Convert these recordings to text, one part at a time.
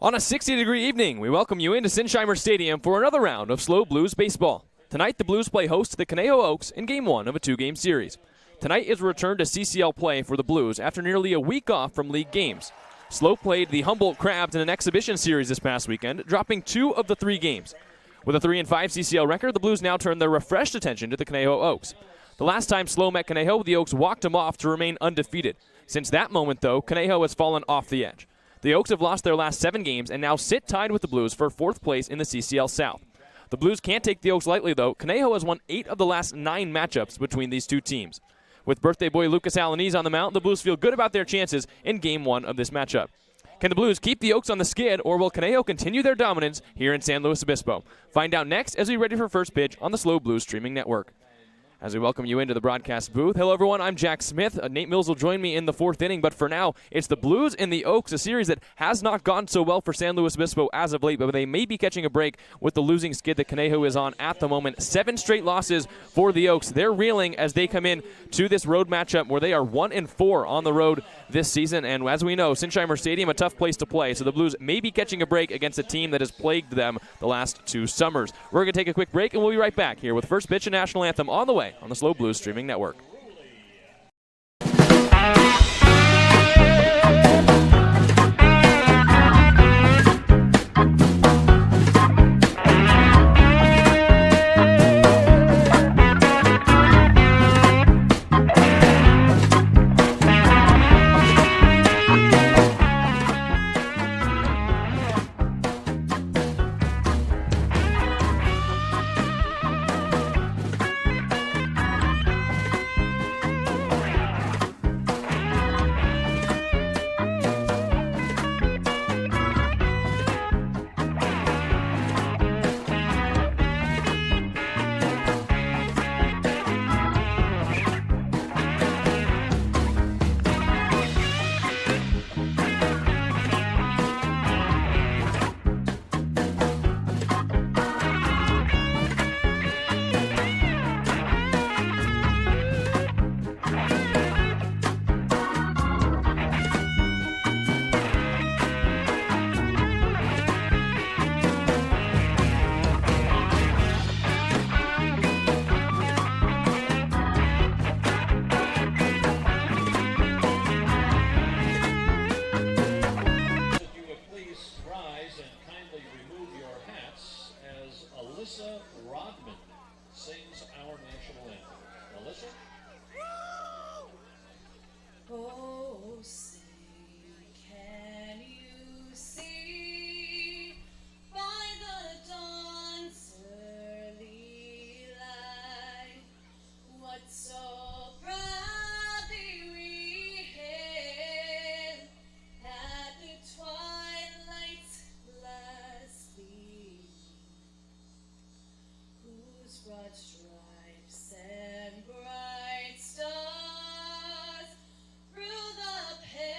On a 60-degree evening, we welcome you into Sinsheimer Stadium for another round of SLO Blues baseball. Tonight, the Blues play host to the Conejo Oaks in Game 1 of a two-game series. Tonight is a return to CCL play for the Blues after nearly a week off from league games. SLO played the Humboldt Crabs in an exhibition series this past weekend, dropping 2 of the 3 games. With a 3-5 CCL record, the Blues now turn their refreshed attention to the Conejo Oaks. The last time SLO met Conejo, the Oaks walked them off to remain undefeated. Since that moment, though, Conejo has fallen off the edge. The Oaks have lost their last 7 games and now sit tied with the Blues for 4th place in the CCL South. The Blues can't take the Oaks lightly, though. Conejo has won 8 of the last 9 matchups between these two teams. With birthday boy Lucas Alanese on the mound, the Blues feel good about their chances in Game 1 of this matchup. Can the Blues keep the Oaks on the skid, or will Conejo continue their dominance here in San Luis Obispo? Find out next as we ready for first pitch on the SLO Blues streaming network. As we welcome you into the broadcast booth. Hello, everyone. I'm Jack Smith. Nate Mills will join me in the 4th inning, but for now, it's the Blues and the Oaks, a series that has not gone so well for San Luis Obispo as of late, but they may be catching a break with the losing skid that Conejo is on at the moment. 7 straight losses for the Oaks. They're reeling as they come in to this road matchup where they are 1-4 on the road this season, and as we know, Sinsheimer Stadium, a tough place to play, so the Blues may be catching a break against a team that has plagued them the last 2 summers. We're going to take a quick break, and we'll be right back here with first pitch and national anthem on the way on the SLO Blues streaming network. Sings our national anthem. Melissa? Oh, say, can you see by the dawn's early light what so proudly we hailed at the twilight's last gleam, whose broad stripes and bright stars through the pale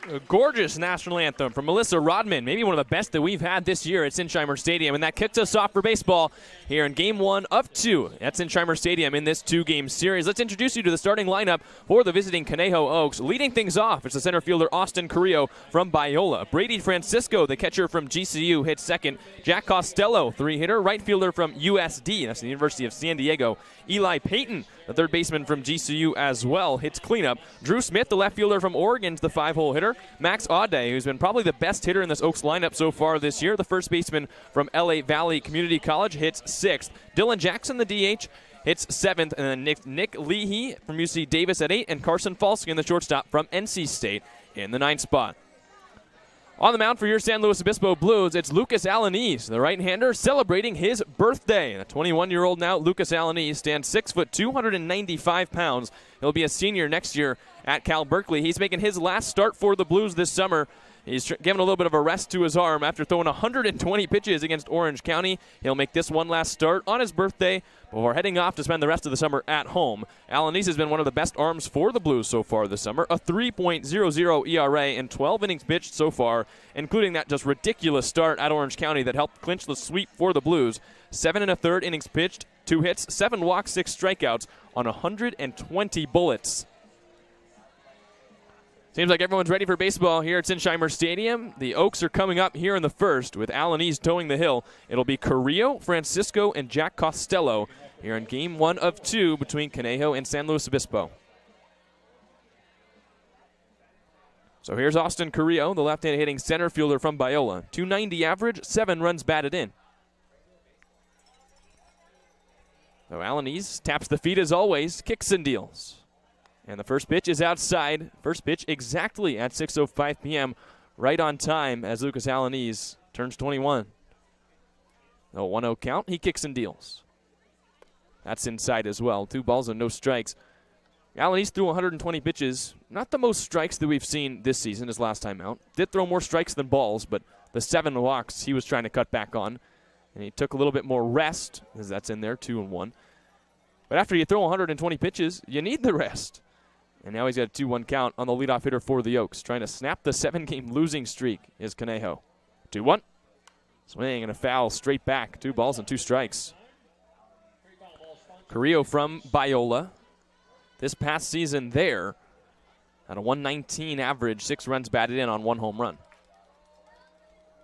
A gorgeous national anthem from Melissa Rodman, maybe one of the best that we've had this year at Sinsheimer Stadium, and that kicks us off for baseball here in Game 1 of 2 at Sinsheimer Stadium in this two-game series. Let's introduce you to the starting lineup for the visiting Conejo Oaks. Leading things off is the center fielder Austin Carrillo from Biola. Brady Francisco, the catcher from GCU, hits second. Jack Costello, three-hitter. Right fielder from USD, that's the University of San Diego. Eli Payton, the third baseman from GCU as well, hits cleanup. Drew Smith, the left fielder from Oregon, is the five-hole hitter. Max Audet, who's been probably the best hitter in this Oaks lineup so far this year, the first baseman from LA Valley Community College, hits sixth. Dylan Jackson, the DH, hits seventh. And then Nick Leahy from UC Davis at 8, and Carson Falskin, the shortstop from NC State, in the 9th spot. On the mound for your San Luis Obispo Blues, it's Lucas Alanese, the right-hander, celebrating his birthday. The 21-year-old now, Lucas Alanese, stands 6 foot, 295 pounds. He'll be a senior next year at Cal Berkeley. He's making his last start for the Blues this summer. He's given a little bit of a rest to his arm after throwing 120 pitches against Orange County. He'll make this one last start on his birthday before heading off to spend the rest of the summer at home. Alanese has been one of the best arms for the Blues so far this summer. A 3.00 ERA and 12 innings pitched so far, including that just ridiculous start at Orange County that helped clinch the sweep for the Blues. 7 1/3 innings pitched, 2 hits, 7 walks, 6 strikeouts on 120 bullets. Seems like everyone's ready for baseball here at Sinsheimer Stadium. The Oaks are coming up here in the first with Alanese towing the hill. It'll be Carrillo, Francisco, and Jack Costello here in Game 1 of 2 between Conejo and San Luis Obispo. So here's Austin Carrillo, the left-handed hitting center fielder from Biola. 290 average, 7 runs batted in. So Alanese taps the feet as always, kicks and deals. And the first pitch is outside. First pitch exactly at 6:05 p.m. right on time as Lucas Alanese turns 21. The 1-0 count. He kicks and deals. That's inside as well. 2 balls and no strikes. Alanese threw 120 pitches. Not the most strikes that we've seen this season his last time out. Did throw more strikes than balls, but the 7 walks he was trying to cut back on. And he took a little bit more rest, as that's in there, 2-1. But after you throw 120 pitches, you need the rest. And now he's got a 2-1 count on the leadoff hitter for the Oaks. Trying to snap the 7-game losing streak is Conejo. 2-1. Swing and a foul straight back. 2 balls and 2 strikes. Carrillo from Biola. This past season there, at a 119 average, 6 runs batted in on 1 home run.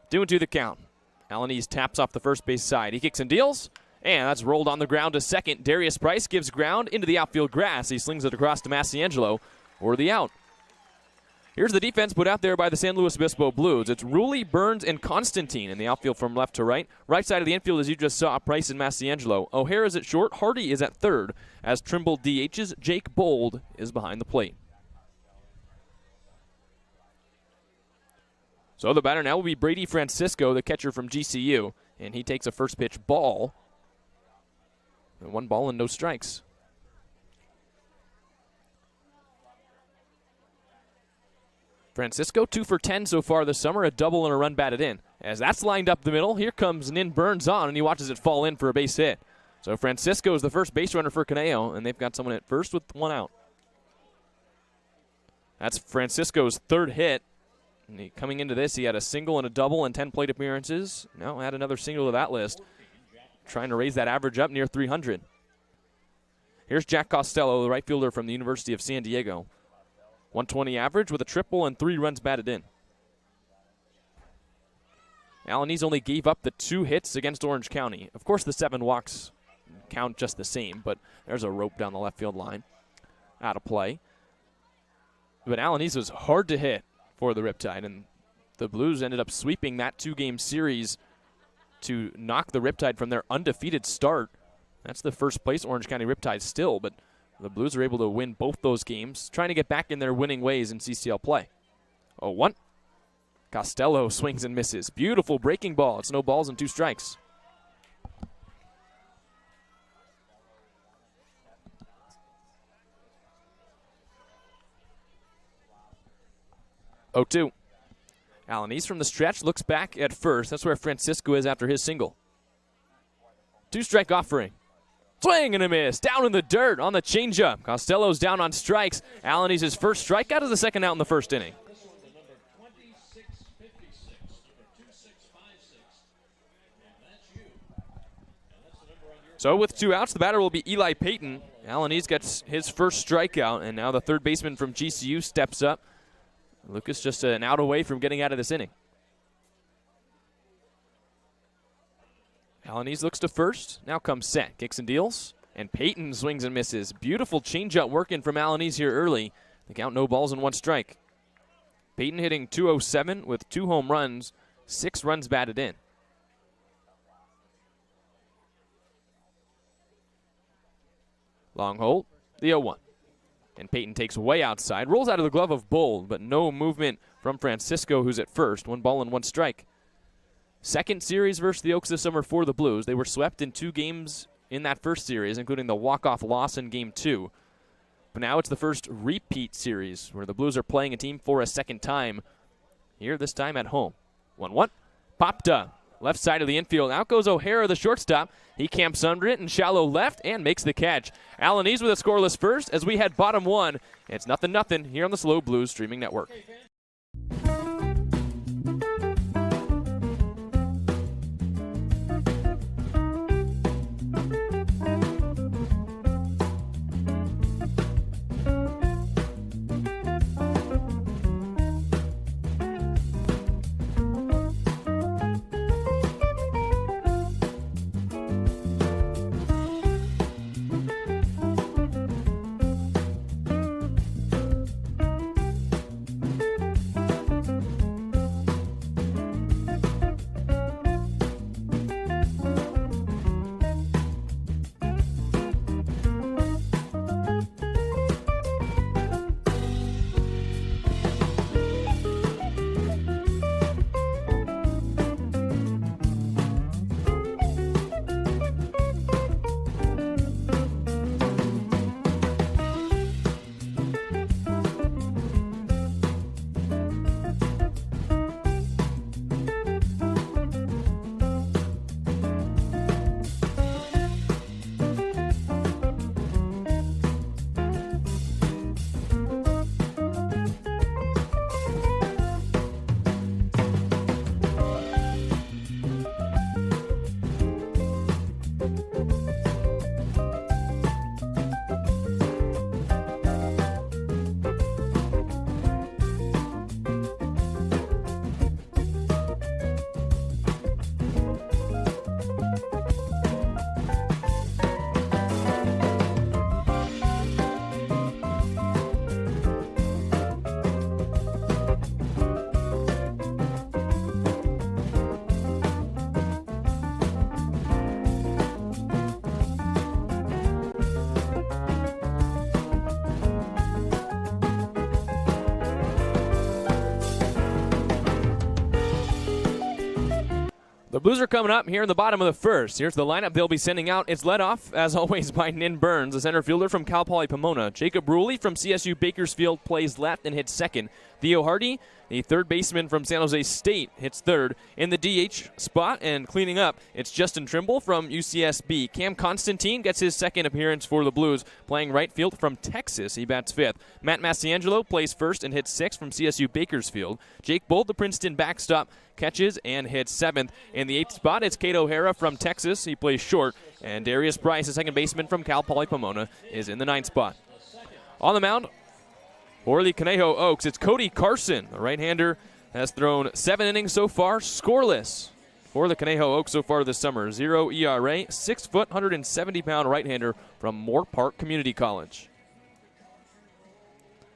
2-2 the count. Alanese taps off the first base side. He kicks and deals. And that's rolled on the ground to second. Darius Price gives ground into the outfield grass. He slings it across to Massiangelo for the out. Here's the defense put out there by the San Luis Obispo Blues. It's Rulli, Burns, and Constantine in the outfield from left to right. Right side of the infield, as you just saw, Price and Massiangelo. O'Hare is at short. Hardy is at third. As Trimble DHs, Jake Bold is behind the plate. So the batter now will be Brady Francisco, the catcher from GCU. And he takes a first pitch ball. 1 ball and no strikes. Francisco 2 for 10 so far this summer, a double and a run batted in. As that's lined up the middle, here comes Nin Burns on, and he watches it fall in for a base hit. So Francisco is the first base runner for Conejo, and they've got someone at first with 1 out. That's Francisco's 3rd hit. And coming into this, he had a single and a double and 10 plate appearances. Now add another single to that list. Trying to raise that average up near 300. Here's Jack Costello, the right fielder from the University of San Diego. 120 average with a triple and 3 runs batted in. Alanese only gave up the 2 hits against Orange County. Of course, the 7 walks count just the same, but there's a rope down the left field line. Out of play. But Alanese was hard to hit for the Riptide, and the Blues ended up sweeping that 2-game series to knock the Riptide from their undefeated start. That's the first place Orange County Riptide still, but the Blues are able to win both those games, trying to get back in their winning ways in CCL play. 0-1. Costello swings and misses. Beautiful breaking ball. It's no balls and 2 strikes. Oh-2. Alanese from the stretch looks back at first. That's where Francisco is after his single. 2-strike offering. Swing and a miss. Down in the dirt on the changeup. Costello's down on strikes. Alanese's first strikeout is the second out in the first inning. 2656, number 2656. And that's you. And that's the number on your So with 2 outs, the batter will be Eli Payton. Alanis gets his first strikeout, and now the third baseman from GCU steps up. Lucas just an out away from getting out of this inning. Alanis looks to first. Now comes set. Kicks and deals. And Payton swings and misses. Beautiful changeup working from Alanis here early. The count, no balls and 1 strike. Payton hitting .207 with 2 home runs, 6 runs batted in. Long hold, the 0-1. And Payton takes way outside, rolls out of the glove of Bold, but no movement from Francisco, who's at first. 1 ball and 1 strike. Second series versus the Oaks this summer for the Blues. They were swept in 2 games in that first series, including the walk-off loss in Game 2. But now it's the first repeat series where the Blues are playing a team for a second time, here this time at home. 1-1, popped up. Left side of the infield. Out goes O'Hara, the shortstop. He camps under it in shallow left and makes the catch. Alanis with a scoreless first as we head bottom 1. It's 0-0 here on the SLO Blues streaming network. The Blues are coming up here in the bottom of the first. Here's the lineup they'll be sending out. It's led off, as always, by Nin Burns, the center fielder from Cal Poly Pomona. Jacob Ruley from CSU Bakersfield plays left and hits second. Theo Hardy, the third baseman from San Jose State, hits third. In the DH spot and cleaning up, it's Justin Trimble from UCSB. Cam Constantine gets his second appearance for the Blues, playing right field from Texas. He bats fifth. Matt Massiangelo plays first and hits sixth from CSU Bakersfield. Jake Bolt, the Princeton backstop, catches and hits seventh. In the eighth spot, it's Cade O'Hara from Texas. He plays short. And Darius Price, the second baseman from Cal Poly Pomona, is in the ninth spot. On the mound for the Conejo Oaks, it's Cody Carson. The right-hander has thrown 7 innings so far, scoreless for the Conejo Oaks so far this summer. 0 ERA, 6 foot, 170-pound right-hander from Moore Park Community College.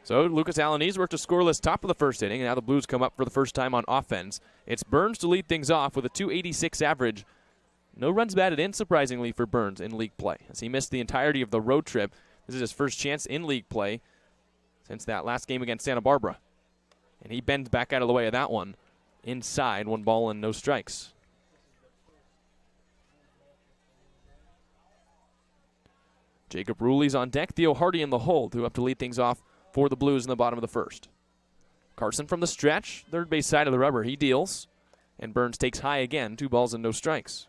So Lucas Alanis worked a scoreless top of the first inning, and now the Blues come up for the first time on offense. It's Burns to lead things off with a .286 average. No runs batted in, surprisingly, for Burns in league play, as he missed the entirety of the road trip. This is his first chance in league play since that last game against Santa Barbara. And he bends back out of the way of that one. Inside, 1 ball and no strikes. Jacob Ruley's on deck. Theo Hardy in the hold, who up to lead things off for the Blues in the bottom of the first. Carson from the stretch, third base side of the rubber. He deals. And Burns takes high again, 2 balls and no strikes.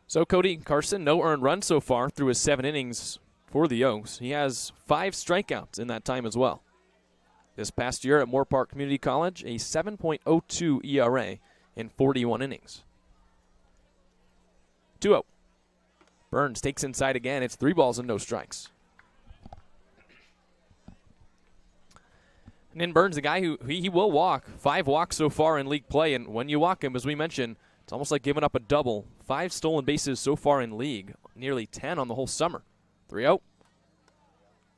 So Cody Carson, no earned runs so far through his 7 innings for the Oaks. He has 5 strikeouts in that time as well. this past year at Moore Park Community College, a 7.02 ERA in 41 innings. 2-0. Burns takes inside again. It's 3 balls and no strikes. And then Burns, a guy who he will walk. 5 walks so far in league play, and when you walk him, as we mentioned, it's almost like giving up a double. 5 stolen bases so far in league, nearly 10 on the whole summer. 3-0.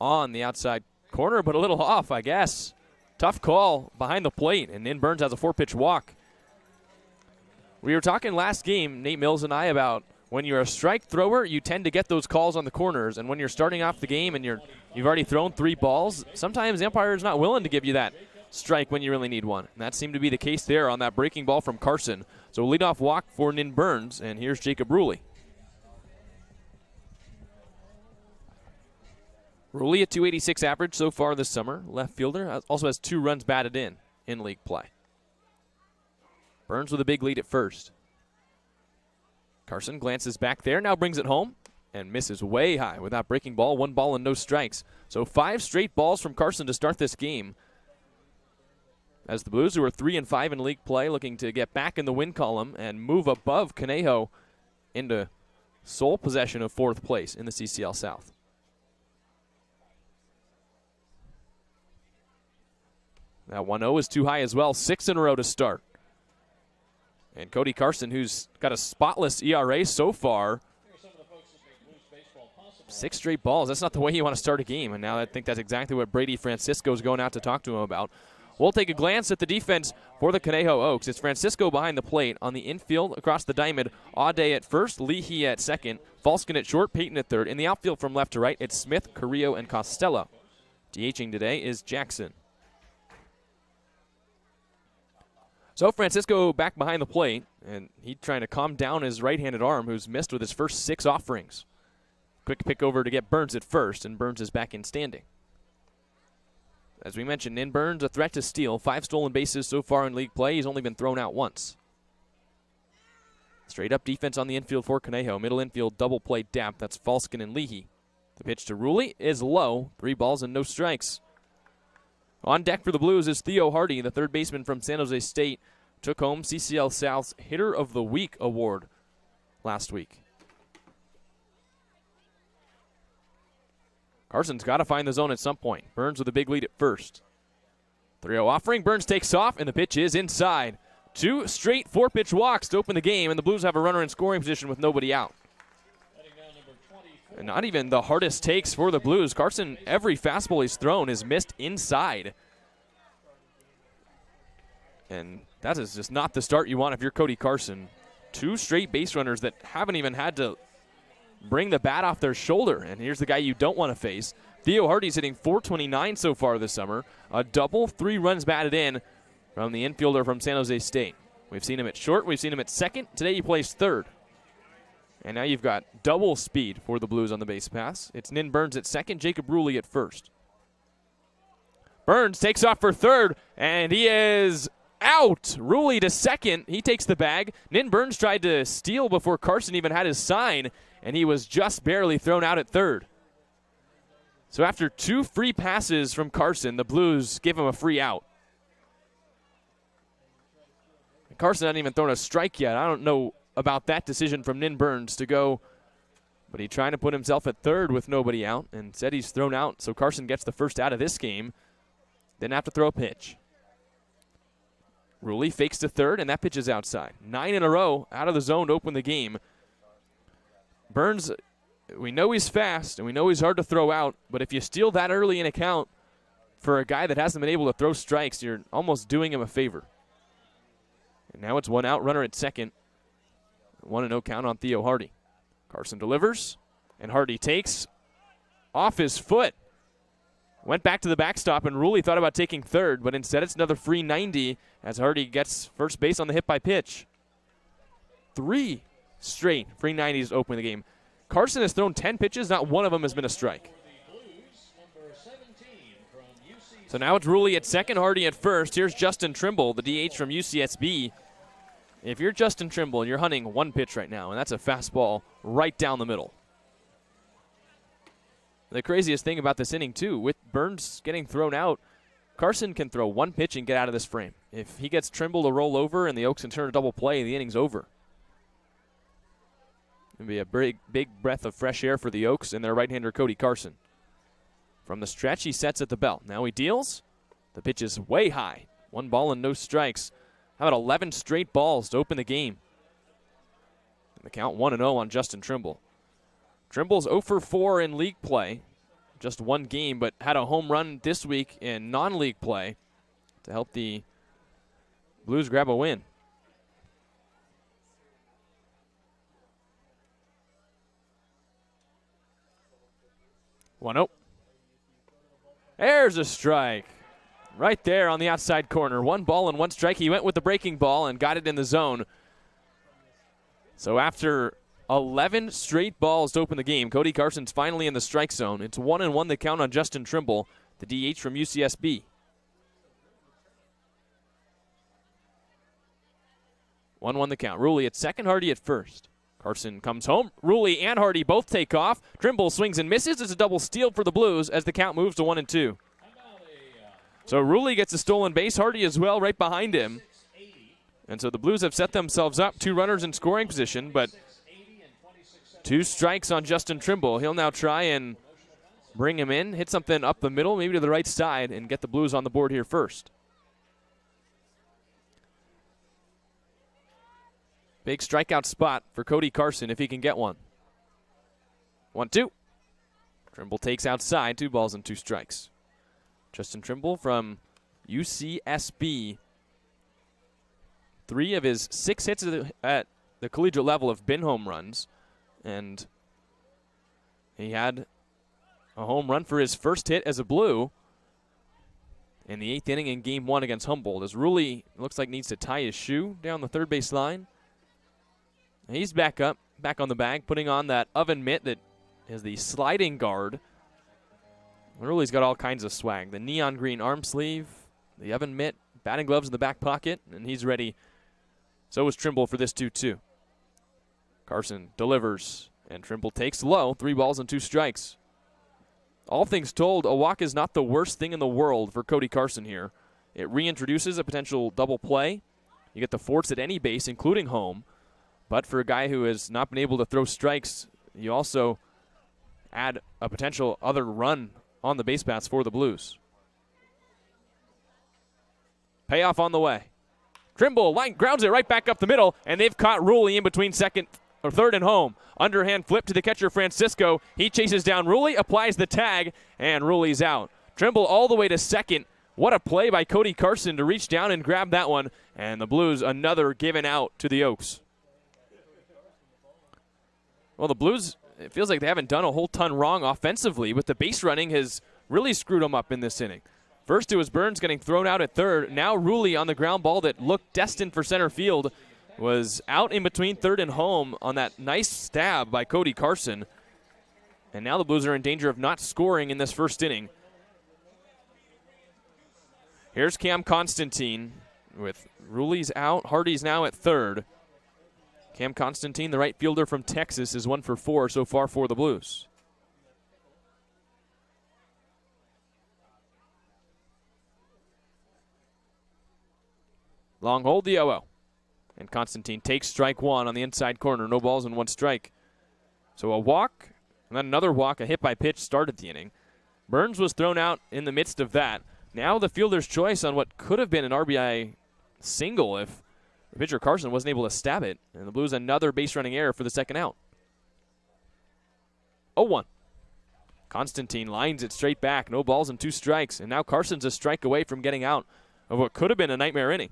On the outside corner, but a little off, I guess. Tough call behind the plate, and then Burns has a 4-pitch walk. We were talking last game, Nate Mills and I, about when you're a strike thrower, you tend to get those calls on the corners, and when you're starting off the game and you've already thrown 3 balls, sometimes the umpire is not willing to give you that strike when you really need one. And that seemed to be the case there on that breaking ball from Carson. So leadoff walk for Nin Burns, and here's Jacob Ruley. Ruley at 286 average so far this summer. Left fielder, also has 2 runs batted in league play. Burns with a big lead at first. Carson glances back there, now brings it home, and misses way high with that breaking ball. 1 ball and no strikes. So 5 straight balls from Carson to start this game. As the Blues, who are 3-5 in league play, looking to get back in the win column and move above Conejo into sole possession of 4th place in the CCL South. That 1-0 is too high as well. 6 in a row to start. And Cody Carson, who's got a spotless ERA so far. 6 straight balls. That's not the way you want to start a game. And now I think that's exactly what Brady Francisco is going out to talk to him about. We'll take a glance at the defense for the Conejo Oaks. It's Francisco behind the plate. On the infield, across the diamond, Aude at first, Leahy at second, Falskin at short, Peyton at third. In the outfield from left to right, it's Smith, Carrillo, and Costello. DHing today is Jackson. So Francisco back behind the plate, and he's trying to calm down his right-handed arm, who's missed with his first 6 offerings. Quick pick over to get Burns at first, and Burns is back in standing. As we mentioned, Nin Burns, a threat to steal. 5 stolen bases so far in league play. He's only been thrown out once. Straight up defense on the infield for Conejo. Middle infield double play depth. That's Falskin and Leahy. The pitch to Ruley is low. 3 balls and no strikes. On deck for the Blues is Theo Hardy, the third baseman from San Jose State. Took home CCL South's Hitter of the Week award last week. Carson's got to find the zone at some point. Burns with a big lead at first. 3-0 offering. Burns takes off, and the pitch is inside. 2 straight 4-pitch walks to open the game, and the Blues have a runner in scoring position with nobody out. And not even the hardest takes for the Blues. Carson, every fastball he's thrown is missed inside. And that is just not the start you want if you're Cody Carson. 2 straight base runners that haven't even had to bring the bat off their shoulder. And here's the guy you don't want to face. Theo Hardy's hitting .429 so far this summer. A double, 3 runs batted in from the infielder from San Jose State. We've seen him at short. We've seen him at second. Today he plays third. And now you've got double speed for the Blues on the base pass. It's Nin Burns at second, Jacob Ruley at first. Burns takes off for third, and he is out. Ruley to second. He takes the bag. Nin Burns tried to steal before Carson even had his sign, and he was just barely thrown out at third. So after 2 free passes from Carson, the Blues give him a free out. And Carson hasn't even thrown a strike yet. I don't know about that decision from Nin Burns to go, but he's trying to put himself at third with nobody out, and said he's thrown out, so Carson gets the first out of this game. Didn't have to throw a pitch. Ruley fakes to third, and that pitch is outside. 9 in a row out of the zone to open the game. Burns, we know he's fast, and we know he's hard to throw out, but if you steal that early in a count for a guy that hasn't been able to throw strikes, you're almost doing him a favor. And now it's 1 out, runner at second. 1-0 count on Theo Hardy. Carson delivers, and Hardy takes off his foot. Went back to the backstop, and Ruley thought about taking third, but instead it's another free 90 as Hardy gets first base on the hit by pitch. 3 straight free 90s to open the game. Carson has thrown 10 pitches. Not one of them has been a strike. So now it's Ruley at second, Hardy at first. Here's Justin Trimble, the DH from UCSB. If you're Justin Trimble and you're hunting 1 pitch right now, and that's a fastball right down the middle. The craziest thing about this inning, too, with Burns getting thrown out, Carson can throw one pitch and get out of this frame. If he gets Trimble to roll over and the Oaks can turn a double play, the inning's over. It'll be a big breath of fresh air for the Oaks and their right-hander Cody Carson. From the stretch, he sets at the belt. Now he deals. The pitch is way high. 1 ball and no strikes. How about 11 straight balls to open the game? And the count 1-0 on Justin Trimble. Trimble's 0 for 4 in league play. Just 1 game, but had a home run this week in non-league play to help the Blues grab a win. One out. There's a strike. Right there on the outside corner. 1 ball and 1 strike. He went with the breaking ball and got it in the zone. So after 11 straight balls to open the game, Cody Carson's finally in the strike zone. It's 1-1 the count on Justin Trimble, the DH from UCSB. 1-1 the count. Ruley at second, Hardy at first. Carson comes home. Ruley and Hardy both take off. Trimble swings and misses. It's a double steal for the Blues as the count moves to 1-2. So Ruley gets a stolen base. Hardy as well right behind him. And so the Blues have set themselves up. 2 runners in scoring position, but 2 strikes on Justin Trimble. He'll now try and bring him in, hit something up the middle, maybe to the right side, and get the Blues on the board here first. Big strikeout spot for Cody Carson if he can get one. 1-2. Trimble takes outside. 2 balls and 2 strikes. Justin Trimble from UCSB. 3 of his 6 hits at the collegiate level have been home runs. And he had a home run for his first hit as a Blue in the 8th inning in Game 1 against Humboldt. As Ruley looks like needs to tie his shoe down the third base line. He's back up, back on the bag, putting on that oven mitt that is the sliding guard. Ruley's got all kinds of swag. The neon green arm sleeve, the oven mitt, batting gloves in the back pocket, and he's ready. So is Trimble for this 2-2. Carson delivers, and Trimble takes low. 3 balls and 2 strikes. All things told, a walk is not the worst thing in the world for Cody Carson here. It reintroduces a potential double play. You get the force at any base, including home. But for a guy who has not been able to throw strikes, you also add a potential other run on the base paths for the Blues. Payoff on the way. Trimble grounds it right back up the middle, and they've caught Ruley in between second or third and home. Underhand flip to the catcher, Francisco. He chases down Ruley, applies the tag, and Ruley's out. Trimble all the way to second. What a play by Cody Carson to reach down and grab that one. And the Blues, another given out to the Oaks. Well, the Blues, it feels like they haven't done a whole ton wrong offensively, but the base running has really screwed them up in this inning. First it was Burns getting thrown out at third. Now Ruley on the ground ball that looked destined for center field was out in between third and home on that nice stab by Cody Carson. And now the Blues are in danger of not scoring in this first inning. Here's Cam Constantine with Ruley's out. Hardy's now at third. Cam Constantine, the right fielder from Texas, is 1 for 4 so far for the Blues. Long hold the 0-0. And Constantine takes strike 1 on the inside corner. No balls and 1 strike. So a walk, and then another walk, a hit by pitch started the inning. Burns was thrown out in the midst of that. Now the fielder's choice on what could have been an RBI single if pitcher Carson wasn't able to stab it. And the Blues another base running error for the second out. 0-1. Constantine lines it straight back. No balls and 2 strikes. And now Carson's a strike away from getting out of what could have been a nightmare inning.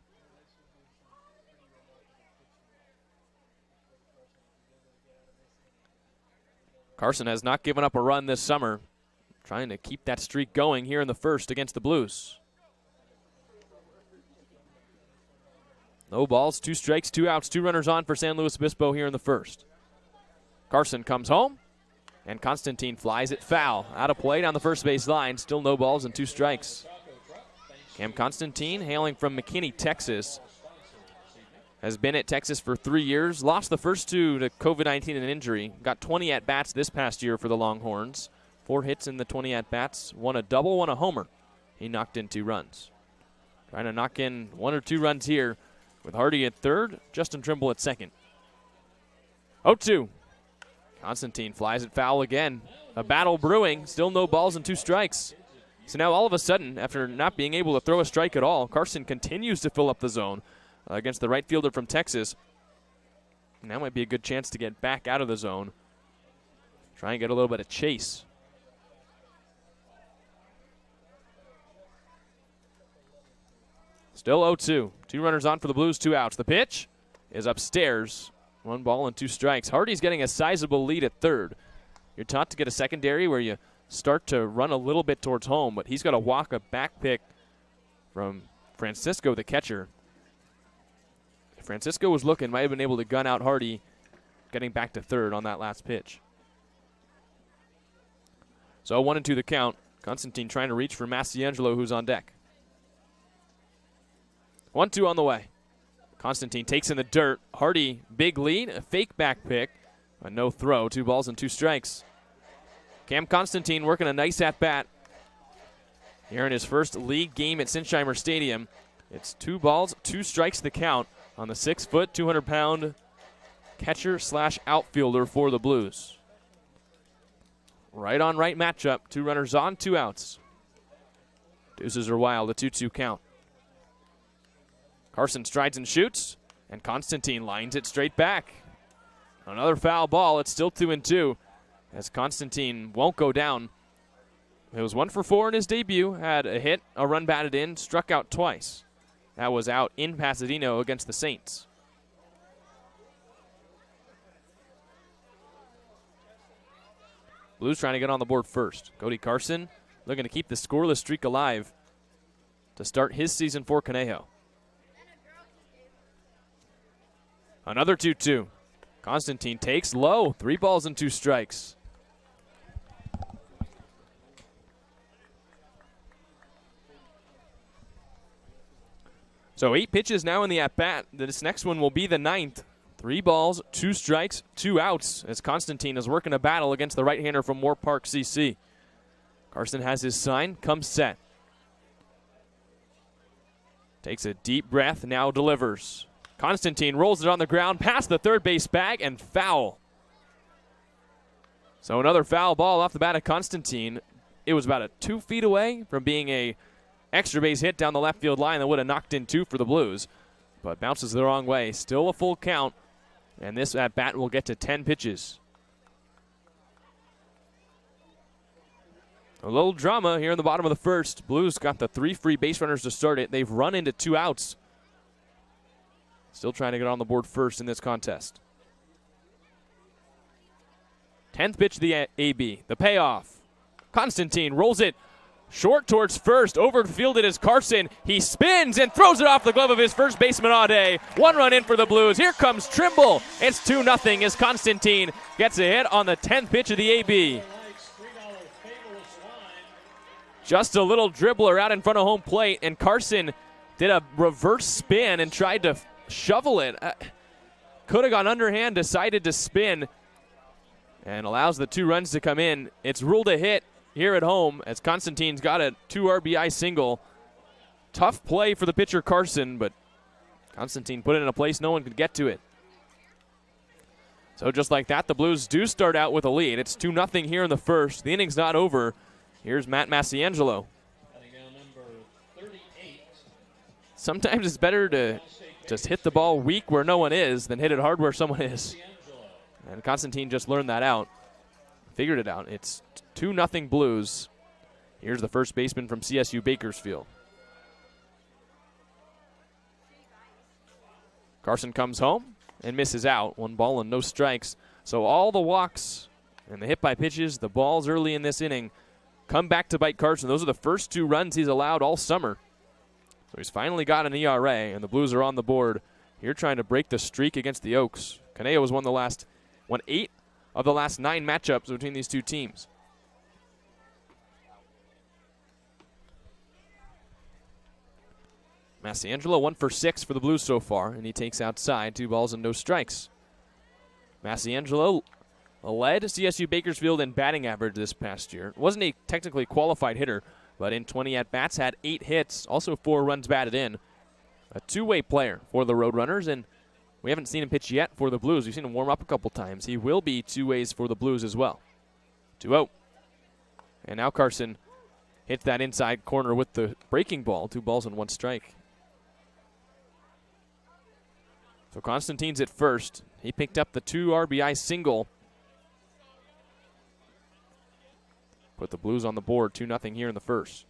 Carson has not given up a run this summer. Trying to keep that streak going here in the first against the Blues. No balls, 2 strikes, 2 outs, 2 runners on for San Luis Obispo here in the first. Carson comes home, and Constantine flies it foul. Out of play down the first base line. Still no balls and 2 strikes. Cam Constantine, hailing from McKinney, Texas, has been at Texas for 3 years. Lost the first 2 to COVID-19 and injury. Got 20 at-bats this past year for the Longhorns. 4 hits in the 20 at-bats. 1 a double, 1 a homer He knocked in 2 runs. Trying to knock in 1 or 2 runs here with Hardy at third, Justin Trimble at second. 0-2. Constantine flies it foul again. A battle brewing, still no balls and 2 strikes. So now all of a sudden, after not being able to throw a strike at all, Carson continues to fill up the zone against the right fielder from Texas. Now might be a good chance to get back out of the zone. Try and get a little bit of chase. Still 0-2. 2 runners on for the Blues, 2 outs. The pitch is upstairs. 1 ball and 2 strikes. Hardy's getting a sizable lead at third. You're taught to get a secondary where you start to run a little bit towards home, but he's got to walk a back pick from Francisco, the catcher. If Francisco was looking, might have been able to gun out Hardy, getting back to third on that last pitch. So 1-2 the count. Constantine trying to reach for Massiangelo, who's on deck. 1-2 on the way. Constantine takes in the dirt. Hardy, big lead, a fake back pick, a no throw, 2 balls and 2 strikes. Cam Constantine working a nice at-bat here in his first league game at Sinsheimer Stadium. It's 2 balls, 2 strikes the count on the 6-foot, 200-pound catcher/outfielder for the Blues. Right on right matchup. 2 runners on, 2 outs. Deuces are wild, a 2-2 count. Carson strides and shoots, and Constantine lines it straight back. Another foul ball. It's still 2-2 as Constantine won't go down. It was 1 for 4 in his debut. Had a hit, a run batted in, struck out twice. That was out in Pasadena against the Saints. Blues trying to get on the board first. Cody Carson looking to keep the scoreless streak alive to start his season for Conejo. Another 2-2. Constantine takes low. 3 balls and 2 strikes. So 8 pitches now in the at-bat. This next one will be the 9th. 3 balls, 2 strikes, 2 outs as Constantine is working a battle against the right-hander from Moore Park, CC. Carson has his sign, comes set. Takes a deep breath, now delivers. Constantine rolls it on the ground past the third base bag and foul. So another foul ball off the bat of Constantine. It was about 2 feet away from being a extra base hit down the left field line that would have knocked in 2 for the Blues, but bounces the wrong way. Still a full count, and this at bat will get to 10 pitches. A little drama here in the bottom of the first. Blues got the 3 free base runners to start it. They've run into 2 outs. Still trying to get on the board first in this contest. 10th pitch of the AB. The payoff. Constantine rolls it short towards first. Overfielded is Carson. He spins and throws it off the glove of his first baseman all day. 1 run in for the Blues. Here comes Trimble. It's 2-0 as Constantine gets a hit on the 10th pitch of the AB. Just a little dribbler out in front of home plate, and Carson did a reverse spin and tried to shovel it. Could have gone underhand, decided to spin, and allows the 2 runs to come in. It's ruled a hit here at home as Constantine's got a 2 RBI single. Tough play for the pitcher Carson, but Constantine put it in a place no one could get to it. So just like that, the Blues do start out with a lead. It's 2-0 here in the first. The inning's not over. Here's Matt Massiangelo. Sometimes it's better to just hit the ball weak where no one is than hit it hard where someone is. And Constantine just learned that out. Figured it out. It's 2-0 Blues. Here's the first baseman from CSU Bakersfield. Carson comes home and misses out. 1 ball and no strikes. So all the walks and the hit by pitches, the balls early in this inning, come back to bite Carson. Those are the first 2 runs he's allowed all summer. So he's finally got an ERA, and the Blues are on the board here trying to break the streak against the Oaks. Conejo has won 8 of the last 9 matchups between these 2 teams. Massiangelo 1 for 6 for the Blues so far, and he takes outside 2 balls and no strikes. Massiangelo led CSU Bakersfield in batting average this past year. Wasn't a technically qualified hitter, but in 20 at-bats had 8 hits, also 4 runs batted in. A two-way player for the Roadrunners, and we haven't seen him pitch yet for the Blues. We've seen him warm up a couple times. He will be two ways for the Blues as well. 2-0. And now Carson hits that inside corner with the breaking ball. 2 balls and 1 strike. So Constantine's at first. He picked up the 2 RBI single. Put the Blues on the board, 2-0 here in the first.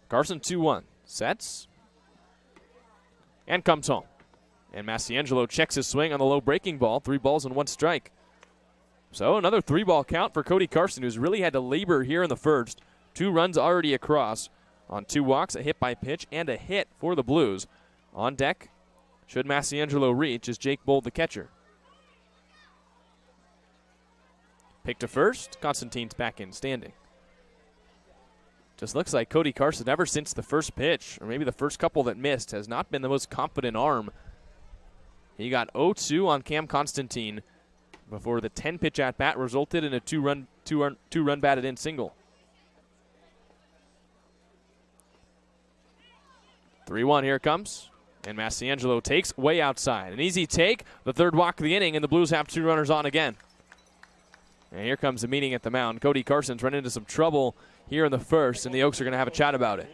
Carson 2-1. Sets. And comes home. And Massiangelo checks his swing on the low breaking ball. 3 balls and 1 strike. So another 3-ball count for Cody Carson, who's really had to labor here in the first. 2 runs already across on 2 walks, a hit by pitch, and a hit for the Blues. On deck, should Massiangelo reach, is Jake Bold, the catcher. Pick to first. Constantine's back in standing. Just looks like Cody Carson, ever since the first pitch, or maybe the first couple that missed, has not been the most confident arm. He got 0-2 on Cam Constantine before the 10-pitch at-bat resulted in a two-run batted-in single. 3-1, here it comes. And Massiangelo takes way outside. An easy take, the 3rd walk of the inning, and the Blues have 2 runners on again. And here comes the meeting at the mound. Cody Carson's run into some trouble here in the first, and the Oaks are going to have a chat about it.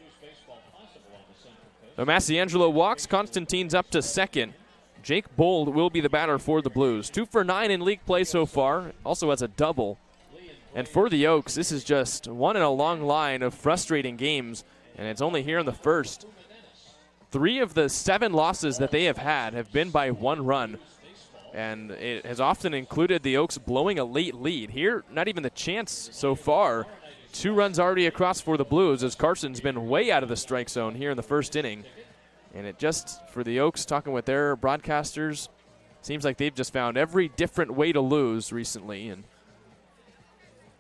So Massiangelo walks. Constantine's up to second. Jake Bold will be the batter for the Blues. 2 for 9 in league play so far. Also has a double. And for the Oaks, this is just one in a long line of frustrating games, and it's only here in the first. 3 of the 7 losses that they have been by 1 run. And it has often included the Oaks blowing a late lead. Here, not even the chance so far. 2 runs already across for the Blues as Carson's been way out of the strike zone here in the first inning. And it just, for the Oaks, talking with their broadcasters, seems like they've just found every different way to lose recently. And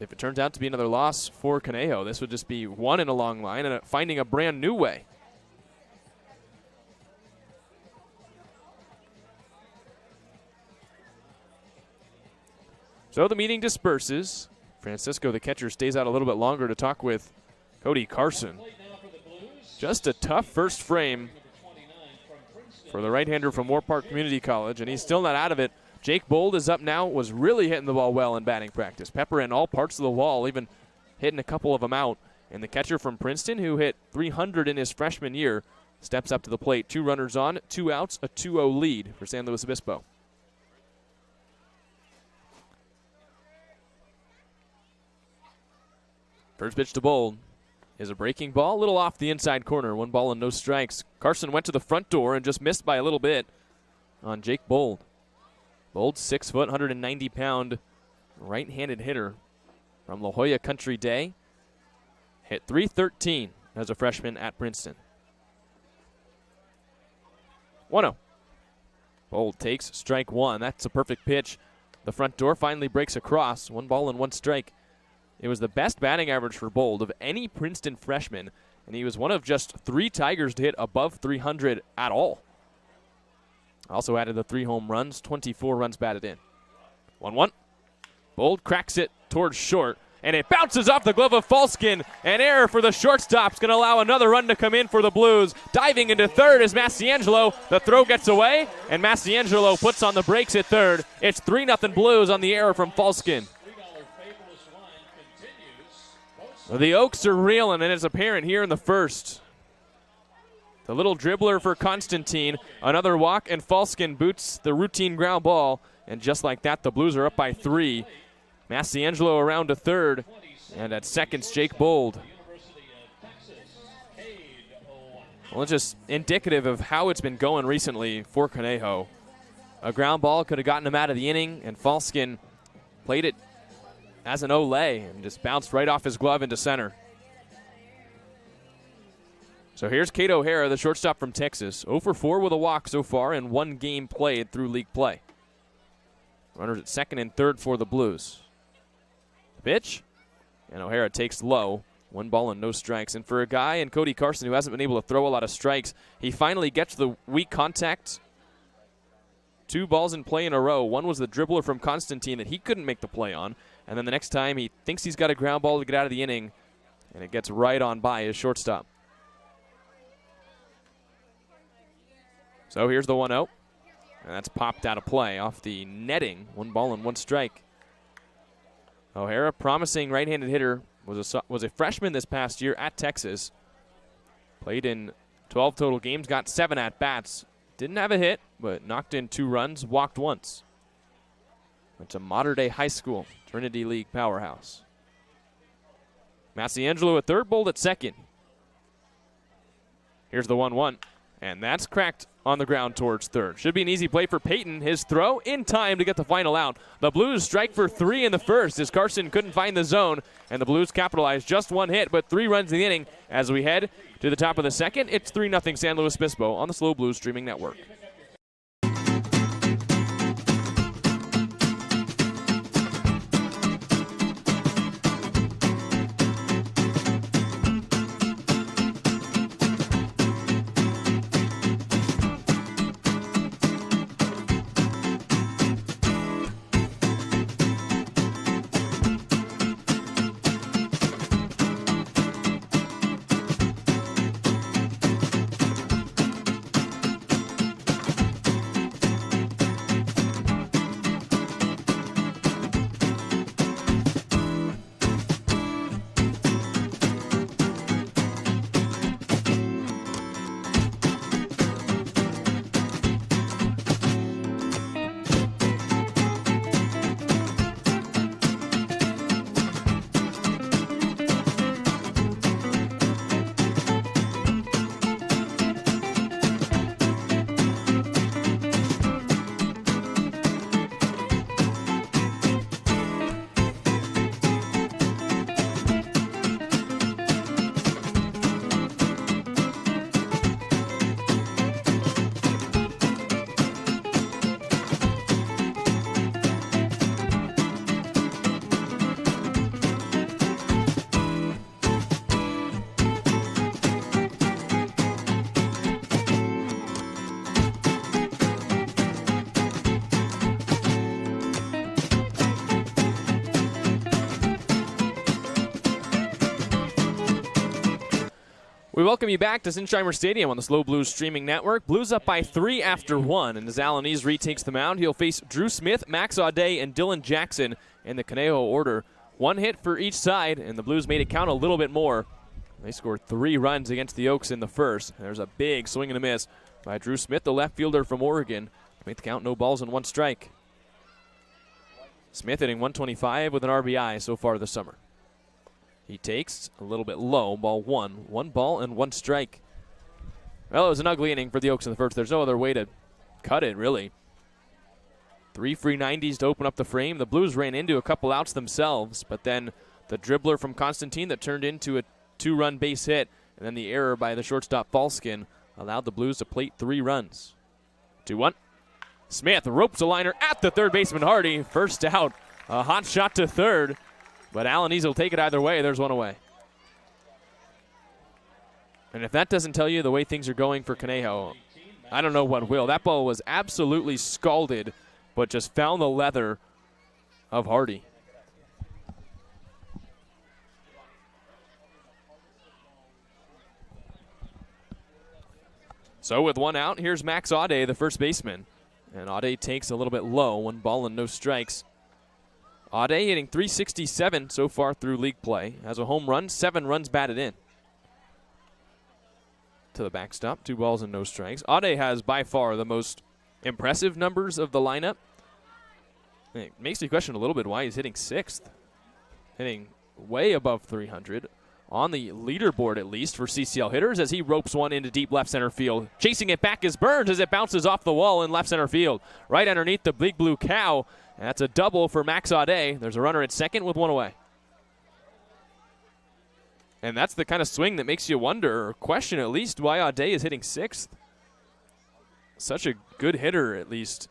if it turns out to be another loss for Conejo, this would just be 1 in a long line and finding a brand new way. So the meeting disperses. Francisco, the catcher, stays out a little bit longer to talk with Cody Carson. Just a tough first frame for the right-hander from Moore Park Community College, and he's still not out of it. Jake Bold is up now, was really hitting the ball well in batting practice. Pepper in all parts of the wall, even hitting a couple of them out. And the catcher from Princeton, who hit 300 in his freshman year, steps up to the plate. 2 runners on, 2 outs, a 2-0 lead for San Luis Obispo. First pitch to Bold is a breaking ball, a little off the inside corner. 1 ball and no strikes. Carson went to the front door and just missed by a little bit on Jake Bold. Bold, 6 foot, 190-pound right-handed hitter from La Jolla Country Day. Hit .313 as a freshman at Princeton. 1-0. Bold takes strike 1. That's a perfect pitch. The front door finally breaks across. 1 ball and 1 strike. It was the best batting average for Bold of any Princeton freshman, and he was one of just 3 Tigers to hit above 300 at all. Also added the 3 home runs, 24 runs batted in. 1-1. Bold cracks it towards short, and it bounces off the glove of Falskin. An error for the shortstop's going to allow another run to come in for the Blues. Diving into third is Massiangelo. The throw gets away, and Massiangelo puts on the brakes at third. It's 3-0 Blues on the error from Falskin. The Oaks are reeling, and it's apparent here in the first. The little dribbler for Constantine. Another walk, and Falskin boots the routine ground ball. And just like that, the Blues are up by 3. Massiangelo around to third. And at second's Jake Bold. Well, it's just indicative of how it's been going recently for Conejo. A ground ball could have gotten him out of the inning, and Falskin played it as an Olay and just bounced right off his glove into center. So here's Cade O'Hara, the shortstop from Texas. 0 for 4 with a walk so far in 1 game played through league play. Runners at second and third for the Blues. The pitch, and O'Hara takes low. 1 ball and no strikes. And for a guy in Cody Carson who hasn't been able to throw a lot of strikes, he finally gets the weak contact. 2 balls in play in a row. One was the dribbler from Constantine that he couldn't make the play on. and then the next time he thinks he's got a ground ball to get out of the inning, and it gets right on by his shortstop. So here's the 1-0, and that's popped out of play off the netting. 1 ball and 1 strike. O'Hara, promising right-handed hitter, was a freshman this past year at Texas. Played in 12 total games, got 7 at-bats. Didn't have a hit, but knocked in 2 runs, walked once. Went to Mater Dei High School, Trinity League powerhouse. Massiangelo at third, Bold at second. Here's the 1-1, and that's cracked on the ground towards third. Should be an easy play for Peyton. His throw in time to get the final out. The Blues strike for 3 in the first as Carson couldn't find the zone, and the Blues capitalized. Just 1 hit, but 3 runs in the inning. As we head to the top of the second, it's 3-0 San Luis Obispo on the SLO Blues streaming network. We welcome you back to Sinsheimer Stadium on the SLO Blues streaming network. Blues up by 3 after 1, and as Alanese retakes the mound, he'll face Drew Smith, Max Audet, and Dylan Jackson in the Conejo order. 1 hit for each side, and the Blues made it count a little bit more. They scored 3 runs against the Oaks in the first. There's a big swing and a miss by Drew Smith, the left fielder from Oregon. Make the count, no balls and 1 strike. Smith hitting 125 with an RBI so far this summer. He takes a little bit low, ball 1. 1 ball and 1 strike. Well, it was an ugly inning for the Oaks in the first. There's no other way to cut it, really. 3 free 90s to open up the frame. The Blues ran into a couple outs themselves, but then the dribbler from Constantine that turned into a 2-run base hit, and then the error by the shortstop Falskin allowed the Blues to plate 3 runs. 2-1. Smith ropes a liner at the third baseman Hardy. First out. A hot shot to third. But Alanese will take it either way. There's 1 away. And if that doesn't tell you the way things are going for Conejo, I don't know what will. That ball was absolutely scalded, but just found the leather of Hardy. So with 1 out, here's Max Audet, the first baseman. And Audet takes a little bit low, 1 ball and no strikes. Audet hitting .367 so far through league play. Has a home run, 7 runs batted in. To the backstop, 2 balls and no strikes. Audet has by far the most impressive numbers of the lineup. It makes you question a little bit why he's hitting 6th. Hitting way above 300. On the leaderboard, at least, for CCL hitters as he ropes 1 into deep left center field. Chasing it back is Burns as it bounces off the wall in left center field. Right underneath the big blue cow. And that's a double for Max Audet. There's a runner at second with 1 away. And that's the kind of swing that makes you wonder, or question at least, why Audet is hitting 6th. Such a good hitter, at least,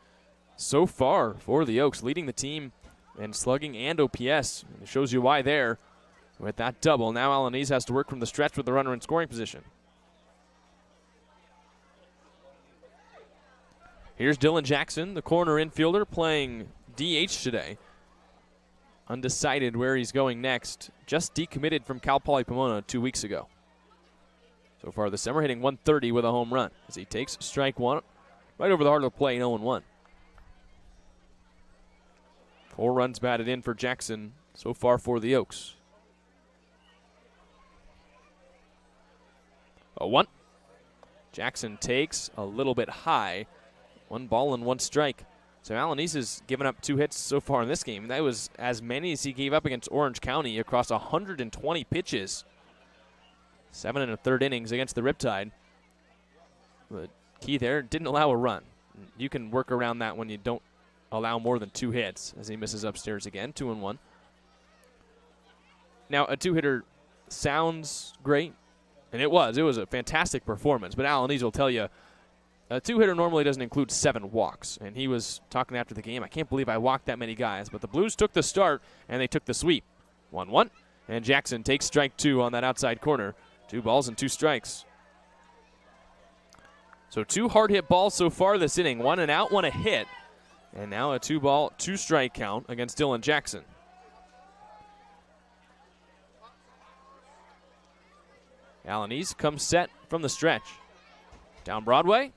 so far for the Oaks, leading the team in slugging and OPS. And it shows you why there with that double. Now Alanese has to work from the stretch with the runner in scoring position. Here's Dylan Jackson, the corner infielder, playing DH today. undecided where he's going next. Just decommitted from Cal Poly Pomona 2 weeks ago. So far this summer, hitting 130 with a home run as he takes strike one right over the heart of the plate, 0-1. 4 runs batted in for Jackson so far for the Oaks. 0-1. Jackson takes a little bit high. 1 ball and 1 strike. So Alanis has given up 2 hits so far in this game. That was as many as he gave up against Orange County across 120 pitches. 7 1/3 innings against the Riptide. The key there, didn't allow a run. You can work around that when you don't allow more than 2 hits, as he misses upstairs again, 2-1. Now, a 2-hitter sounds great, and it was a fantastic performance, but Alanis will tell you, a 2-hitter normally doesn't include 7 walks, and he was talking after the game, I can't believe I walked that many guys, but the Blues took the start, and they took the sweep. 1-1, and Jackson takes strike 2 on that outside corner. 2 balls and 2 strikes. So 2 hard-hit balls so far this inning, 1 an out, 1 a hit, and now a 2-ball, 2-strike count against Dylan Jackson. Alanis comes set from the stretch. Down Broadway.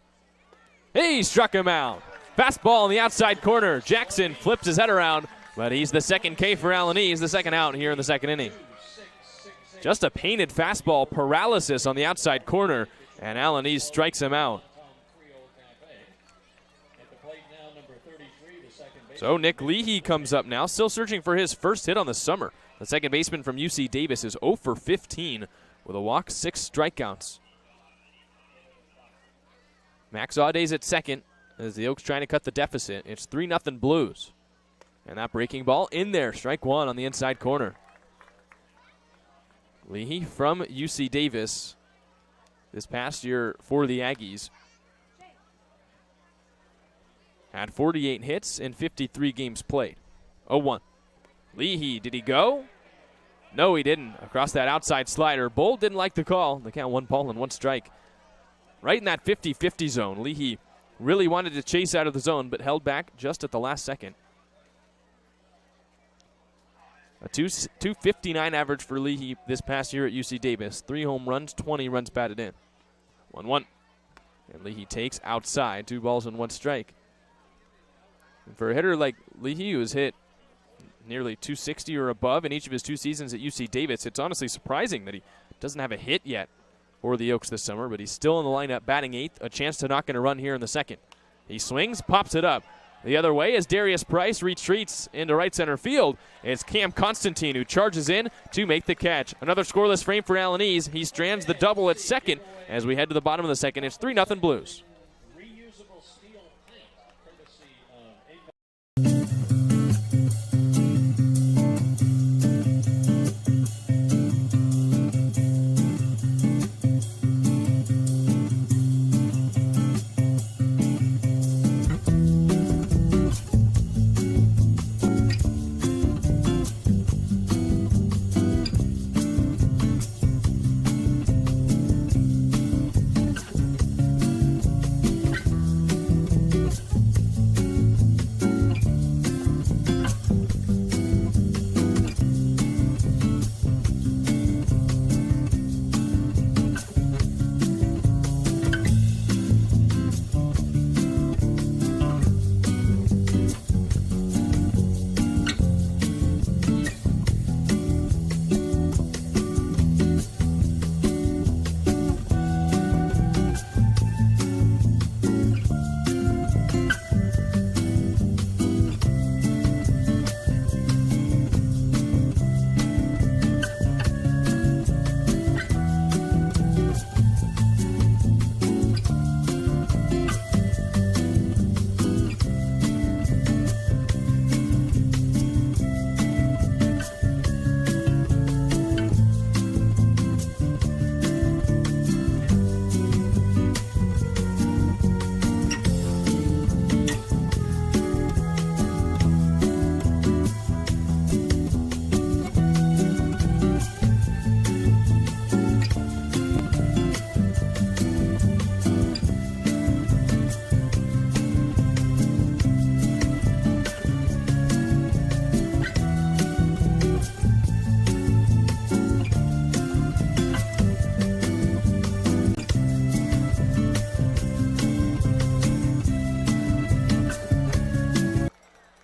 He struck him out. Fastball in the outside corner. Jackson flips his head around, but he's the second K for Alanis, the second out here in the second inning. Just a painted fastball, paralysis on the outside corner, and Alanis strikes him out. So Nick Leahy comes up now, still searching for his first hit on the summer. The second baseman from UC Davis is 0 for 15 with a walk, 6 strikeouts. Max Audays at second as the Oaks trying to cut the deficit. It's 3-0 Blues. And that breaking ball in there, strike 1 on the inside corner. Leahy from UC Davis this past year for the Aggies. Had 48 hits in 53 games played. 0-1. Leahy, did he go? No, he didn't. Across that outside slider. Bull didn't like the call. They count 1 ball and 1 strike. Right in that 50-50 zone. Leahy really wanted to chase out of the zone, but held back just at the last second. A 259 average for Leahy this past year at UC Davis. 3 home runs, 20 runs batted in. 1-1. And Leahy takes outside. 2 balls and 1 strike. And for a hitter like Leahy, who has hit nearly 260 or above in each of his 2 seasons at UC Davis, it's honestly surprising that he doesn't have a hit yet for the Oaks this summer, but he's still in the lineup, batting 8th, a chance to knock in a run here in the second. He swings, pops it up. The other way as Darius Price retreats into right center field. It's Cam Constantine who charges in to make the catch. Another scoreless frame for Alanis. He strands the double at second as we head to the bottom of the second. It's 3-0 Blues. Reusable steel paint, courtesy of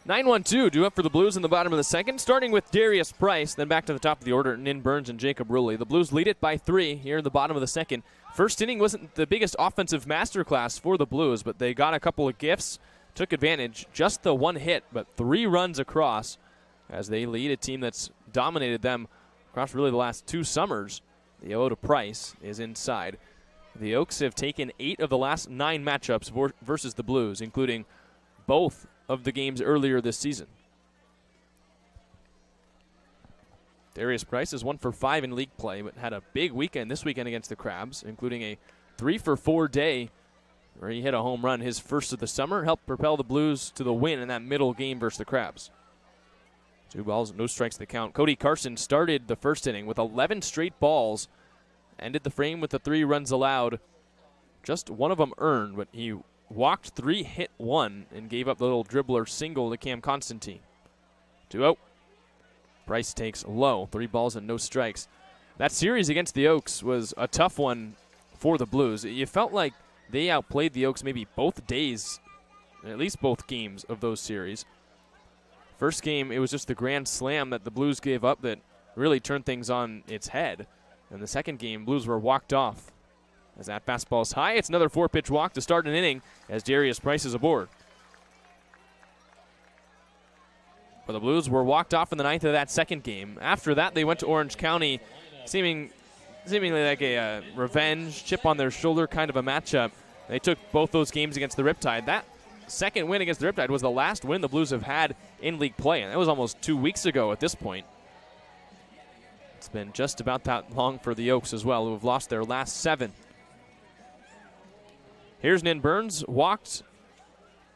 9-1-2 due up for the Blues in the bottom of the second, starting with Darius Price, then back to the top of the order, Nin Burns and Jacob Ruley. The Blues lead it by 3 here in the bottom of the second. First inning wasn't the biggest offensive masterclass for the Blues, but they got a couple of gifts, took advantage. Just the one hit, but 3 runs across as they lead a team that's dominated them across really the last 2 summers. The 0 to Price is inside. The Oaks have taken 8 of the last 9 matchups versus the Blues, including both of the games earlier this season. Darius Price is 1 for 5 in league play, but had a big weekend this weekend against the Crabs, including a 3 for 4 day where he hit a home run, his first of the summer, helped propel the Blues to the win in that middle game versus the Crabs. 2 balls, no strikes to count. Cody Carson started the first inning with 11 straight balls, ended the frame with the 3 runs allowed. Just one of them earned, but he walked 3, hit 1, and gave up the little dribbler single to Cam Constantine. 2-0. Price takes low, 3 balls and no strikes. That series against the Oaks was a tough one for the Blues. You felt like they outplayed the Oaks maybe both days, at least both games of those series. First game, it was just the grand slam that the Blues gave up that really turned things on its head. And the second game, Blues were walked off. As that fastball's high, it's another 4-pitch walk to start an inning as Darius Price is aboard. But the Blues were walked off in the 9th of that second game. After that, they went to Orange County, seemingly like a revenge, chip on their shoulder kind of a matchup. They took both those games against the Riptide. That second win against the Riptide was the last win the Blues have had in league play, and that was almost 2 weeks ago at this point. It's been just about that long for the Oaks as well, who have lost their last 7. Here's Nin Burns, walked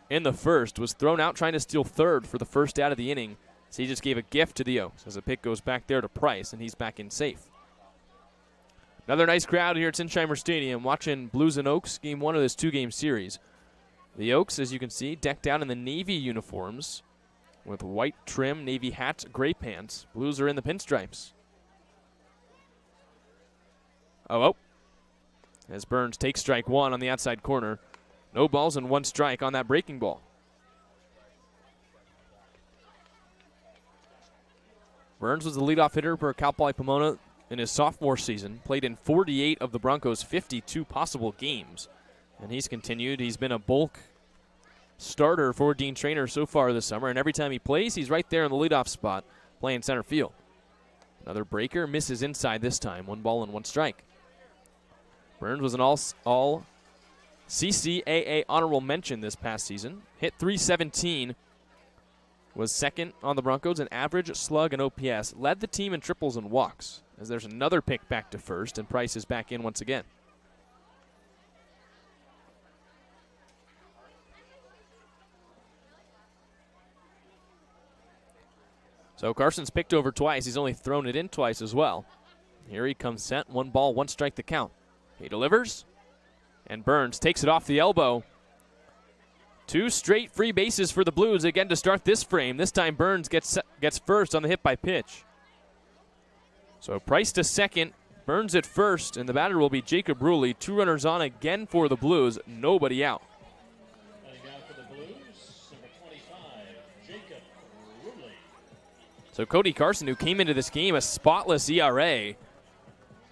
in the first, was thrown out trying to steal third for the first out of the inning. So he just gave a gift to the Oaks as the pick goes back there to Price, and he's back in safe. Another nice crowd here at Sinsheimer Stadium watching Blues and Oaks, game 1 of this 2-game series. The Oaks, as you can see, decked out in the navy uniforms with white trim, navy hats, gray pants. Blues are in the pinstripes. Oh. As Burns takes strike 1 on the outside corner. No balls and 1 strike on that breaking ball. Burns was the leadoff hitter for Cal Poly Pomona in his sophomore season. Played in 48 of the Broncos' 52 possible games. And he's continued. He's been a bulk starter for Dean Traynor so far this summer. And every time he plays, he's right there in the leadoff spot playing center field. Another breaker, misses inside this time. 1 ball and 1 strike. Burns was an all CCAA honorable mention this past season. Hit .317, was second on the Broncos in average, slug, and OPS. Led the team in triples and walks. As there's another pick back to first, and Price is back in once again. So Carson's picked over twice. He's only thrown it in twice as well. Here he comes set. 1 ball, 1 strike to count. He delivers, and Burns takes it off the elbow. 2 straight free bases for the Blues again to start this frame. This time Burns gets first on the hit by pitch. So Price to second, Burns at first, and the batter will be Jacob Ruley. 2 runners on again for the Blues, nobody out. Heading down for the Blues, number 25, Jacob Ruley. So Cody Carson, who came into this game a spotless ERA,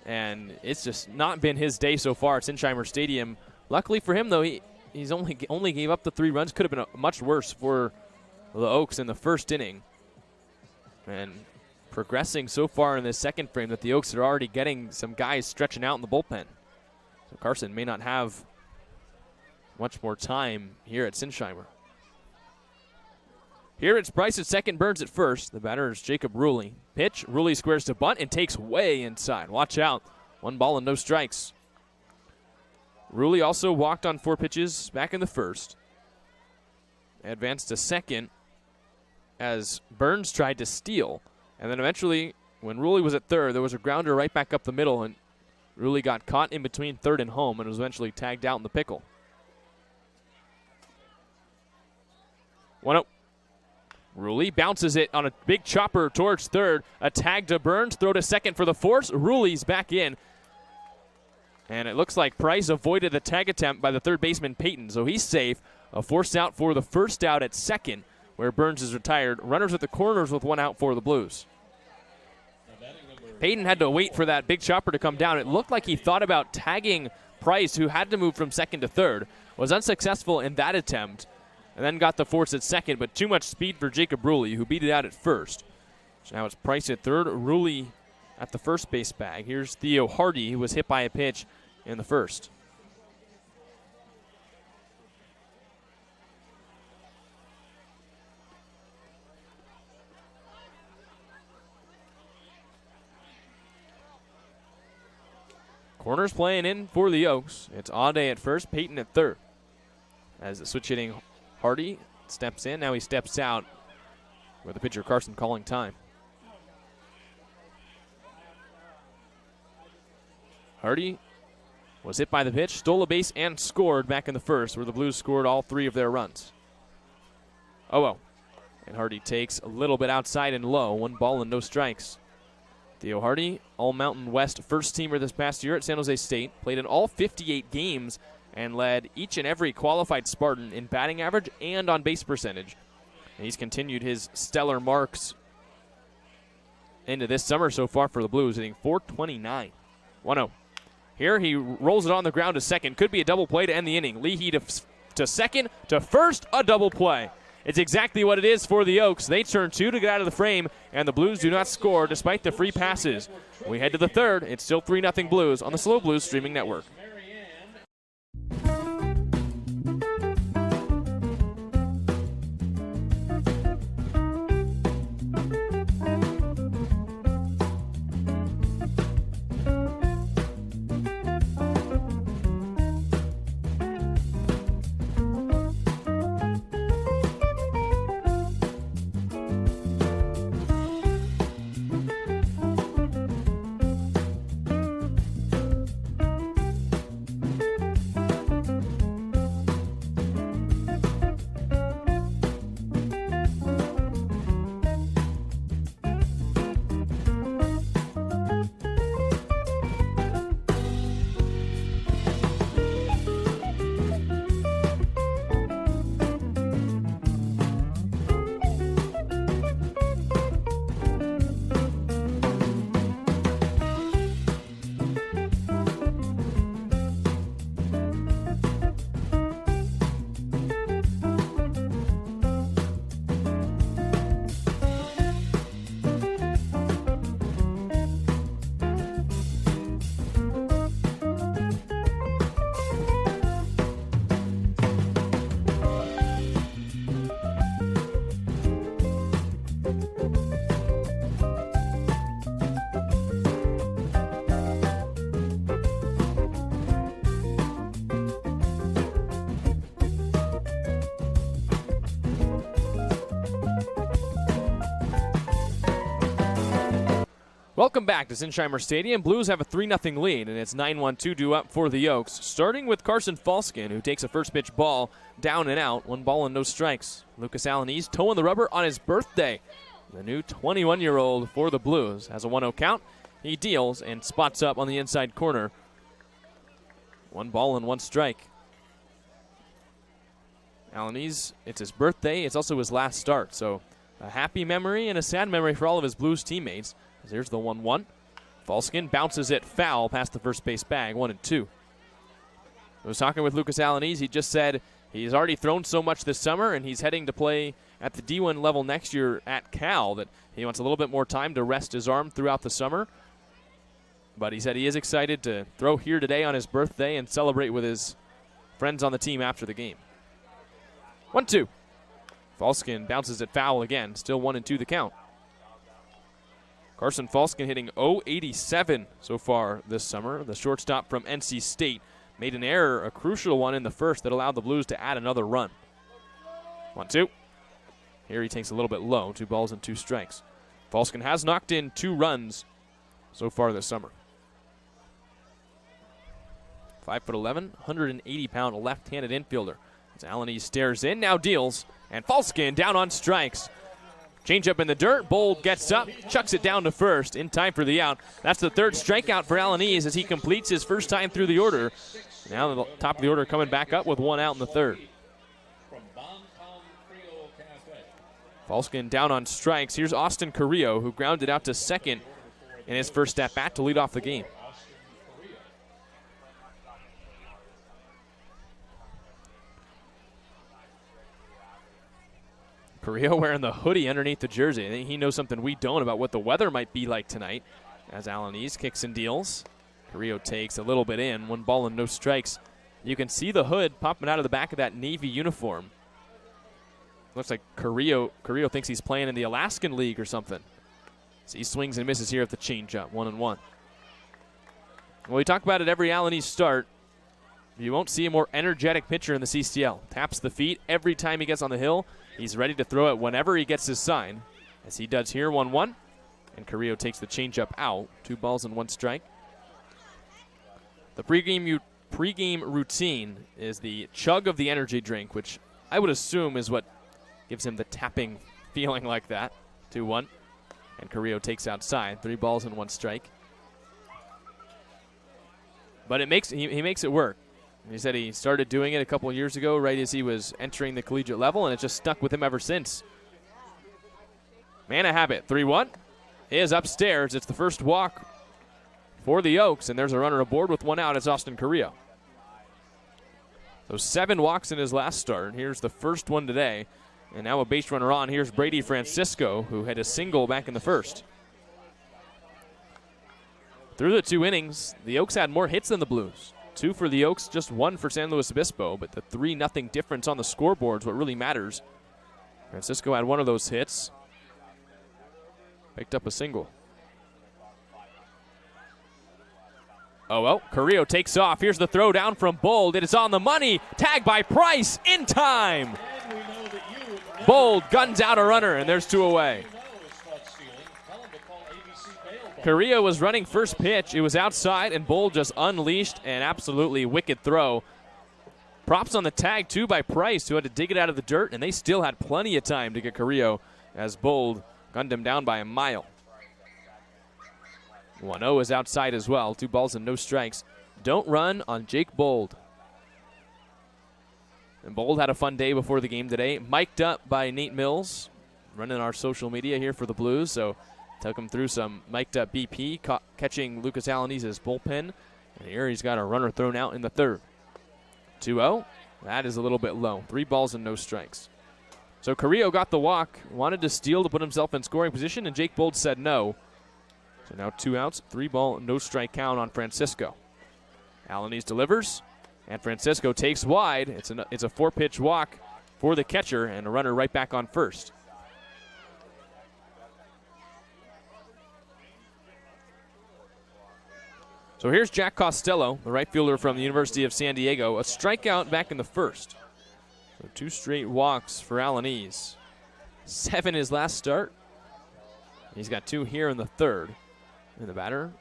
and it's just not been his day so far at Sinsheimer Stadium. Luckily for him, though, he's only gave up the 3 runs. Could have been much worse for the Oaks in the first inning. And progressing so far in this second frame that the Oaks are already getting some guys stretching out in the bullpen. So Carson may not have much more time here at Sinsheimer. Here it's Price at second, Burns at first. The batter is Jacob Ruley. Pitch, Ruley squares to bunt and takes way inside. Watch out. 1 ball and no strikes. Ruley also walked on 4 pitches back in the first. Advanced to second as Burns tried to steal. And then eventually, when Ruley was at third, there was a grounder right back up the middle, and Ruley got caught in between third and home and was eventually tagged out in the pickle. 1-0. Ruley bounces it on a big chopper towards third. A tag to Burns, throw to second for the force. Ruley's back in. And it looks like Price avoided the tag attempt by the third baseman Peyton, so he's safe. A force out for the first out at second where Burns is retired. Runners at the corners with one out for the Blues. Payton had to wait for that big chopper to come down. It looked like he thought about tagging Price, who had to move from second to third. Was unsuccessful in that attempt, and then got the force at second, but too much speed for Jacob Ruley, who beat it out at first. So now it's Price at third, Ruley at the first base bag. Here's Theo Hardy, who was hit by a pitch in the first. Corners playing in for the Oaks. It's Ade at first, Payton at third. As the switch hitting Hardy steps in, now he steps out with the pitcher Carson calling time. Hardy was hit by the pitch, stole a base, and scored back in the first, where the Blues scored all three of their runs. 0-0. And Hardy takes a little bit outside and low, 1 ball and no strikes. Theo Hardy, All-Mountain West first teamer this past year at San Jose State, played in all 58 games and led each and every qualified Spartan in batting average and on base percentage. And he's continued his stellar marks into this summer so far for the Blues, hitting .429. 1-0. Here he rolls it on the ground to second. Could be a double play to end the inning. Leahy to second, to first, a double play. It's exactly what it is for the Oaks. They turn 2 to get out of the frame, and the Blues do not score despite the free passes. We head to the third. It's still 3-0 Blues on the SLO Blues streaming network. Welcome back to Sinsheimer Stadium. Blues have a 3-0 lead, and it's 9-1-2 due up for the Oaks. Starting with Carson Falskin, who takes a first pitch ball down and out. 1 ball and no strikes. Lucas Alanese toeing the rubber on his birthday. The new 21-year-old for the Blues has a 1-0 count. He deals and spots up on the inside corner. 1 ball and 1 strike. Alanese, it's his birthday. It's also his last start, so a happy memory and a sad memory for all of his Blues teammates. There's the 1-1. Falskin bounces it foul past the first base bag, 1-2. I was talking with Lucas Alanese. He just said he's already thrown so much this summer, and he's heading to play at the D1 level next year at Cal, that he wants a little bit more time to rest his arm throughout the summer. But he said he is excited to throw here today on his birthday and celebrate with his friends on the team after the game. 1-2. Falskin bounces it foul again. Still 1-2 the count. Carson Falskin hitting .087 so far this summer. The shortstop from NC State made an error, a crucial one in the first, that allowed the Blues to add another run. 1-2. Here he takes a little bit low, 2 balls and 2 strikes. Falskin has knocked in 2 runs so far this summer. 5'11", 180-pound left-handed infielder. As Alanese stares in, now deals, and Falskin down on strikes. Change up in the dirt. Bold gets up, chucks it down to first in time for the out. That's the 3rd strikeout for Alanese as he completes his first time through the order. Now the top of the order coming back up with 1 out in the 3rd. Falskin down on strikes. Here's Austin Carrillo, who grounded out to second in his first at-bat to lead off the game. Carrillo wearing the hoodie underneath the jersey. I think he knows something we don't about what the weather might be like tonight. As Alaniz kicks and deals. Carrillo takes a little bit in. 1 ball and no strikes. You can see the hood popping out of the back of that Navy uniform. Looks like Carrillo thinks he's playing in the Alaskan League or something. So he swings and misses here at the changeup, 1-1. Well, we talk about it every Alaniz start. You won't see a more energetic pitcher in the CCL. Taps the feet every time he gets on the hill. He's ready to throw it whenever he gets his sign, as he does here, 1-1. And Carrillo takes the changeup out. 2 balls and 1 strike. The pregame routine is the chug of the energy drink, which I would assume is what gives him the tapping feeling like that. 2-1. And Carrillo takes outside. 3 balls and 1 strike. But he makes it work. He said he started doing it a couple years ago, right as he was entering the collegiate level, and it just stuck with him ever since. Man of habit, 3-1 is upstairs. It's the first walk for the Oaks, and there's a runner aboard with 1 out. It's Austin Carrillo. So 7 walks in his last start. Here's the first one today, and now a base runner on. Here's Brady Francisco, who had a single back in the first. Through the 2 innings, the Oaks had more hits than the Blues. 2 for the Oaks, just 1 for San Luis Obispo, but the 3-0 difference on the scoreboard is what really matters. Francisco had 1 of those hits. Picked up a single. Oh, well, Carrillo takes off. Here's the throw down from Bold. It is on the money. Tagged by Price in time. Bold guns out a runner, and there's 2 away. Carrillo was running first pitch. It was outside, and Bold just unleashed an absolutely wicked throw. Props on the tag, too, by Price, who had to dig it out of the dirt, and they still had plenty of time to get Carrillo as Bold gunned him down by a mile. 1-0 is outside as well. 2 balls and no strikes. Don't run on Jake Bold. And Bold had a fun day before the game today. Mic'd up by Nate Mills, running our social media here for the Blues, so took him through some mic'd up BP, catching Lucas Alaniz's bullpen. And here he's got a runner thrown out in the 3rd. 2-0. That is a little bit low. 3 balls and no strikes. So Carrillo got the walk, wanted to steal to put himself in scoring position, and Jake Bold said no. So now 2 outs, 3 ball, no strike count on Francisco. Alaniz delivers, and Francisco takes wide. It's a 4-pitch walk for the catcher, and a runner right back on first. So here's Jack Costello, the right fielder from the University of San Diego, a strikeout back in the first. So 2 straight walks for Alaniz. 7 his last start. He's got 2 here in the 3rd. And the batter,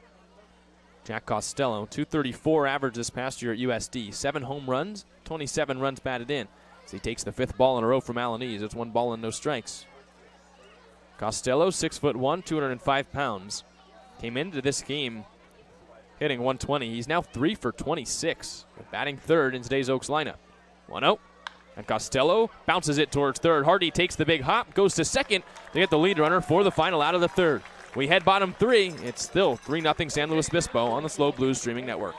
Jack Costello, .234 average this past year at USD. 7 home runs, 27 runs batted in. As he takes the 5th ball in a row from Alaniz. It's 1 ball and no strikes. Costello, 6'1", 205 pounds. Came into this game hitting 120. He's now 3 for 26, batting 3rd in today's Oaks lineup. 1-0. And Costello bounces it towards 3rd. Hardy takes the big hop, goes to 2nd to get the lead runner for the final out of the 3rd. We head bottom 3. It's still 3-0 San Luis Obispo on the SLO Blues streaming network.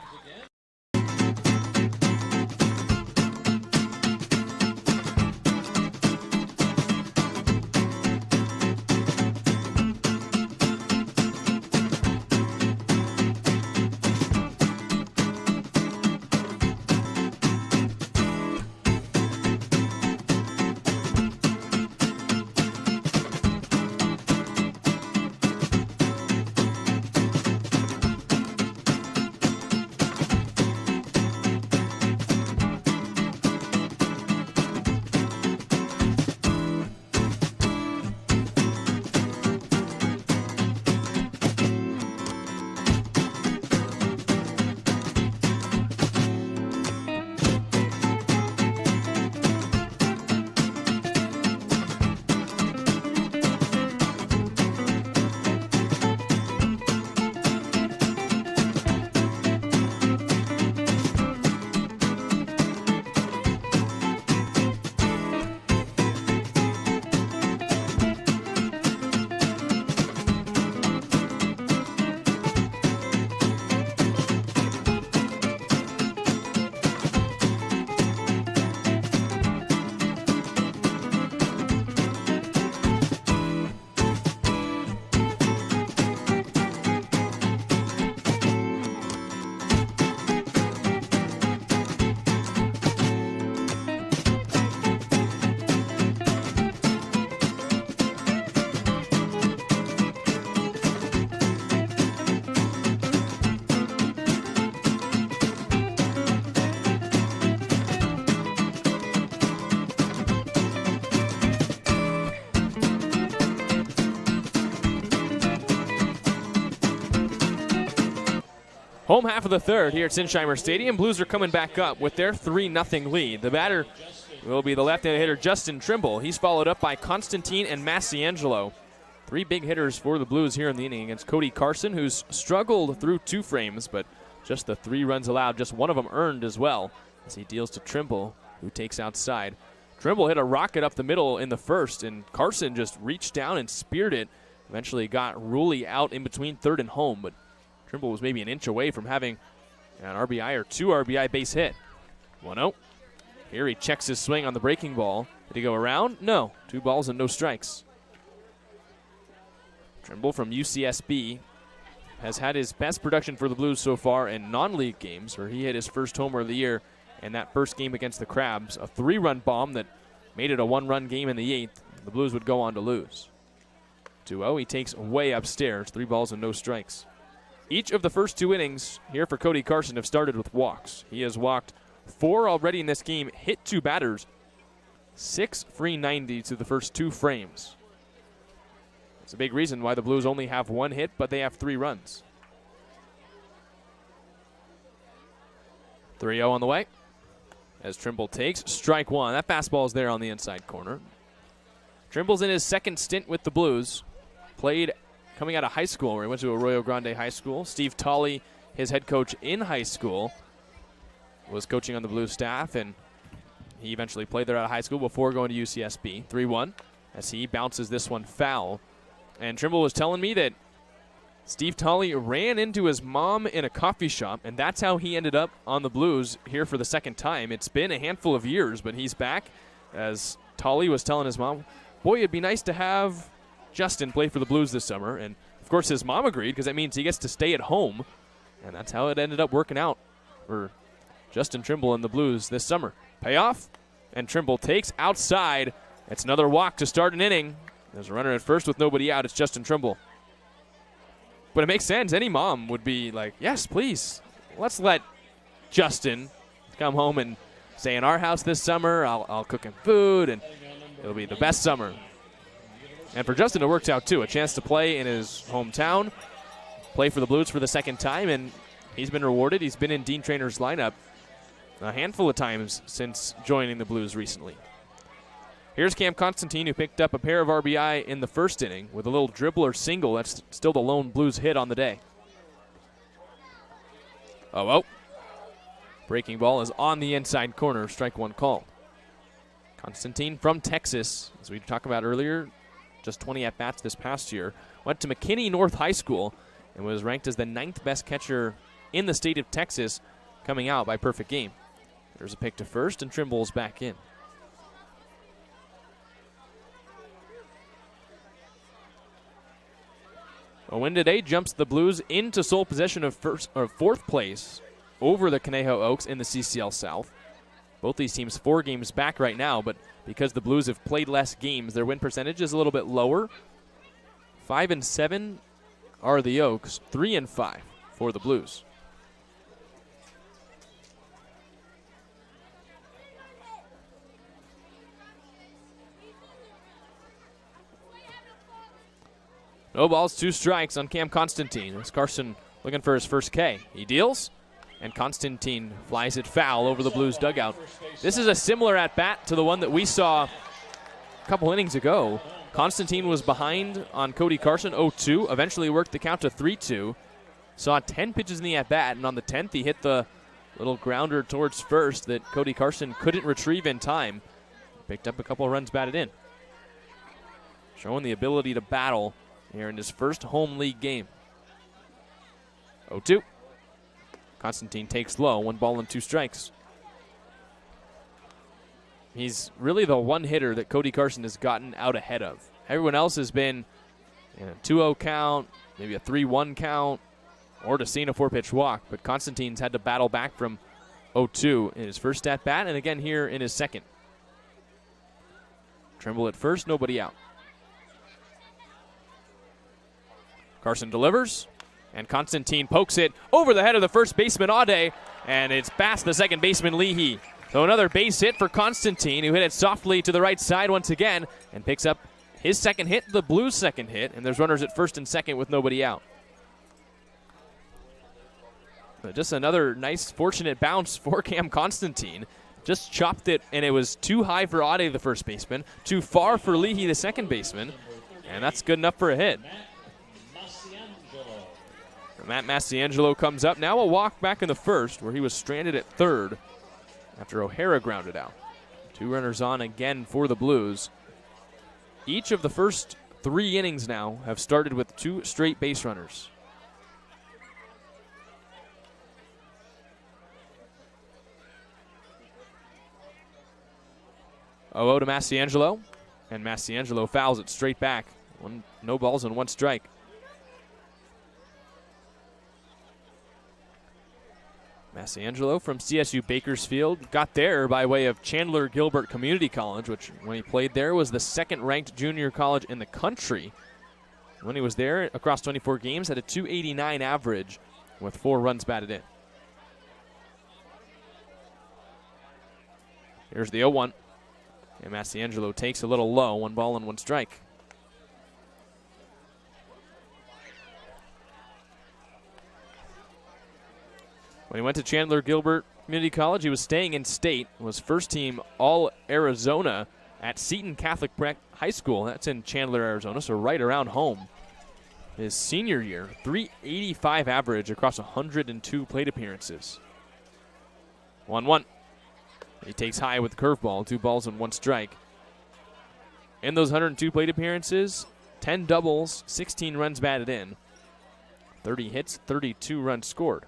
Home half of the third here at Sinsheimer Stadium. Blues are coming back up with their 3-0 lead. The batter will be the left-handed hitter Justin Trimble. He's followed up by Constantine and Massiangelo. 3 big hitters for the Blues here in the inning against Cody Carson, who's struggled through 2 frames, but just the 3 runs allowed, just one of them earned as well, as he deals to Trimble, who takes outside. Trimble hit a rocket up the middle in the first, and Carson just reached down and speared it. Eventually got Ruley out in between third and home, but Trimble was maybe an inch away from having an RBI or 2 RBI base hit. 1-0. Here he checks his swing on the breaking ball. Did he go around? No. 2 balls and no strikes. Trimble from UCSB has had his best production for the Blues so far in non-league games, where he hit his first homer of the year in that first game against the Crabs. A 3-run bomb that made it a 1-run game in the 8th. The Blues would go on to lose. 2-0. He takes way upstairs. 3 balls and no strikes. Each of the first 2 innings here for Cody Carson have started with walks. He has walked 4 already in this game, hit 2 batters, 6 free 90 to the first 2 frames. It's a big reason why the Blues only have 1 hit, but they have 3 runs. 3-0 on the way as Trimble takes strike 1. That fastball is there on the inside corner. Trimble's in his second stint with the Blues. Played coming out of high school, where he went to Arroyo Grande High School. Steve Tolley, his head coach in high school, was coaching on the Blues staff, and he eventually played there out of high school before going to UCSB. 3-1 as he bounces this one foul. And Trimble was telling me that Steve Tolley ran into his mom in a coffee shop, and that's how he ended up on the Blues here for the second time. It's been a handful of years, but he's back, as Tolley was telling his mom, boy, it'd be nice to have Justin play for the Blues this summer. And, of course, his mom agreed, because that means he gets to stay at home. And that's how it ended up working out for Justin Trimble and the Blues this summer. Payoff, and Trimble takes outside. It's another walk to start an inning. There's a runner at first with nobody out. It's Justin Trimble. But it makes sense. Any mom would be like, yes, please. Let's let Justin come home and stay in our house this summer. I'll cook him food, and it'll be the best summer. And for Justin, it worked out, too. A chance to play in his hometown, play for the Blues for the second time, and he's been rewarded. He's been in Dean Trainer's lineup a handful of times since joining the Blues recently. Here's Cam Constantine, who picked up a pair of RBI in the first inning with a little dribbler single. That's still the lone Blues hit on the day. 0-0. Breaking ball is on the inside corner. Strike 1 called. Constantine from Texas, as we talked about earlier, just 20 at-bats this past year. Went to McKinney North High School and was ranked as the 9th best catcher in the state of Texas, coming out by perfect game. There's a pick to first, and Trimble's back in. A win today jumps the Blues into sole possession of fourth place over the Conejo Oaks in the CCL South. Both these teams 4 games back right now, but because the Blues have played less games, their win percentage is a little bit lower. 5-7 are the Oaks, 3-5 for the Blues. No balls, 2 strikes on Cam Constantine. It's Carson looking for his first K. He deals, and Constantine flies it foul over the Blues dugout. This is a similar at-bat to the one that we saw a couple innings ago. Constantine was behind on Cody Carson, 0-2, eventually worked the count to 3-2. Saw 10 pitches in the at-bat, and on the 10th he hit the little grounder towards first that Cody Carson couldn't retrieve in time. Picked up a couple of runs batted in. Showing the ability to battle here in his first home league game. 0-2. Constantine takes low, 1 ball and 2 strikes. He's really the one hitter that Cody Carson has gotten out ahead of. Everyone else has been in a 2-0 count, maybe a 3-1 count, or to seeing a 4-pitch walk. But Constantine's had to battle back from 0-2 in his first at-bat, and again here in his second. Trimble at first, nobody out. Carson delivers, and Constantine pokes it over the head of the first baseman, Aude, and it's past the second baseman, Leahy. So another base hit for Constantine, who hit it softly to the right side once again, and picks up his second hit, the Blues' second hit, and there's runners at first and second with nobody out. Just another nice, fortunate bounce for Cam Constantine. Just chopped it, and it was too high for Ade, the first baseman, too far for Leahy, the second baseman, and that's good enough for a hit. Matt Massiangelo comes up. Now a walk back in the first, where he was stranded at third after O'Hara grounded out. 2 runners on again for the Blues. Each of the first 3 innings now have started with 2 straight base runners. Oh, to Massiangelo, and Massiangelo fouls it straight back. No balls and 1 strike. Massiangelo from CSU Bakersfield got there by way of Chandler Gilbert Community College, which when he played there was the 2nd-ranked junior college in the country. When he was there across 24 games, had a .289 average with 4 runs batted in. Here's the 0-1. And Massiangelo takes a little low, 1 ball and 1 strike. When he went to Chandler Gilbert Community College, he was staying in state, was first team All-Arizona at Seton Catholic High School. That's in Chandler, Arizona, so right around home. His senior year, .385 average across 102 plate appearances. 1-1. He takes high with the curveball, 2 balls and 1 strike. In those 102 plate appearances, 10 doubles, 16 runs batted in, 30 hits, 32 runs scored.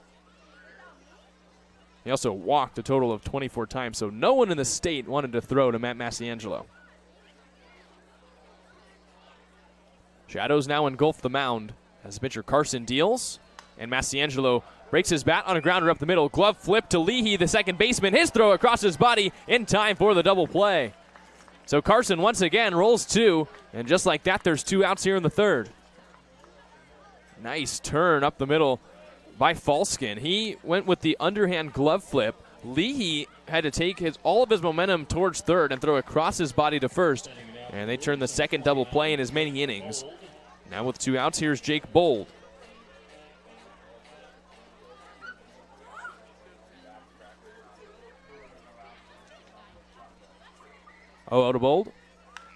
He also walked a total of 24 times, so no one in the state wanted to throw to Matt Massiangelo. Shadows now engulf the mound as pitcher Carson deals, and Massiangelo breaks his bat on a grounder up the middle. Glove flip to Leahy, the second baseman. His throw across his body in time for the double play. So Carson once again rolls 2, and just like that, there's 2 outs here in the third. Nice turn up the middle by Falskin. He went with the underhand glove flip. Leahy had to take all of his momentum towards third and throw across his body to first, and they turn the second double play in as many innings. Now with 2 outs, here's Jake Bold. Oh, to Bold.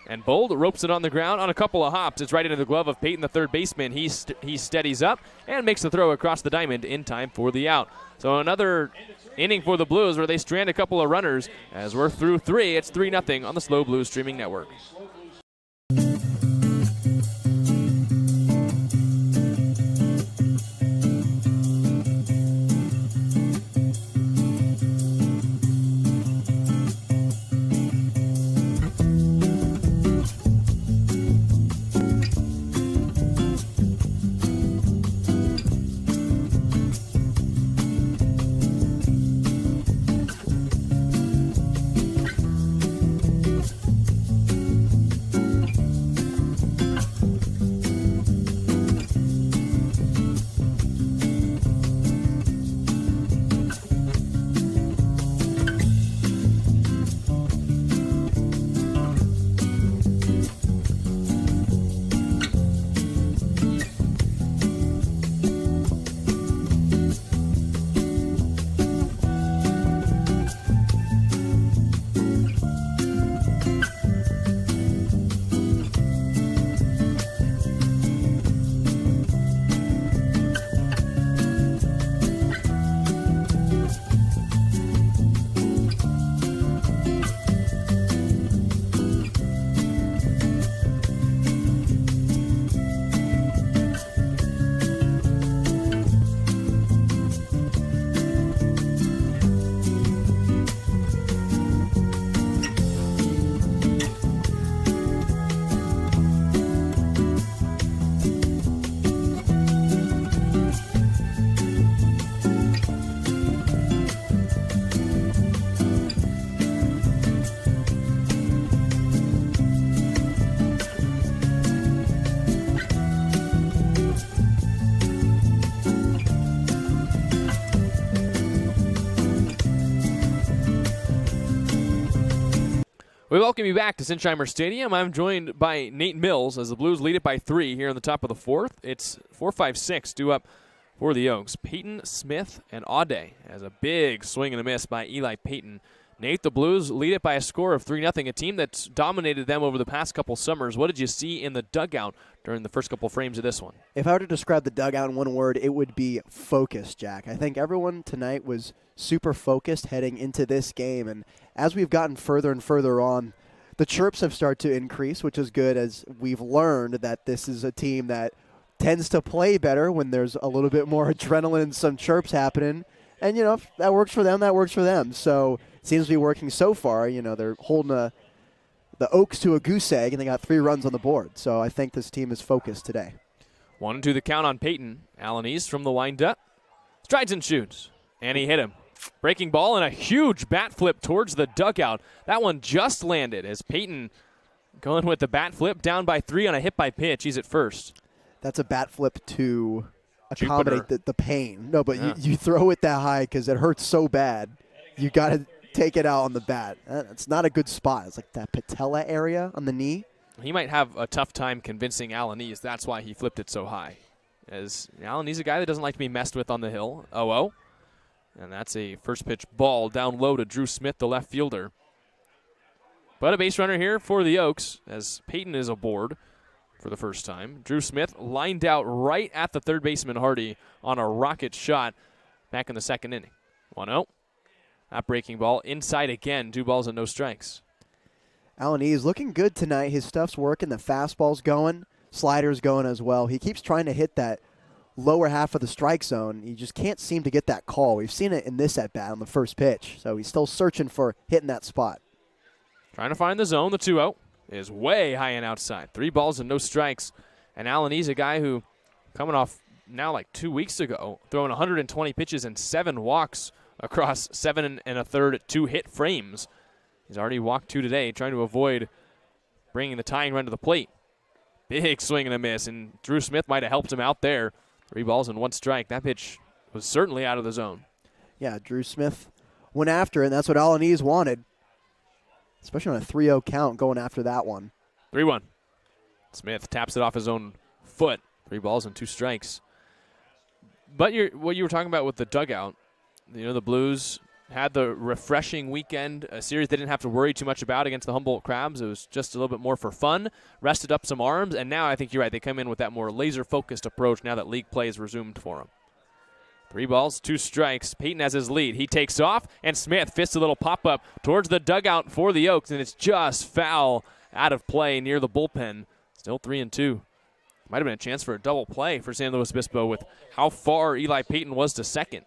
And Bold ropes it on the ground on a couple of hops. It's right into the glove of Peyton, the third baseman. He steadies up and makes the throw across the diamond in time for the out. So another inning for the Blues where they strand a couple of runners. As we're through 3, it's 3-0 on the SLO Blues streaming network. We welcome you back to Sinsheimer Stadium. I'm joined by Nate Mills as the Blues lead it by 3 here in the top of the 4th. It's 4-5-6 due up for the Oaks. Peyton, Smith, and Audet as a big swing and a miss by Eli Peyton. Nate, the Blues lead it by a score of 3-0, a team that's dominated them over the past couple summers. What did you see in the dugout during the first couple frames of this one? If I were to describe the dugout in one word, it would be focus, Jack. I think everyone tonight was super focused heading into this game, and as we've gotten further and further on, the chirps have started to increase, which is good, as we've learned that this is a team that tends to play better when there's a little bit more adrenaline and some chirps happening. And, you know, if that works for them, that works for them. So it seems to be working so far. You know, they're holding the Oaks to a goose egg, and they got 3 runs on the board. So I think this team is focused today. 1-2 the count on Peyton. Alanis from the windup. Strides and shoots. And he hit him. Breaking ball and a huge bat flip towards the dugout. That one just landed as Peyton going with the bat flip, down by 3 on a hit by pitch. He's at first. That's a bat flip to accommodate the pain. No, but yeah. you throw it that high because it hurts so bad. You got to take it out on the bat. It's not a good spot. It's like that patella area on the knee. He might have a tough time convincing Alanis that's why he flipped it so high. As Alanis a guy that doesn't like to be messed with on the hill. 0-0. And that's a first pitch ball down low to Drew Smith, the left fielder. But a base runner here for the Oaks as Peyton is aboard for the first time. Drew Smith lined out right at the third baseman Hardy on a rocket shot back in the second inning. 1-0. That breaking ball inside again. 2 balls and no strikes. Alanis looking good tonight. His stuff's working. The fastball's going. Slider's going as well. He keeps trying to hit that lower half of the strike zone. He just can't seem to get that call. We've seen it in this at-bat on the first pitch. So he's still searching for hitting that spot. Trying to find the zone. The 2-0 is way high and outside. 3 balls and no strikes. And Alanis, a guy who coming off now like 2 weeks ago, throwing 120 pitches and 7 walks across 7 1/3 2-hit frames. He's already walked 2 today, trying to avoid bringing the tying run to the plate. Big swing and a miss, and Drew Smith might have helped him out there. 3 balls and 1 strike. That pitch was certainly out of the zone. Yeah, Drew Smith went after it, and that's what Alanis wanted, especially on a 3-0 count going after that one. 3-1. Smith taps it off his own foot. 3 balls and 2 strikes. But what you were talking about with the dugout, you know, the Blues had the refreshing weekend, a series they didn't have to worry too much about against the Humboldt Crabs. It was just a little bit more for fun, rested up some arms, and now I think you're right. They come in with that more laser-focused approach now that league play is resumed for them. 3 balls, 2 strikes. Peyton has his lead. He takes off, and Smith fists a little pop-up towards the dugout for the Oaks, and it's just foul out of play near the bullpen. Still 3-2. Might have been a chance for a double play for San Luis Obispo with how far Eli Peyton was to second.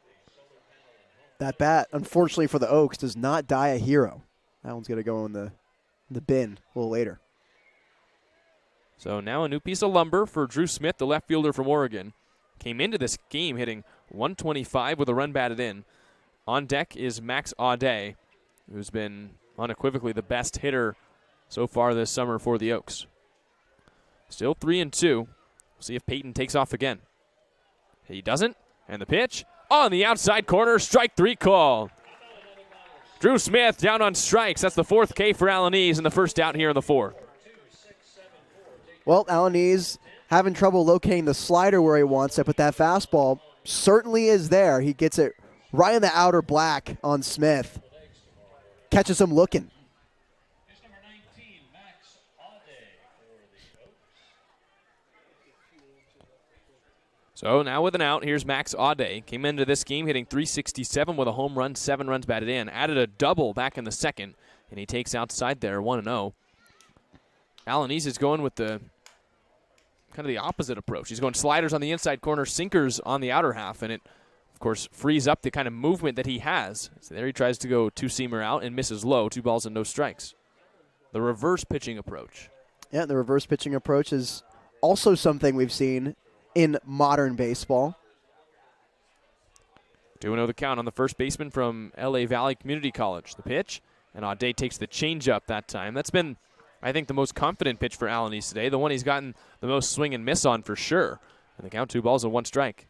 That bat, unfortunately for the Oaks, does not die a hero. That one's going to go in the bin a little later. So now a new piece of lumber for Drew Smith, the left fielder from Oregon. Came into this game hitting 125 with a run batted in. On deck is Max Audet, who's been unequivocally the best hitter so far this summer for the Oaks. Still 3-2. We'll see if Peyton takes off again. He doesn't. And the pitch on the outside corner, strike 3 call. Drew Smith down on strikes. That's the 4th K for Alanis and the first out here in the 4th. Well, Alanis having trouble locating the slider where he wants it, but that fastball certainly is there. He gets it right in the outer black on Smith. Catches him looking. Here's number 19, Max Audet for the Oaks. So now with an out, here's Max Audet. Came into this game hitting .367 with a home run, 7 runs batted in. Added a double back in the second, and he takes outside there, 1-0. Alanis is going with the kind of the opposite approach. He's going sliders on the inside corner, sinkers on the outer half, and it, of course, frees up the kind of movement that he has. So there he tries to go 2-seamer out and misses low, 2 balls and no strikes. The reverse pitching approach. Yeah, the reverse pitching approach is also something we've seen in modern baseball. 2-0 the count on the first baseman from LA Valley Community College. The pitch, and Audet takes the changeup that time. That's been, I think, the most confident pitch for Alanis today, the one he's gotten the most swing and miss on for sure. And the count, 2 balls and 1 strike.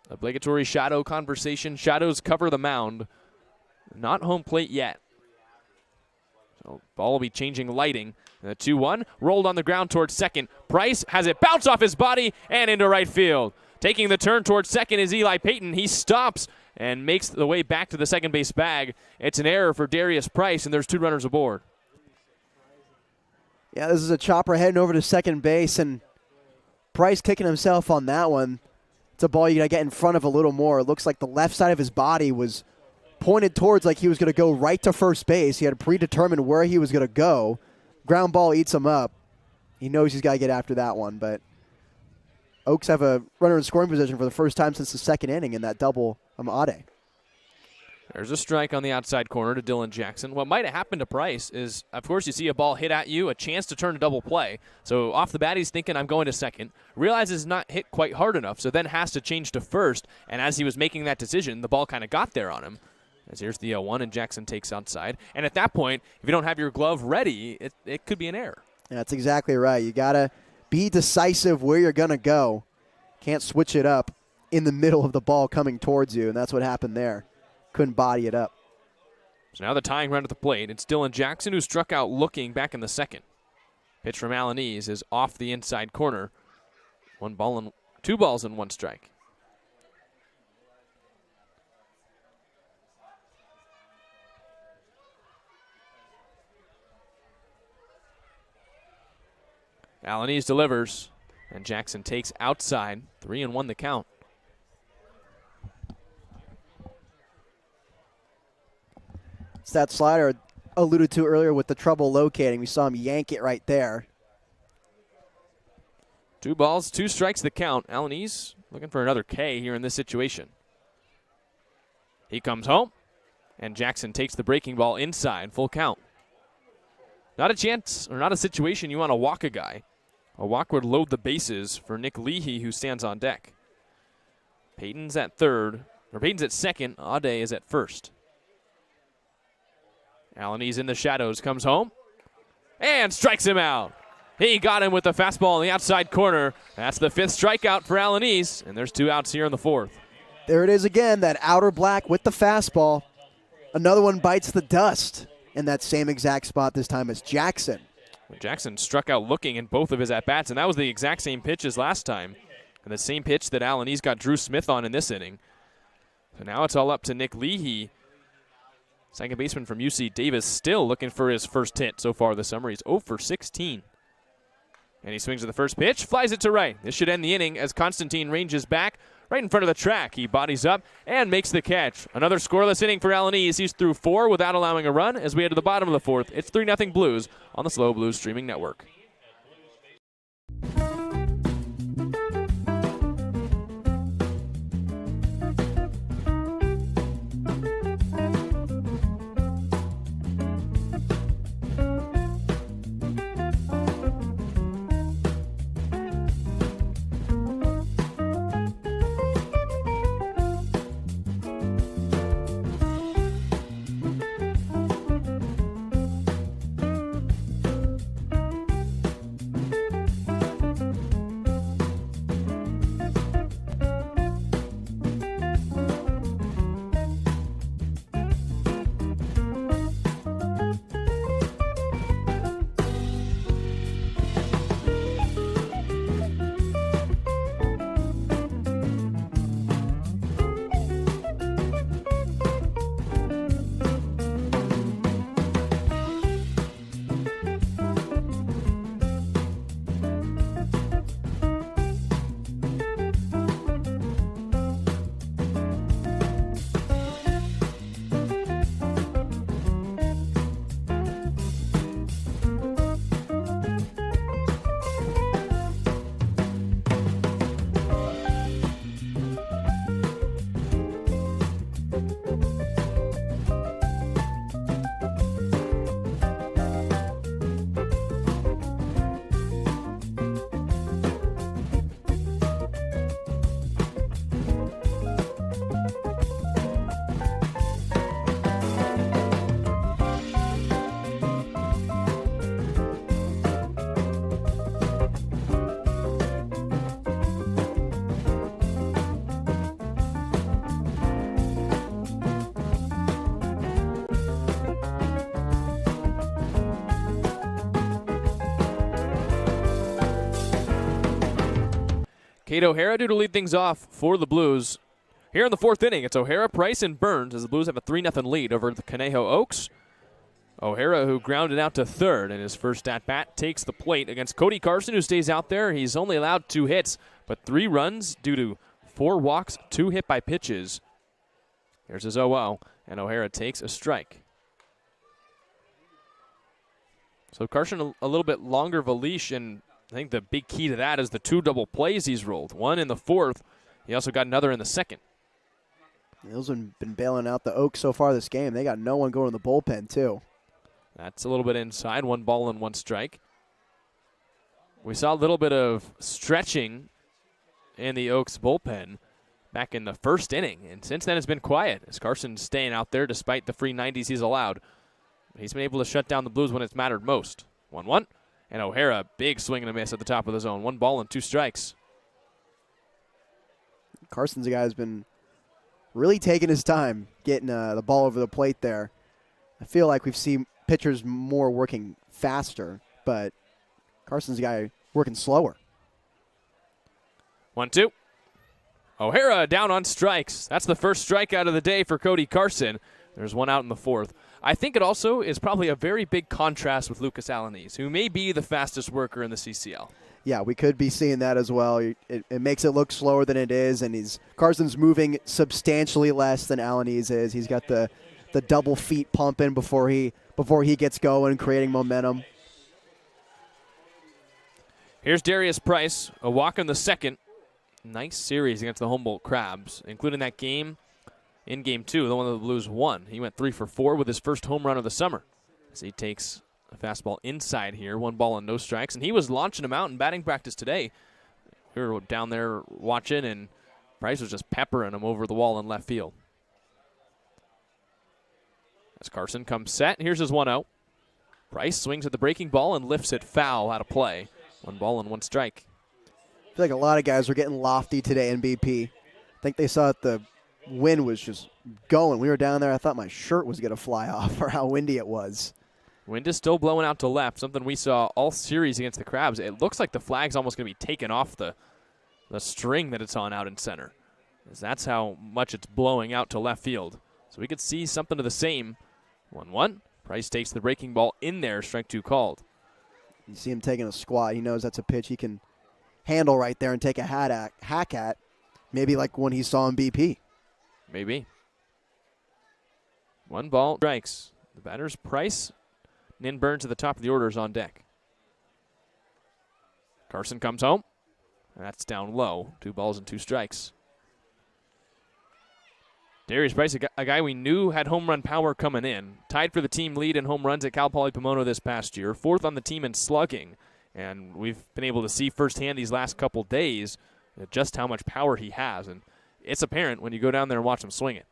Obligatory shadow conversation. Shadows cover the mound. Not home plate yet. Ball will be changing lighting. The 2-1 rolled on the ground towards second. Price has it bounce off his body and into right field. Taking the turn towards second is Eli Payton. He stops and makes the way back to the second base bag. It's an error for Darius Price, and there's 2 runners aboard. Yeah, this is a chopper heading over to second base, and Price kicking himself on that one. It's a ball you got to get in front of a little more. It looks like the left side of his body was pointed towards like he was going to go right to first base. He had predetermined where he was going to go. Ground ball eats him up. He knows he's got to get after that one, but Oaks have a runner in scoring position for the first time since the second inning in that double Ade. There's a strike on the outside corner to Dylan Jackson. What might have happened to Price is, of course, you see a ball hit at you, a chance to turn to double play. So off the bat, he's thinking, I'm going to second. Realizes not hit quite hard enough, so then has to change to first. And as he was making that decision, the ball kind of got there on him. As here's the 0-1, and Jackson takes outside. And at that point, if you don't have your glove ready, it could be an error. Yeah, that's exactly right. You got to be decisive where you're going to go. Can't switch it up in the middle of the ball coming towards you, and that's what happened there. Couldn't body it up. So now the tying run at the plate. It's Dylan Jackson who struck out looking back in the second. Pitch from Alanese is off the inside corner. 2 balls and 1 strike. Alanese delivers, and Jackson takes outside. 3-1 the count. It's that slider alluded to earlier with the trouble locating. We saw him yank it right there. 2 balls, 2 strikes the count. Alanese looking for another K here in this situation. He comes home, and Jackson takes the breaking ball inside, full count. Not a chance, or not a situation you want to walk a guy. A walk would load the bases for Nick Leahy, who stands on deck. Payton's at second. Ade is at first. Alanese in the shadows, comes home, and strikes him out. He got him with the fastball in the outside corner. That's the 5th strikeout for Alanese, and there's 2 outs here in the 4th. There it is again, that outer black with the fastball. Another one bites the dust in that same exact spot this time as Jackson. Jackson struck out looking in both of his at-bats, and that was the exact same pitch as last time, and the same pitch that Alanese got Drew Smith on in this inning. So now it's all up to Nick Leahy. Second baseman from UC Davis still looking for his first hit so far this summer. He's 0 for 16. And he swings at the first pitch, flies it to right. This should end the inning as Constantine ranges back right in front of the track. He bodies up and makes the catch. Another scoreless inning for Alanese. He's through 4 without allowing a run as we head to the bottom of the 4th. It's 3-0 Blues on the SLO Blues streaming network. Kate O'Hara due to lead things off for the Blues. Here in the fourth inning, it's O'Hara, Price, and Burns as the Blues have a 3-0 lead over the Conejo Oaks. O'Hara, who grounded out to third in his first at-bat, takes the plate against Cody Carson, who stays out there. He's only allowed 2 hits, but 3 runs due to 4 walks, 2 hit by pitches. Here's his 0-0, and O'Hara takes a strike. So Carson a little bit longer of a leash, and I think the big key to that is the 2 double plays he's rolled. One in the fourth. He also got another in the second. Those have been bailing out the Oaks so far this game. They got no one going to the bullpen, too. That's a little bit inside. 1 ball and 1 strike. We saw a little bit of stretching in the Oaks bullpen back in the first inning, and since then it's been quiet as Carson's staying out there despite the free 90s he's allowed. He's been able to shut down the Blues when it's mattered most. 1-1, and O'Hara, big swing and a miss at the top of the zone. 1 ball and 2 strikes. Carson's a guy who's been really taking his time getting the ball over the plate there. I feel like we've seen pitchers more working faster, but Carson's a guy working slower. 1-2. O'Hara down on strikes. That's the first strikeout of the day for Cody Carson. There's 1 out in the fourth. I think it also is probably a very big contrast with Lucas Alanis, who may be the fastest worker in the CCL. Yeah, we could be seeing that as well. It makes it look slower than it is, and Carson's moving substantially less than Alanis is. He's got the double feet pumping before he gets going, creating momentum. Here's Darius Price, a walk in the second. Nice series against the Humboldt Crabs, including that game in Game 2, the one that the Blues won. He went 3 for 4 with his first home run of the summer. As he takes a fastball inside here, 1 ball and no strikes, and he was launching him out in batting practice today. We were down there watching, and Price was just peppering him over the wall in left field. As Carson comes set, here's his 1-0. Price swings at the breaking ball and lifts it foul out of play. 1 ball and 1 strike. I feel like a lot of guys were getting lofty today in BP. I think they saw that the wind was just going. We were down there. I thought my shirt was going to fly off for how windy it was. Wind is still blowing out to left, something we saw all series against the Crabs. It looks like the flag's almost going to be taken off the string that it's on out in center. That's how much it's blowing out to left field. So we could see something of the same. 1-1. Price takes the breaking ball in there. Strike 2 called. You see him taking a squat. He knows that's a pitch he can handle right there and take a hack at. Maybe like one he saw in BP. Maybe. 1 ball, strikes. The batter's Price. Nin Burns at the top of the order is on deck. Carson comes home. That's down low. 2 balls and 2 strikes. Darius Price, a guy we knew had home run power coming in. Tied for the team lead in home runs at Cal Poly Pomona this past year. 4th on the team in slugging. And we've been able to see firsthand these last couple days just how much power he has. And it's apparent when you go down there and watch him swing it.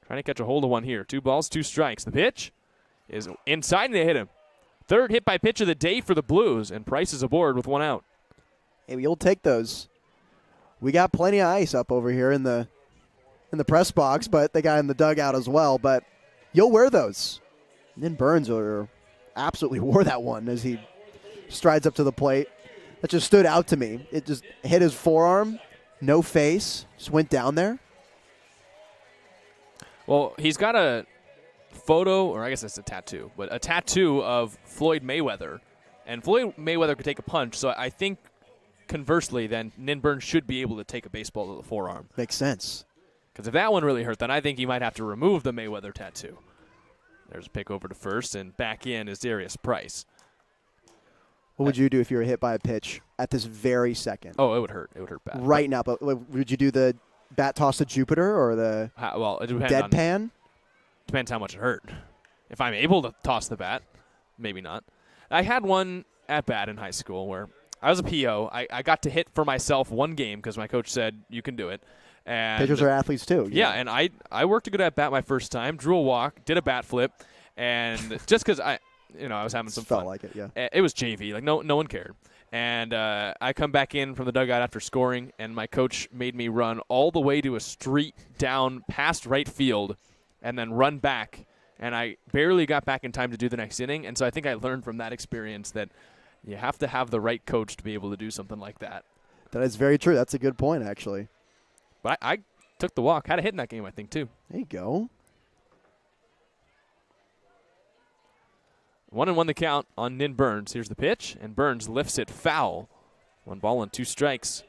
Trying to catch a hold of one here. 2 balls, 2 strikes. The pitch is inside and they hit him. 3rd hit by pitch of the day for the Blues. And Price is aboard with 1 out. Hey, you'll take those. We got plenty of ice up over here in the press box, but they got in the dugout as well. But you'll wear those. And then Burns absolutely wore that one as he strides up to the plate. That just stood out to me. It just hit his forearm, no face, just went down there. Well, he's got a photo, or I guess it's a tattoo, but a tattoo of Floyd Mayweather. And Floyd Mayweather could take a punch, so I think conversely, then Nin Burns should be able to take a baseball to the forearm. Makes sense. Because if that one really hurt, then I think he might have to remove the Mayweather tattoo. There's a pick over to first, and back in is Darius Price. What would you do if you were hit by a pitch at this very second? Oh, it would hurt. It would hurt bad. Right now, but would you do the bat toss to Jupiter or the well, it depends deadpan? Depends how much it hurt. If I'm able to toss the bat, maybe not. I had one at bat in high school where I was a PO. I got to hit for myself 1 game because my coach said, you can do it. And pitchers are athletes too. Yeah, and I worked a good at bat my first time, drew a walk, did a bat flip, and just because I was having some fun. Felt like it, yeah. It was JV, like no one cared. And I come back in from the dugout after scoring, and my coach made me run all the way to a street down past right field and then run back. And I barely got back in time to do the next inning. And so I think I learned from that experience that you have to have the right coach to be able to do something like that. That is very true. That's a good point, actually. But I took the walk. Had a hit in that game, I think, too. There you go. 1-1 the count on Nin Burns. Here's the pitch, and Burns lifts it foul. 1 ball and 2 strikes.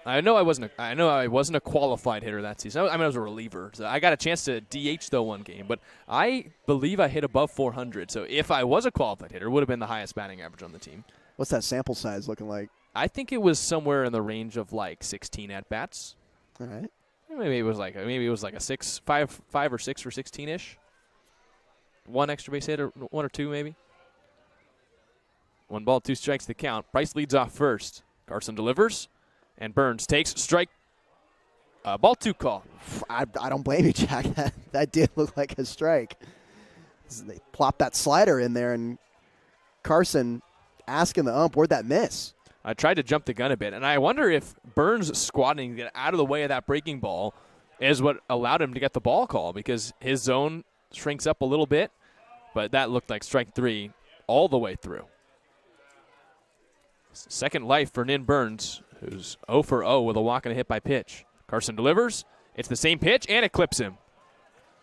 I know I wasn't a qualified hitter that season. I was a reliever. So I got a chance to DH though one game, but I believe I hit above 400. So if I was a qualified hitter, it would have been the highest batting average on the team. What's that sample size looking like? I think it was somewhere in the range of like 16 at bats. All right. Maybe it was like a 5 or 6 or 16-ish. 1 extra base hit or 1 or 2 maybe. 1 ball, 2 strikes the count. Price leads off first. Carson delivers. And Burns takes strike. Ball 2 call. I don't blame you, Jack. That did look like a strike. They plopped that slider in there, and Carson asking the ump, where'd that miss? I tried to jump the gun a bit, and I wonder if Burns squatting to get out of the way of that breaking ball is what allowed him to get the ball call, because his zone shrinks up a little bit, but that looked like strike 3 all the way through. Second life for Nin Burns, who's 0 for 0 with a walk and a hit by pitch. Carson delivers. It's the same pitch, and it clips him.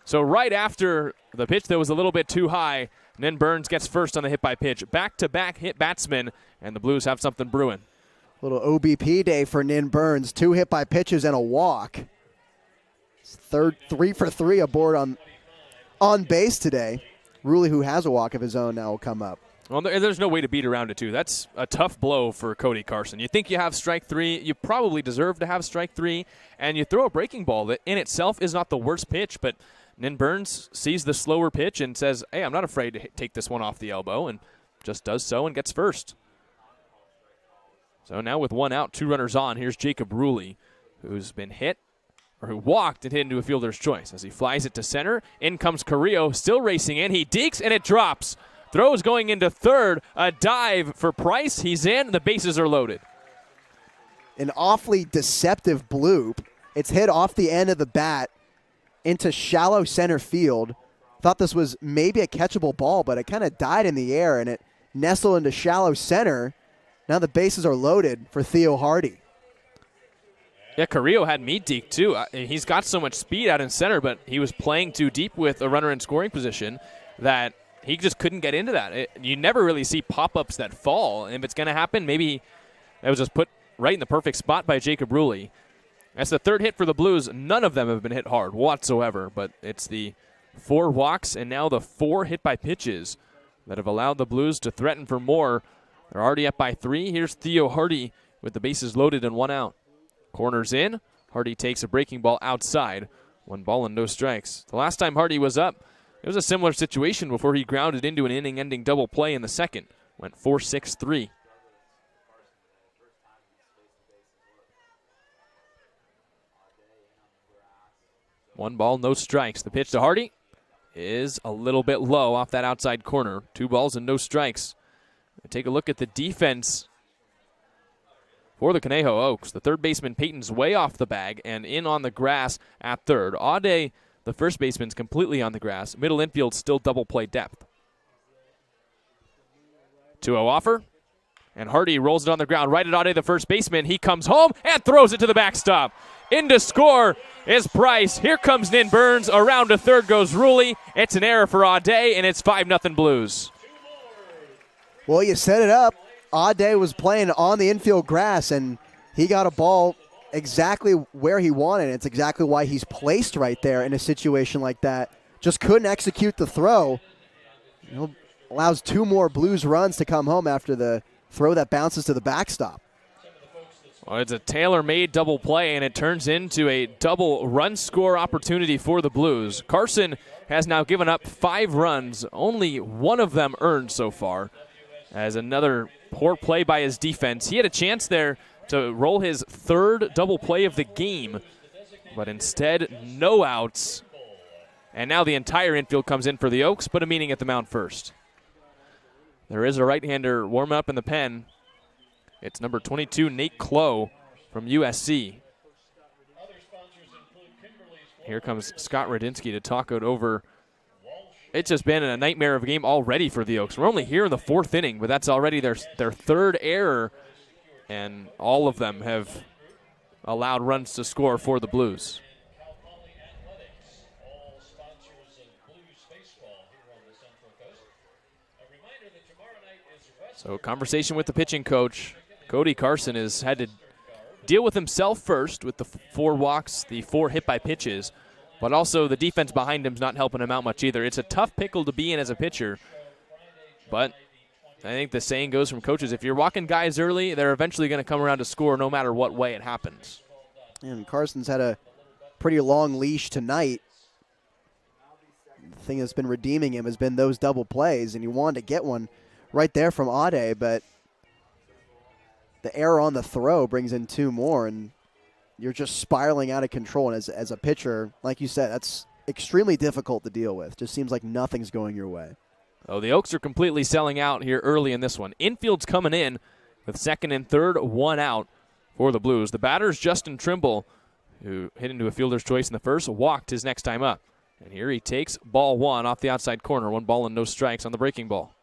So right after the pitch that was a little bit too high, Nin Burns gets first on the hit by pitch. Back-to-back hit batsman, and the Blues have something brewing. Little OBP day for Nin Burns. 2 hit by pitches and a walk. 3 for 3 aboard on base today. Ruley, who has a walk of his own now, will come up. Well, there's no way to beat around it, too. That's a tough blow for Cody Carson. You think you have strike 3. You probably deserve to have strike 3. And you throw a breaking ball that in itself is not the worst pitch. But Nin Burns sees the slower pitch and says, hey, I'm not afraid to take this one off the elbow. And just does so and gets first. So now with 1 out, 2 runners on, here's Jacob Ruley, who's been hit, or who walked and hit into a fielder's choice. As he flies it to center, in comes Carrillo, still racing in. He dekes, and it drops. Throws going into third. A dive for Price. He's in. The bases are loaded. An awfully deceptive bloop. It's hit off the end of the bat into shallow center field. Thought this was maybe a catchable ball, but it kind of died in the air, and it nestled into shallow center. Now the bases are loaded for Theo Hardy. Yeah, Carrillo had me deked, too. He's got so much speed out in center, but he was playing too deep with a runner in scoring position that he just couldn't get into that. You never really see pop-ups that fall. And if it's going to happen, maybe that was just put right in the perfect spot by Jacob Ruley. That's the 3rd hit for the Blues. None of them have been hit hard whatsoever, but it's the 4 walks and now the 4 hit by pitches that have allowed the Blues to threaten for more. They're already up by 3. Here's Theo Hardy with the bases loaded and 1 out. Corners in. Hardy takes a breaking ball outside. 1 ball and no strikes. The last time Hardy was up, it was a similar situation before he grounded into an inning-ending double play in the 2nd. Went 4-6-3. One ball, no strikes. The pitch to Hardy is a little bit low off that outside corner. 2 balls and no strikes. Take a look at the defense for the Conejo Oaks. The third baseman, Peyton's way off the bag and in on the grass at third. Aude, the first baseman's completely on the grass. Middle infield still double play depth. 2-0 offer. And Hardy rolls it on the ground right at Aude, the first baseman. He comes home and throws it to the backstop. In to score is Price. Here comes Nin Burns. Around to third goes Ruley. It's an error for Aude, and it's 5-0 Blues. Well, you set it up. Aude was playing on the infield grass, and he got a ball exactly where he wanted. It's exactly why he's placed right there in a situation like that. Just couldn't execute the throw. Allows 2 more Blues runs to come home after the throw that bounces to the backstop. Well, it's a tailor-made double play, and it turns into a double run score opportunity for the Blues. Carson has now given up 5 runs, only 1 of them earned so far. As another poor play by his defense. He had a chance there to roll his 3rd double play of the game, but instead, no outs. And now the entire infield comes in for the Oaks, but a meeting at the mound first. There is a right-hander warming up in the pen. It's number 22, Nate Clough from USC. Here comes Scott Radinsky to talk it over. it's just been a nightmare of a game already for the Oaks. We're only here in the 4th inning, but that's already their 3rd error, and all of them have allowed runs to score for the Blues. So conversation with the pitching coach. Cody Carson has had to deal with himself first with the 4 walks, the 4 hit by pitches, but also the defense behind him's not helping him out much either. It's a tough pickle to be in as a pitcher, but I think the saying goes from coaches, if you're walking guys early, they're eventually going to come around to score no matter what way it happens. And Carson's had a pretty long leash tonight. The thing that's been redeeming him has been those double plays, and he wanted to get one right there from Ade, but the error on the throw brings in 2 more, and you're just spiraling out of control. And as a pitcher, like you said, that's extremely difficult to deal with. Just seems like nothing's going your way. Oh, the Oaks are completely selling out here early in this one. Infield's coming in with 2nd and 3rd, 1 out for the Blues. The batter's Justin Trimble, who hit into a fielder's choice in the first, walked his next time up. And here he takes ball 1 off the outside corner. 1 ball and no strikes on the breaking ball.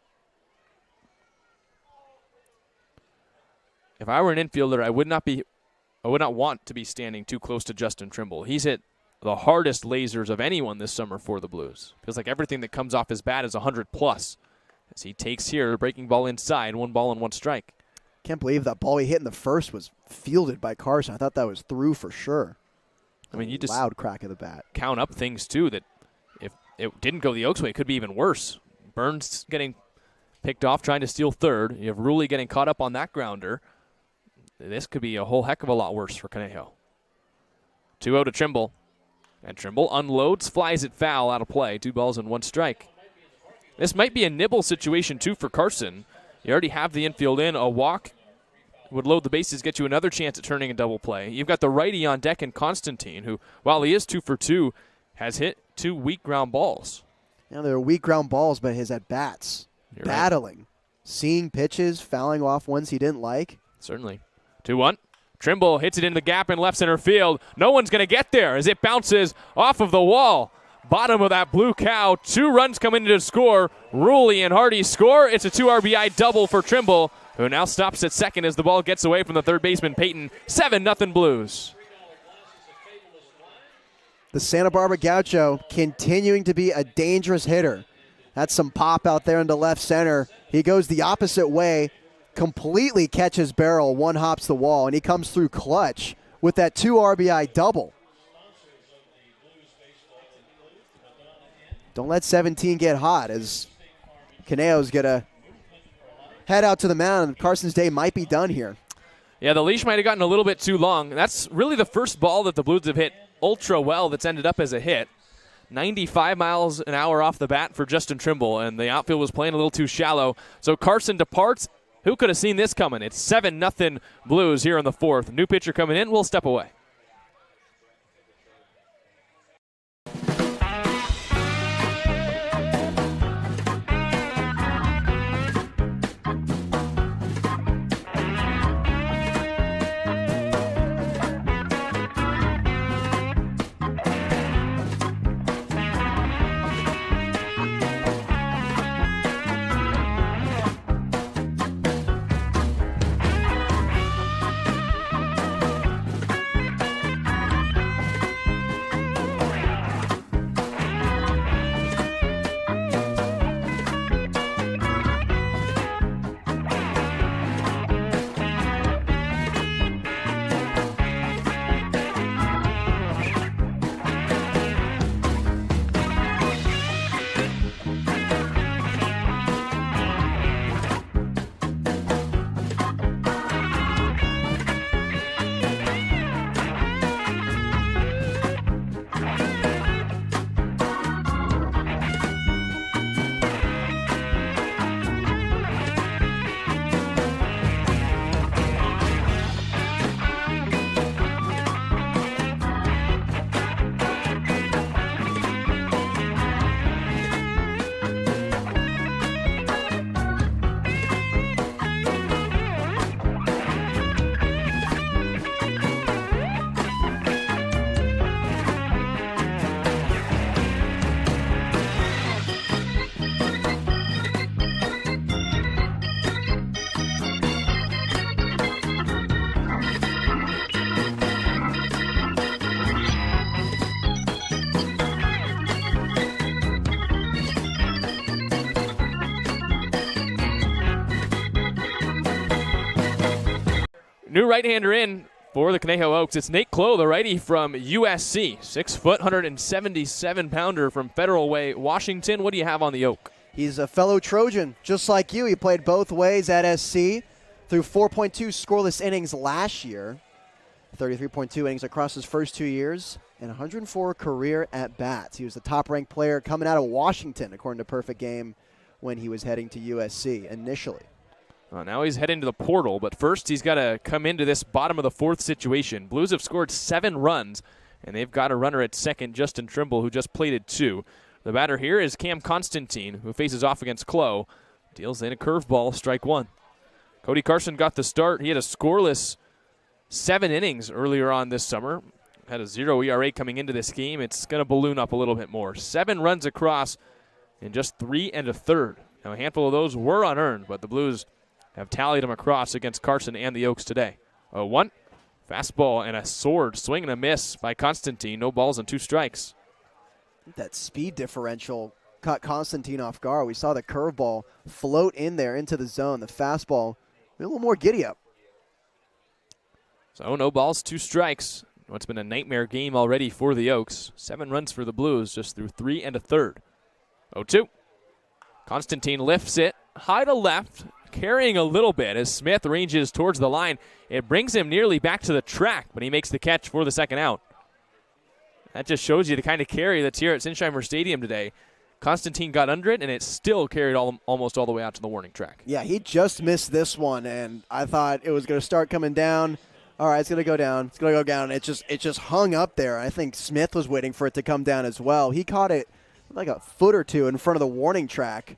If I were an infielder, I would not want to be standing too close to Justin Trimble. He's hit the hardest lasers of anyone this summer for the Blues. Feels like everything that comes off his bat is 100 plus. As he takes here, breaking ball inside, 1 ball and 1 strike. Can't believe that ball he hit in the first was fielded by Carson. I thought that was through for sure. I mean, you just loud crack of the bat. Count up things too that if it didn't go the Oaks way, it could be even worse. Burns getting picked off trying to steal 3rd. You have Rulli getting caught up on that grounder. This could be a whole heck of a lot worse for Conejo. 2-0 to Trimble. And Trimble unloads, flies it foul, out of play. 2 balls and 1 strike. This might be a nibble situation, too, for Carson. You already have the infield in. A walk would load the bases, get you another chance at turning a double play. You've got the righty on deck in Constantine, who, while he is 2 for 2, has hit 2 weak ground balls. Yeah, they're weak ground balls, but his at-bats. You're battling. Right. Seeing pitches, fouling off ones he didn't like. Certainly. 2-1. Trimble hits it in the gap in left center field. No one's going to get there as it bounces off of the wall. Bottom of that blue cow. 2 runs come in to score. Rulli and Hardy score. It's a 2 RBI double for Trimble, who now stops at second as the ball gets away from the 3rd baseman, Peyton. 7-0 Blues. The Santa Barbara Gaucho continuing to be a dangerous hitter. That's some pop out there into left center. He goes the opposite way. Completely catches barrel, 1 hops the wall, and he comes through clutch with that 2 RBI double. Don't let 17 get hot as Conejo's going to head out to the mound, and Carson's day might be done here. Yeah, the leash might have gotten a little bit too long. That's really the first ball that the Blues have hit ultra well that's ended up as a hit. 95 miles an hour off the bat for Justin Trimble, and the outfield was playing a little too shallow. So Carson departs. Who could have seen this coming? It's 7-0 Blues here in the 4th. New pitcher coming in. We'll step away. new right-hander in for the Conejo Oaks. It's Nate Clough, the righty from USC. 6 foot, 177-pounder from Federal Way, Washington. What do you have on the Oak? He's a fellow Trojan, just like you. He played both ways at SC through 4.2 scoreless innings last year, 33.2 innings across his first 2 years, and 104 career at-bats. He was the top-ranked player coming out of Washington, according to Perfect Game, when he was heading to USC initially. Well, now he's heading to the portal, but first he's got to come into this bottom of the fourth situation. Blues have scored 7 runs, and they've got a runner at second, Justin Trimble, who just plated 2. The batter here is Cam Constantine, who faces off against Clough. Deals in a curveball, strike 1. Cody Carson got the start. He had a scoreless 7 innings earlier on this summer. Had a 0 ERA coming into this game. It's going to balloon up a little bit more. 7 runs across in just 3 1/3. Now, a handful of those were unearned, but the Blues have tallied them across against Carson and the Oaks today. 0-1. Fastball and a sword. Swing and a miss by Constantine. No balls and 2 strikes. That speed differential caught Constantine off guard. We saw the curveball float in there into the zone. The fastball, a little more giddy up. So no balls, 2 strikes. What's been a nightmare game already for the Oaks. 7 runs for the Blues just through 3 1/3. 0-2. Constantine lifts it high to left, carrying a little bit as Smith ranges towards the line. It brings him nearly back to the track, but he makes the catch for the second out. That just shows you the kind of carry that's here at Sinsheimer Stadium today. Constantine got under it, and it still carried almost all the way out to the warning track. Yeah, he just missed this one, and I thought it was going to start coming down. All right, it's going to go down. It's going to go down. It just hung up there. I think Smith was waiting for it to come down as well. He caught it like a foot or 2 in front of the warning track.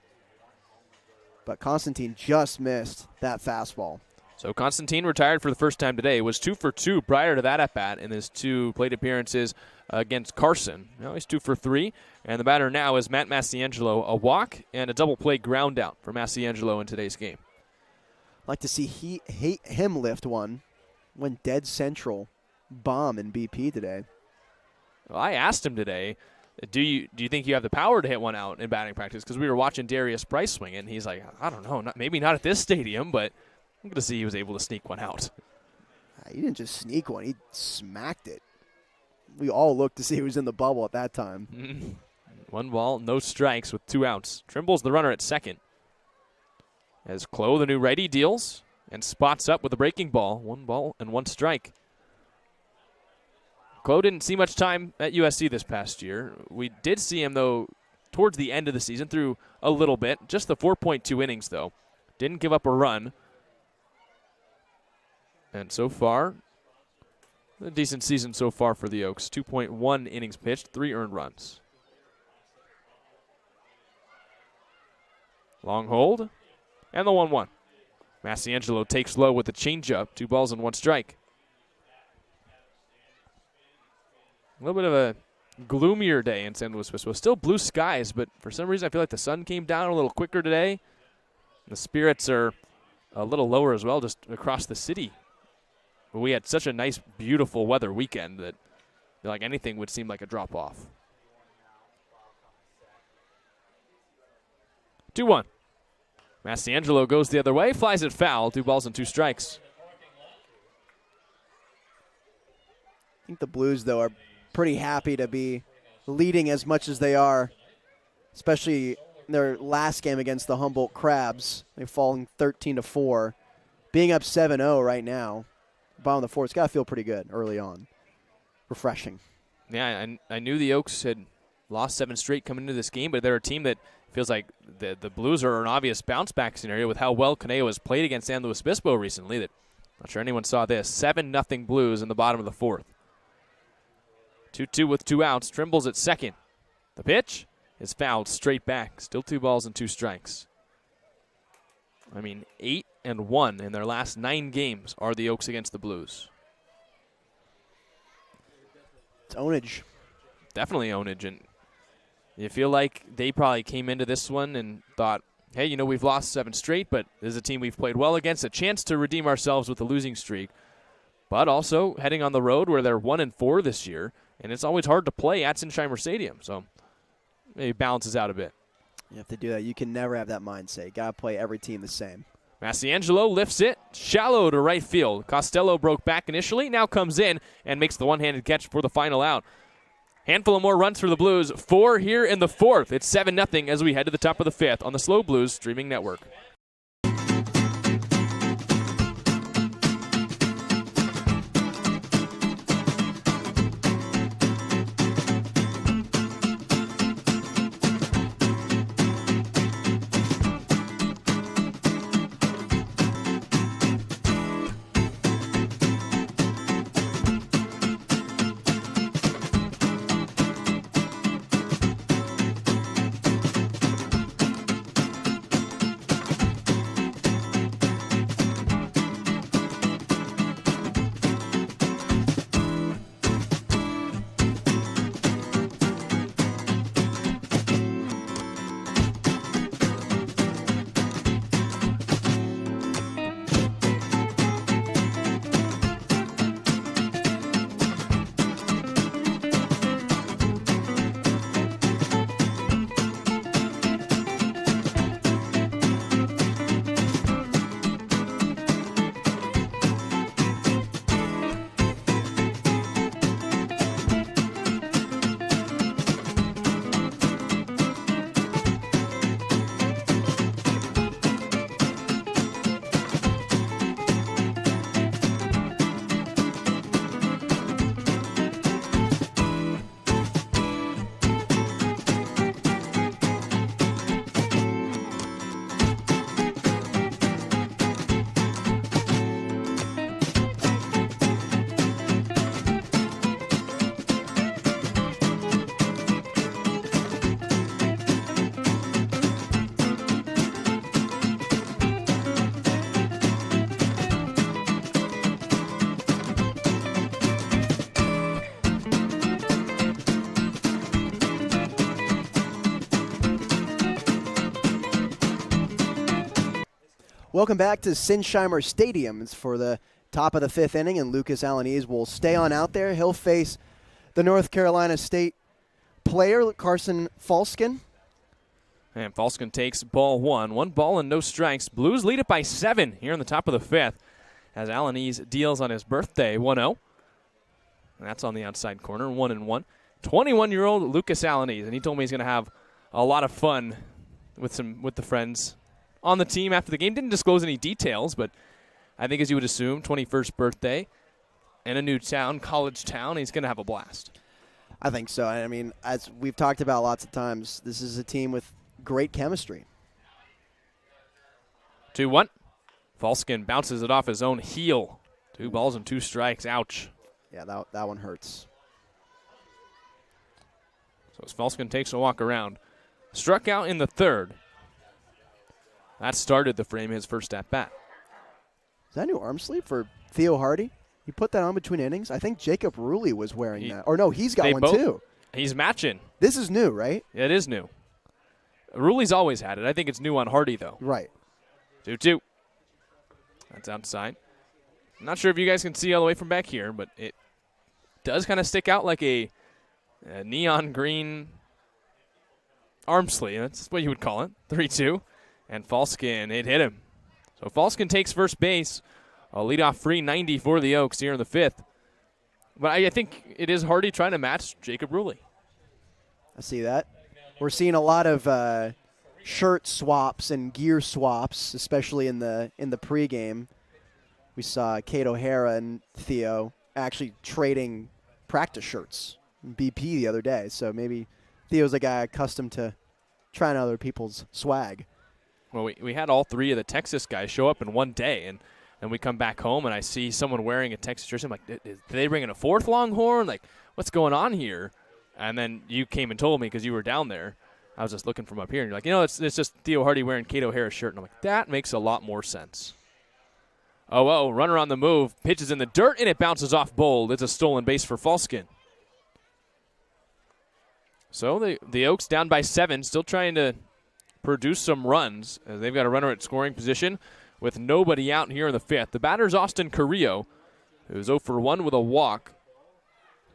But Constantine just missed that fastball. So Constantine retired for the first time today. Was 2 for 2 prior to that at-bat in his 2 plate appearances against Carson. Now he's 2 for 3. And the batter now is Matt Massiangelo. A walk and a double play ground out for Massiangelo in today's game. I'd like to see him lift one. Went dead central bomb in BP today. Well, I asked him today, do you think you have the power to hit one out in batting practice? Because we were watching Darius Price swing it, and he's like, I don't know, maybe not at this stadium, but I'm going to see he was able to sneak one out. He didn't just sneak one. He smacked it. We all looked to see who was in the bubble at that time. 1 ball, no strikes with 2 outs. Trimble's the runner at second. As Clough, the new righty, deals and spots up with a breaking ball. 1 ball and 1 strike. Clough didn't see much time at USC this past year. We did see him, though, towards the end of the season, through a little bit. Just the 4.2 innings, though. Didn't give up a run. And so far, a decent season so far for the Oaks. 2.1 innings pitched, 3 earned runs. Long hold, and the 1-1. Massiangelo takes low with the changeup. 2 balls and 1 strike. A little bit of a gloomier day in San Luis Obispo. Still blue skies, but for some reason I feel like the sun came down a little quicker today. The spirits are a little lower as well, just across the city. But we had such a nice, beautiful weather weekend that I feel like anything would seem like a drop-off. 2-1. Massiangelo goes the other way, flies it foul. 2 balls and 2 strikes. I think the Blues, though, are pretty happy to be leading as much as they are, especially in their last game against the Humboldt Crabs. They've fallen 13-4. Being up 7-0 right now, bottom of the 4th, it's got to feel pretty good early on. Refreshing. Yeah, I knew the Oaks had lost 7 straight coming into this game, but they're a team that feels like the Blues are an obvious bounce-back scenario with how well Conejo has played against San Luis Obispo recently. That not sure anyone saw this. 7-0 Blues in the bottom of the 4th. 2-2 with 2 outs. Trimble's at second. The pitch is fouled straight back. Still 2 balls and 2 strikes. 8-1 in their last 9 games are the Oaks against the Blues. It's ownage. Definitely ownage. And you feel like they probably came into this one and thought, hey, we've lost 7 straight, but this is a team we've played well against, a chance to redeem ourselves with the losing streak. But also heading on the road where they're 1-4 this year, and it's always hard to play at Sinsheimer Stadium. So maybe balances out a bit. You have to do that. You can never have that mindset. You got to play every team the same. Massiangelo lifts it, shallow to right field. Costello broke back initially, now comes in and makes the one-handed catch for the final out. Handful of more runs for the Blues, 4 here in the fourth. It's 7-0 as we head to the top of the fifth on the SLO Blues streaming network. Welcome back to Sinsheimer Stadium. It's for the top of the fifth inning, and Lucas Alanese will stay on out there. He'll face the North Carolina State player, Carson Falskin. And Falskin takes ball one. 1 ball and no strikes. Blues lead it by 7 here in the top of the fifth as Alanese deals on his birthday 1-0. That's on the outside corner, 1-1. 21-year-old Lucas Alanese, and he told me he's going to have a lot of fun with the friends on the team after the game. Didn't disclose any details, but I think as you would assume, 21st birthday in a new town, college town, he's going to have a blast. I think so. I mean, as we've talked about lots of times, this is a team with great chemistry. 2-1. Falskin bounces it off his own heel. 2 balls and 2 strikes. Ouch. Yeah, that one hurts. So as Falskin takes a walk around. Struck out in the third. That started the frame his first at-bat. Is that a new arm sleeve for Theo Hardy? He put that on between innings. I think Jacob Rulli was wearing that. Or no, he's got one too. He's matching. This is new, right? It is new. Rulli's always had it. I think it's new on Hardy, though. Right. 2-2. That's outside. I'm not sure if you guys can see all the way from back here, but it does kind of stick out like a neon green arm sleeve. That's what you would call it. 3-2. And Falskin, it hit him. So Falskin takes first base. A leadoff free 90 for the Oaks here in the fifth. But I think it is Hardy trying to match Jacob Rulli. I see that. We're seeing a lot of shirt swaps and gear swaps, especially in the pregame. We saw Kate O'Hara and Theo actually trading practice shirts in BP the other day. So maybe Theo's a guy accustomed to trying other people's swag. Well, we had all 3 of the Texas guys show up in one day, and we come back home, and I see someone wearing a Texas jersey. I'm like, did they bring in a 4th Longhorn? Like, what's going on here? And then you came and told me because you were down there. I was just looking from up here, and you're like, it's just Theo Hardy wearing Kate O'Hara's shirt. And I'm like, that makes a lot more sense. Oh, runner on the move, pitches in the dirt, and it bounces off Bold. It's a stolen base for Falskin. So the Oaks down by 7, still trying to produce some runs, as they've got a runner at scoring position with nobody out here in the fifth. The batter's Austin Carrillo, who's 0 for 1 with a walk.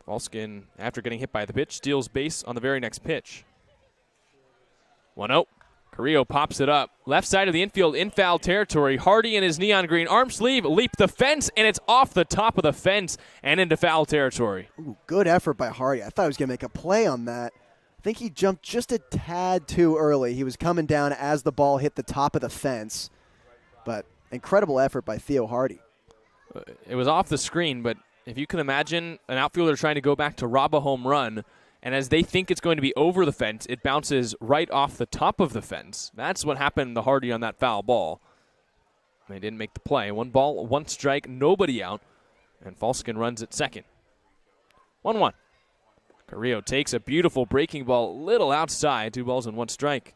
Falskin, after getting hit by the pitch, steals base on the very next pitch. 1-0. Carrillo pops it up. Left side of the infield in foul territory. Hardy in his neon green arm sleeve leap the fence, and it's off the top of the fence and into foul territory. Ooh, good effort by Hardy. I thought he was going to make a play on that. I think he jumped just a tad too early. He was coming down as the ball hit the top of the fence. But incredible effort by Theo Hardy. It was off the screen, but if you can imagine an outfielder trying to go back to rob a home run, and as they think it's going to be over the fence, it bounces right off the top of the fence. That's what happened to Hardy on that foul ball. They didn't make the play. 1 ball, 1 strike, nobody out, and Falskin runs at second. 1-1. Carrillo takes a beautiful breaking ball, little outside, 2 balls and 1 strike.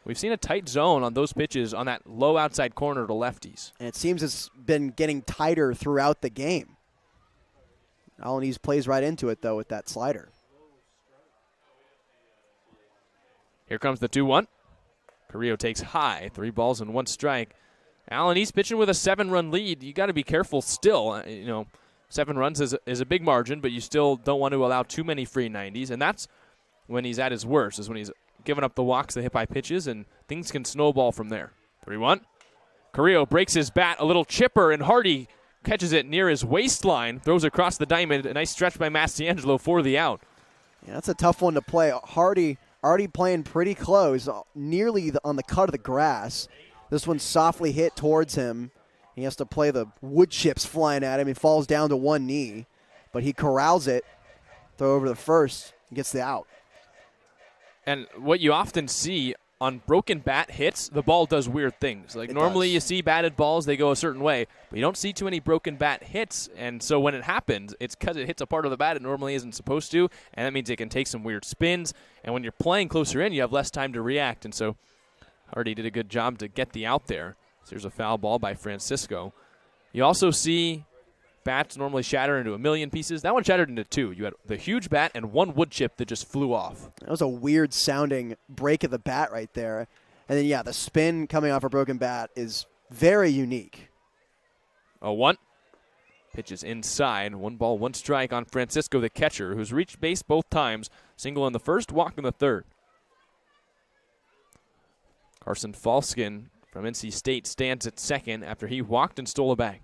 We've seen a tight zone on those pitches on that low outside corner to lefties. And it seems it's been getting tighter throughout the game. Alanis plays right into it, though, with that slider. Here comes the 2-1. Carrillo takes high, 3 balls and 1 strike. Alanis pitching with a 7-run lead. You got to be careful still. 7 runs is a big margin, but you still don't want to allow too many free 90s, and that's when he's at his worst, is when he's giving up the walks, the hit by pitches, and things can snowball from there. 3-1. Carrillo breaks his bat, a little chipper, and Hardy catches it near his waistline, throws across the diamond. A nice stretch by Mastiangelo for the out. Yeah, that's a tough one to play. Hardy already playing pretty close, nearly on the cut of the grass. This one softly hit towards him. He has to play the wood chips flying at him. He falls down to one knee, but he corrals it, throw over the first, and gets the out. And what you often see on broken bat hits, the ball does weird things. Like normally you see batted balls, they go a certain way, but you don't see too many broken bat hits. And so when it happens, it's because it hits a part of the bat it normally isn't supposed to, and that means it can take some weird spins. And when you're playing closer in, you have less time to react. And so Hardy did a good job to get the out there. So there's a foul ball by Francisco. You also see bats normally shatter into a million pieces. That one shattered into 2. You had the huge bat and 1 wood chip that just flew off. That was a weird sounding break of the bat right there. And then, the spin coming off a broken bat is very unique. 0-1. Pitches inside. 1 ball, 1 strike on Francisco, the catcher, who's reached base both times. Single in the first, walk in the third. Carson Falskin from NC State stands at second after he walked and stole a bag.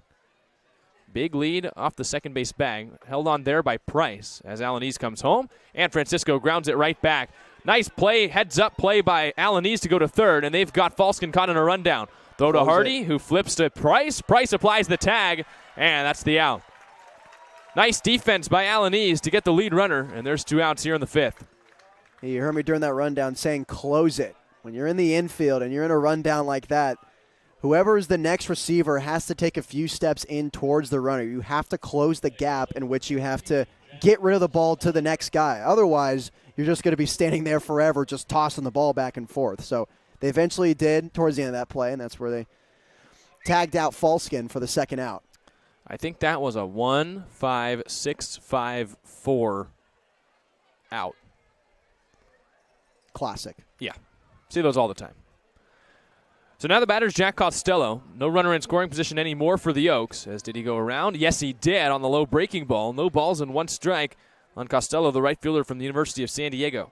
Big lead off the second base bag. Held on there by Price as Alanis comes home. And Francisco grounds it right back. Nice play, heads-up play by Alanis to go to third. And they've got Falskin caught in a rundown. Throw to Hardy, who flips to Price. Price applies the tag, and that's the out. Nice defense by Alanis to get the lead runner. And there's 2 outs here in the 5th. Hey, you heard me during that rundown saying close it. When you're in the infield and you're in a rundown like that, whoever is the next receiver has to take a few steps in towards the runner. You have to close the gap in which you have to get rid of the ball to the next guy. Otherwise, you're just going to be standing there forever just tossing the ball back and forth. So they eventually did towards the end of that play, and that's where they tagged out Falskin for the second out. I think that was a 1-5-6-5-4 out. Classic. Yeah. See those all the time. So now the batter's Jack Costello. No runner in scoring position anymore for the Oaks. As did he go around? Yes, he did on the low breaking ball. No balls and 1 strike on Costello, the right fielder from the University of San Diego.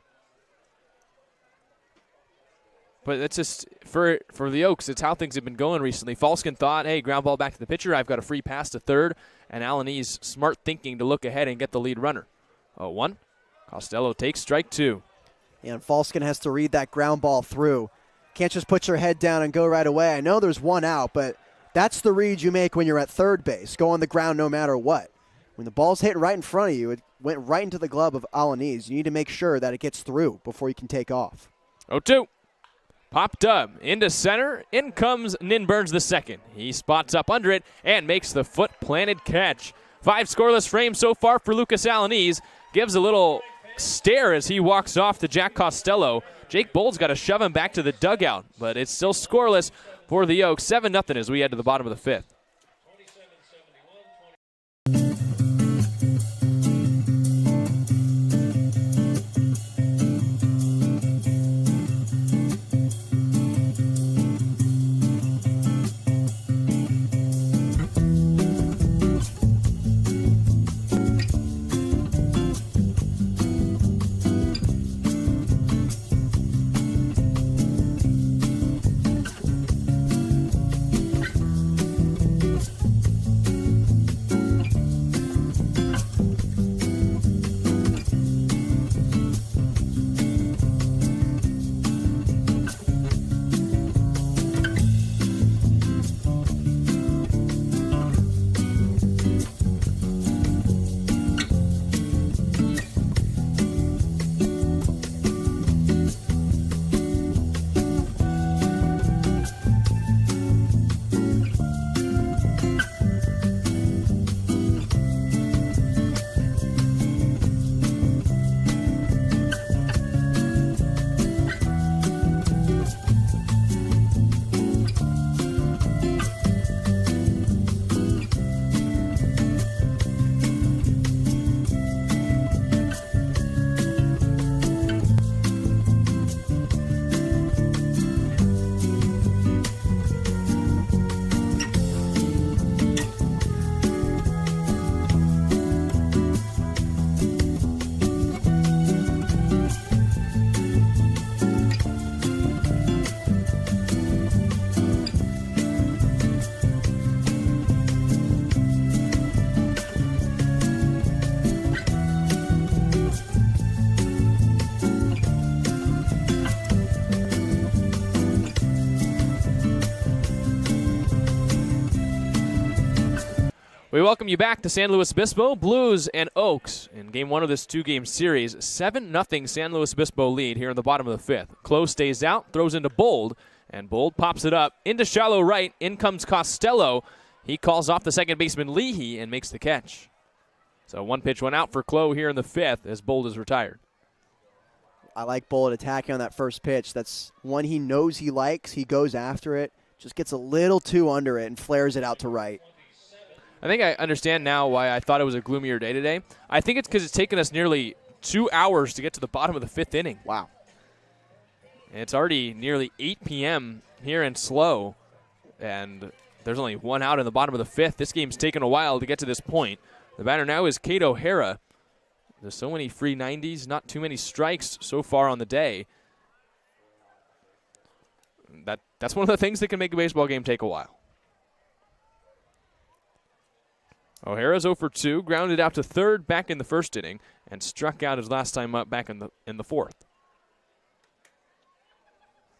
But it's just, for the Oaks, it's how things have been going recently. Falskin thought, hey, ground ball back to the pitcher. I've got a free pass to third. And Alanis smart thinking to look ahead and get the lead runner. 0-1. Costello takes strike 2. And Falskin has to read that ground ball through. Can't just put your head down and go right away. I know there's 1 out, but that's the read you make when you're at third base. Go on the ground no matter what. When the ball's hitting right in front of you, it went right into the glove of Alanis. You need to make sure that it gets through before you can take off. 0-2. Popped up into center. In comes Nin Burns the second. He spots up under it and makes the foot-planted catch. 5 scoreless frames so far for Lucas Alanis. Gives a little stare as he walks off to Jack Costello. Jake Bold's got to shove him back to the dugout, but it's still scoreless for the Oaks. 7-0 as we head to the bottom of the 5th. We welcome you back to San Luis Obispo, Blues and Oaks in game one of this two-game series. 7-0 San Luis Obispo lead here in the bottom of the fifth. Close stays out, throws into Bold, and Bold pops it up into shallow right. In comes Costello. He calls off the second baseman Leahy and makes the catch. So one pitch went out for Clo here in the fifth as Bold is retired. I like Bold attacking on that first pitch. That's one he knows he likes. He goes after it, just gets a little too under it and flares it out to right. I think I understand now why I thought it was a gloomier day today. I think it's because it's taken us nearly 2 hours to get to the bottom of the fifth inning. Wow. And it's already nearly 8 p.m. here in SLO, and there's only one out in the bottom of the fifth. This game's taken a while to get to this point. The batter now is Kate O'Hara. There's so many free 90s, not too many strikes so far on the day. That's one of the things that can make a baseball game take a while. O'Hara's 0 for 2, grounded out to third back in the first inning, and struck out his last time up back in the fourth.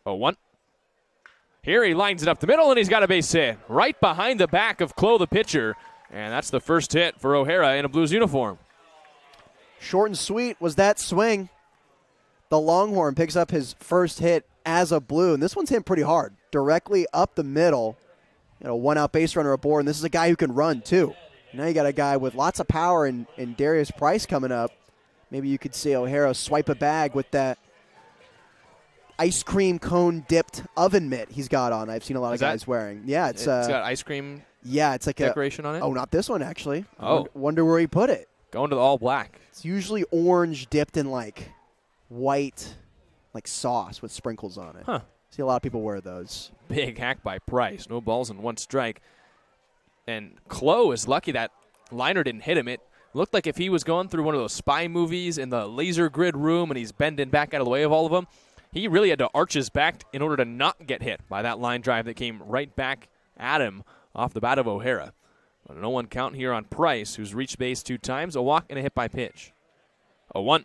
0-1. Here he lines it up the middle, and he's got a base hit right behind the back of Clo, the pitcher, and that's the first hit for O'Hara in a Blues uniform. Short and sweet was that swing. The Longhorn picks up his first hit as a Blue, and this one's hit pretty hard, directly up the middle. One out base runner aboard, and this is a guy who can run too. Now you got a guy with lots of power in Darius Price coming up. Maybe you could see O'Hara swipe a bag with that ice cream cone dipped oven mitt he's got on. I've seen a lot of guys wearing. Yeah, it's got ice cream. Yeah, it's like decoration on it. Oh, not this one actually. Oh, wonder where he put it. Going to the all black. It's usually orange dipped in like white, like sauce with sprinkles on it. Huh. See a lot of people wear those. Big hack by Price. No balls and one strike. And Clo is lucky that liner didn't hit him. It looked like if he was going through one of those spy movies in the laser grid room and he's bending back out of the way of all of them, he really had to arch his back in order to not get hit by that line drive that came right back at him off the bat of O'Hara. But a 0-1 count here on Price, who's reached base 2 times, a walk and a hit by pitch. 0-1.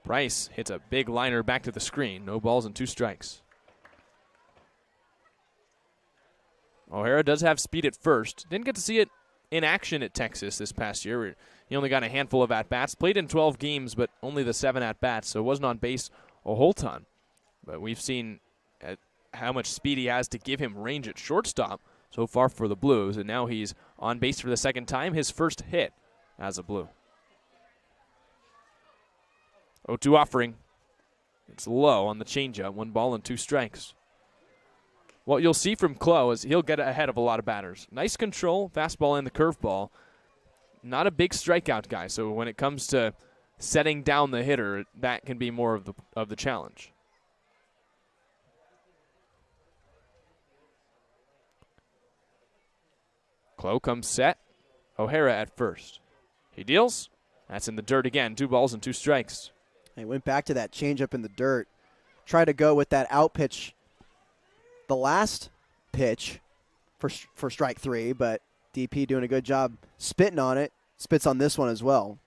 Price hits a big liner back to the screen. No balls and 2 strikes. O'Hara does have speed at first. Didn't get to see it in action at Texas this past year. He only got a handful of at-bats. Played in 12 games, but only the 7 at-bats, so wasn't on base a whole ton. But we've seen how much speed he has to give him range at shortstop so far for the Blues, and now he's on base for the second time, his first hit as a Blue. 0-2 offering. It's low on the changeup. 1 ball and 2 strikes. What you'll see from Clo is he'll get ahead of a lot of batters. Nice control, fastball and the curveball. Not a big strikeout guy, so when it comes to setting down the hitter, that can be more of the challenge. Clo comes set. O'Hara at first. He deals. That's in the dirt again. 2 balls and 2 strikes. He went back to that changeup in the dirt. Tried to go with that out pitch the last pitch for strike 3, but DP doing a good job spitting on it. Spits on this one as well.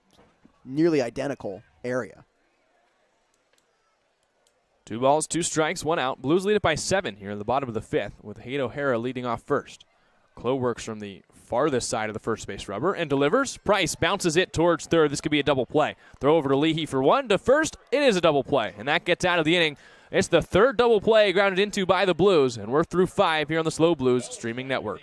Nearly identical area. 2 balls, 2 strikes, 1 out. Blues lead it by 7 here in the bottom of the 5th with Kate O'Hara leading off first. Clo works from the farthest side of the first base rubber and delivers. Price bounces it towards third. This could be a double play. Throw over to Leahy for 1. To first, it is a double play, and that gets out of the inning. It's the 3rd double play grounded into by the Blues, and we're through 5 here on the SLO Blues streaming network.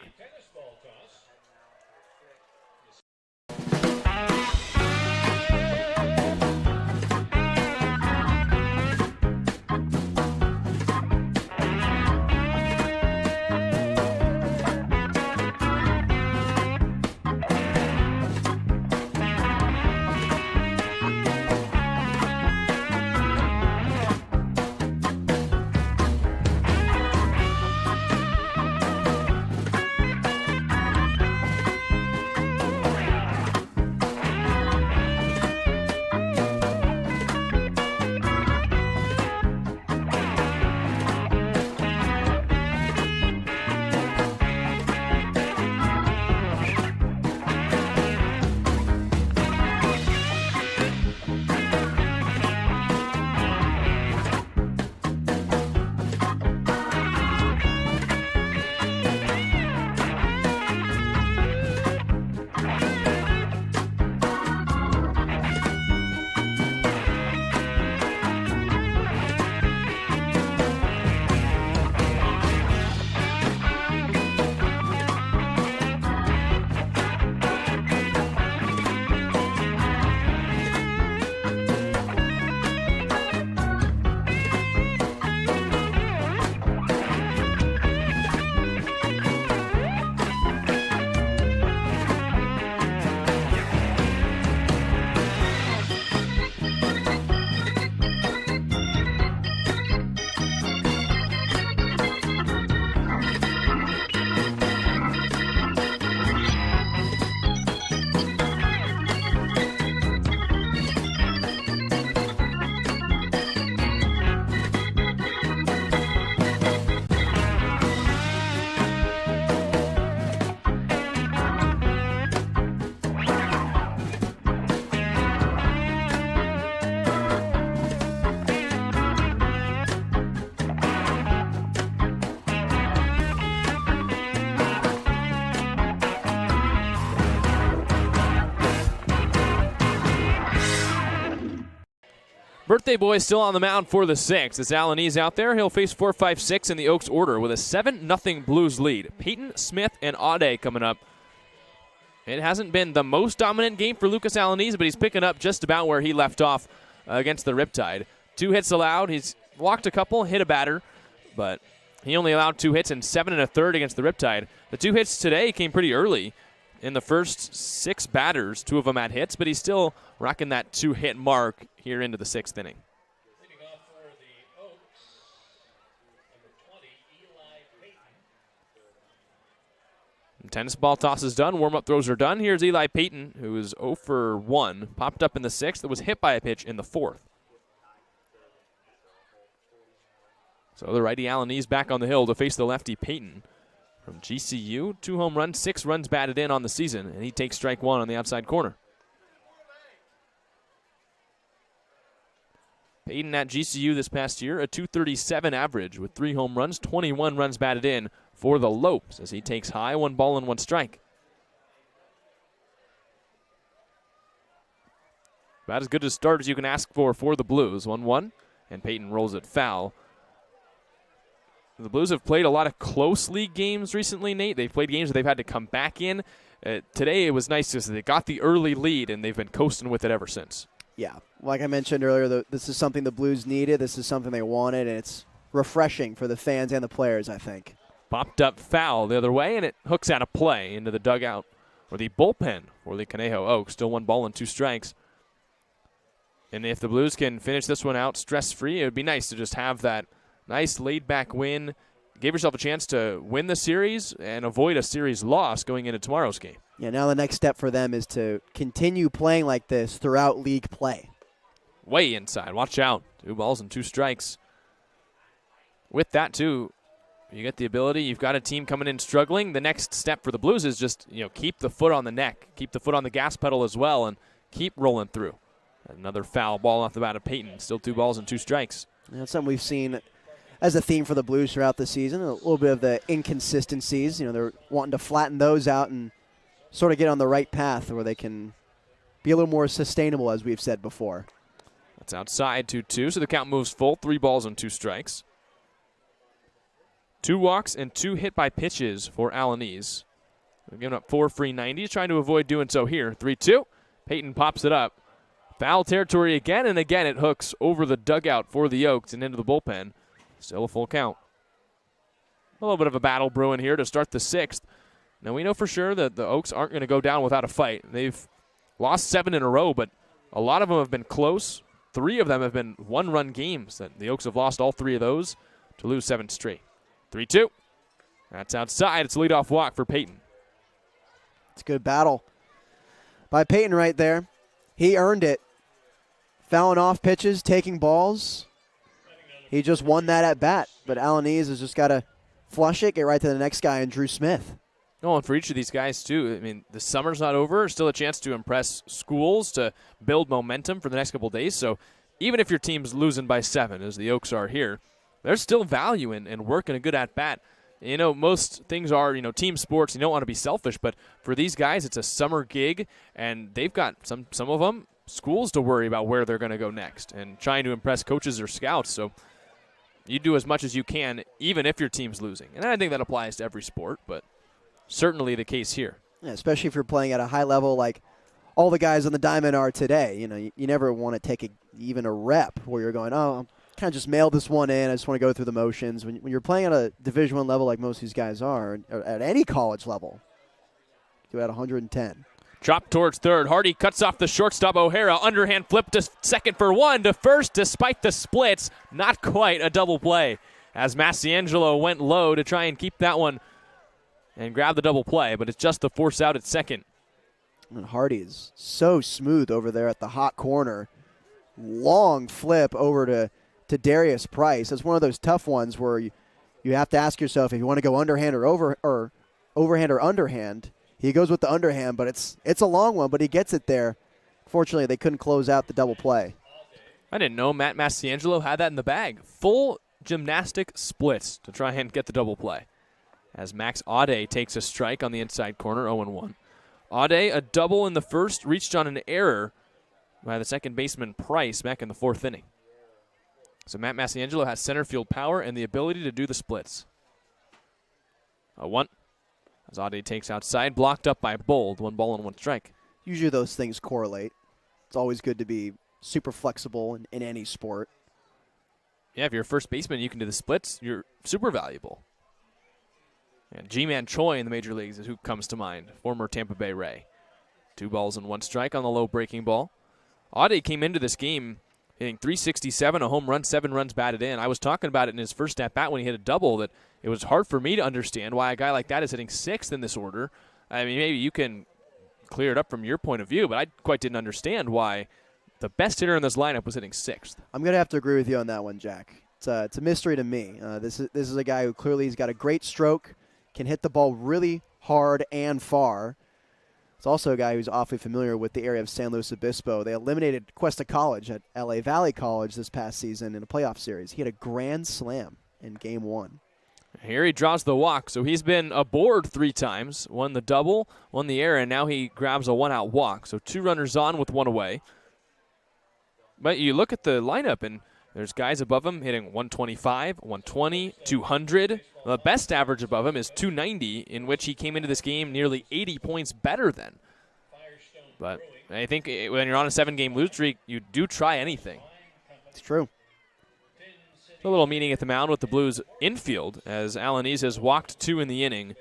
birthday boy is still on the mound for the Six. As Alanese out there, he'll face 4, 5, 6 in the Oaks order with a 7-0 Blues lead. Peyton, Smith, and Aude coming up. It hasn't been the most dominant game for Lucas Alanese, but he's picking up just about where he left off against the Riptide. 2 hits allowed. He's walked a couple, hit a batter, but he only allowed 2 hits and 7 1/3 against the Riptide. The 2 hits today came pretty early. In the first 6 batters, 2 of them had hits, but he's still rocking that 2-hit mark here into the 6th inning. Leading off for the Oaks, number 20, Eli Payton. Tennis ball toss is done. Warm-up throws are done. Here's Eli Payton, who is 0 for 1. Popped up in the 6th. That was hit by a pitch in the 4th. So the righty Alanese back on the hill to face the lefty Payton from GCU. 2 home runs, 6 runs batted in on the season, and he takes strike 1 on the outside corner. Payton at GCU this past year, a .237 average with 3 home runs, 21 runs batted in for the Lopes as he takes high, 1 ball and 1 strike. About as good a start as you can ask for the Blues. 1-1, and Payton rolls it foul. The Blues have played a lot of close league games recently, Nate. They've played games that they've had to come back in. Today it was nice because they got the early lead, and they've been coasting with it ever since. Yeah, like I mentioned earlier, this is something the Blues needed. This is something they wanted, and it's refreshing for the fans and the players, I think. Popped up foul the other way, and it hooks out of play into the dugout or the bullpen for the Conejo Oaks. Still 1 ball and 2 strikes. And if the Blues can finish this one out stress-free, it would be nice to just have that nice laid-back win. Give yourself a chance to win the series and avoid a series loss going into tomorrow's game. Yeah, now the next step for them is to continue playing like this throughout league play. Way inside. Watch out. 2 balls and 2 strikes. With that, too, you get the ability. You've got a team coming in struggling. The next step for the Blues is just, keep the foot on the neck. Keep the foot on the gas pedal as well and keep rolling through. Another foul ball off the bat of Payton. Still 2 balls and 2 strikes. That's something we've seen as a theme for the Blues throughout the season. A little bit of the inconsistencies. They're wanting to flatten those out and sort of get on the right path where they can be a little more sustainable, as we've said before. That's outside 2-2, so the count moves full. 3 balls and 2 strikes. 2 walks and 2 hit by pitches for Alanese. They're giving up 4 free 90s, trying to avoid doing so here. 3-2. Payton pops it up. Foul territory again, and again it hooks over the dugout for the Oaks and into the bullpen. Still a full count. A little bit of a battle brewing here to start the 6th. Now, we know for sure that the Oaks aren't going to go down without a fight. They've lost 7 in a row, but a lot of them have been close. 3 of them have been 1-run games. That the Oaks have lost all 3 of those to lose 7 straight. 3-2. That's outside. It's a leadoff walk for Payton. It's a good battle by Payton right there. He earned it. Fouling off pitches, taking balls. He just won that at bat, but Alanese has just got to flush it, get right to the next guy, and Drew Smith. Oh, and for each of these guys, too, the summer's not over. Still a chance to impress schools, to build momentum for the next couple of days. So even if your team's losing by 7, as the Oaks are here, there's still value in working a good at-bat. Most things are, team sports. You don't want to be selfish, but for these guys, it's a summer gig, and they've got some of them schools to worry about where they're going to go next and trying to impress coaches or scouts. So you do as much as you can, even if your team's losing. And I think that applies to every sport, but certainly the case here. Yeah, especially if you're playing at a high level like all the guys on the diamond are today. You never want to take even a rep where you're going, I'm kind of just mail this one in. I just want to go through the motions. When you're playing at a Division I level like most of these guys are, or at any college level, you're at 110. Drop towards third. Hardy cuts off the shortstop. O'Hara underhand flip to second for 1 to first despite the splits. Not quite a double play as Massiangelo went low to try and keep that one and grab the double play, but it's just the force out at second. And Hardy is so smooth over there at the hot corner. Long flip over to Darius Price. It's one of those tough ones where you have to ask yourself if you want to go underhand or overhand or underhand. He goes with the underhand, but it's a long one, but he gets it there. Fortunately, they couldn't close out the double play. I didn't know Matt Massiangelo had that in the bag. Full gymnastic splits to try and get the double play. As Max Aude takes a strike on the inside corner, 0-1. Aude, a double in the first, reached on an error by the second baseman Price back in the 4th inning. So Matt Masiangelo has center field power and the ability to do the splits. A 1. As Ade takes outside, blocked up by Bold. 1 ball and 1 strike. Usually those things correlate. It's always good to be super flexible in any sport. Yeah, if you're a first baseman, you can do the splits. You're super valuable. And G-Man Choi in the major leagues is who comes to mind. Former Tampa Bay Ray. 2 balls and 1 strike on the low breaking ball. Ade came into this game hitting .367, a home run, 7 runs batted in. I was talking about it in his first at-bat when he hit a double, that it was hard for me to understand why a guy like that is hitting 6th in this order. I mean, maybe you can clear it up from your point of view, but I quite didn't understand why the best hitter in this lineup was hitting 6th. I'm going to have to agree with you on that one, Jack. It's a mystery to me. This is a guy who clearly has got a great stroke, can hit the ball really hard and far. It's also a guy who's awfully familiar with the area of San Luis Obispo. They eliminated Cuesta College at LA Valley College this past season in a playoff series. He had a grand slam in Game 1. Here he draws the walk, so he's been aboard 3 times, won the double, won the error, and now he grabs a 1-out walk. So 2 runners on with 1 away. But you look at the lineup, and there's guys above him hitting 125, 120, 200. The best average above him is 290, in which he came into this game nearly 80 points better than. But I think when you're on a 7-game lose streak, you do try anything. It's true. A little meeting at the mound with the Blues infield as Alanis has walked 2 in the inning.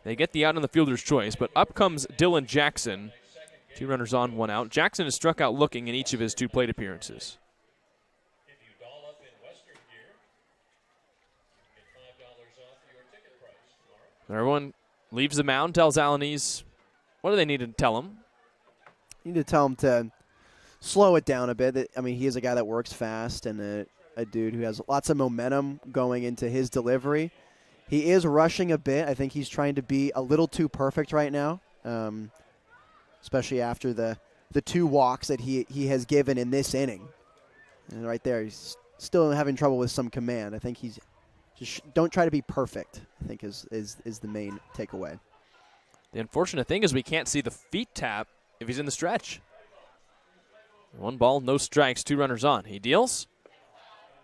They get the out on the fielder's choice, but up comes Dylan Jackson. 2 runners on, 1 out. Jackson has struck out looking in each of his 2 plate appearances. If you doll up in Western gear, you get $5 off your ticket price tomorrow. Everyone leaves the mound, tells Alanis, what do they need to tell him? You need to tell him to slow it down a bit. I mean, he is a guy that works fast and a dude who has lots of momentum going into his delivery. He is rushing a bit. I think he's trying to be a little too perfect right now, especially after the 2 walks that he has given in this inning. And right there, he's still having trouble with some command. I think he's just don't try to be perfect, I think is the main takeaway. The unfortunate thing is we can't see the feet tap if he's in the stretch. 1 ball, no strikes, 2 runners on. He deals.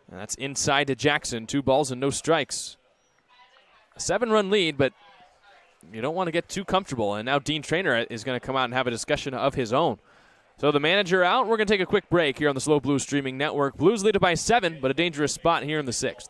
And that's inside to Jackson. 2 balls and no strikes. A 7-run lead, but you don't want to get too comfortable. And now Dean Traynor is going to come out and have a discussion of his own. So the manager out. We're going to take a quick break here on the SLO Blues streaming network. Blues lead it by 7, but a dangerous spot here in the 6th.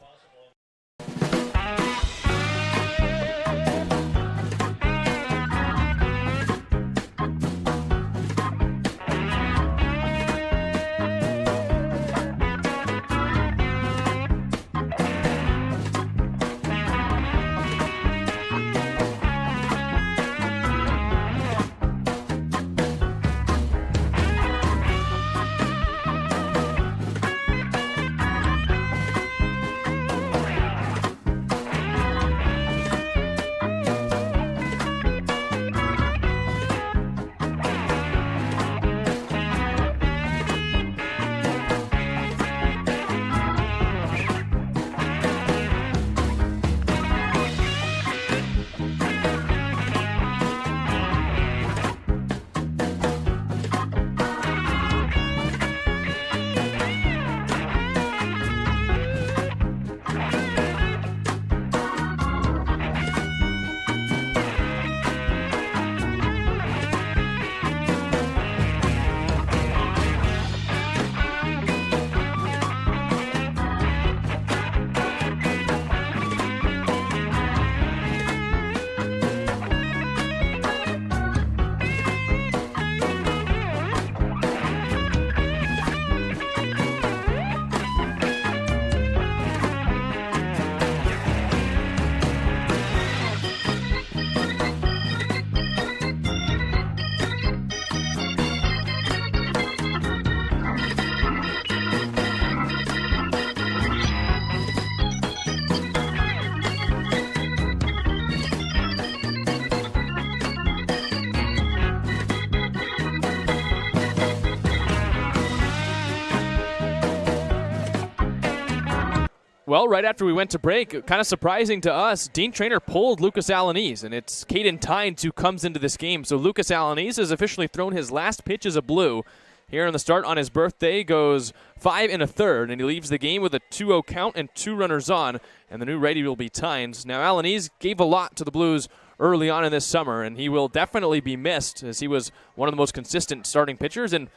Well, right after we went to break, kind of surprising to us, Dean Traynor pulled Lucas Alanis, and it's Caden Tynes who comes into this game. So Lucas Alanis has officially thrown his last pitch as a Blue. here in the start on his birthday goes 5 1/3, and he leaves the game with a 2-0 count and 2 runners on, and the new righty will be Tynes. Now, Alaniz gave a lot to the Blues early on in this summer, and he will definitely be missed as he was one of the most consistent starting pitchers, and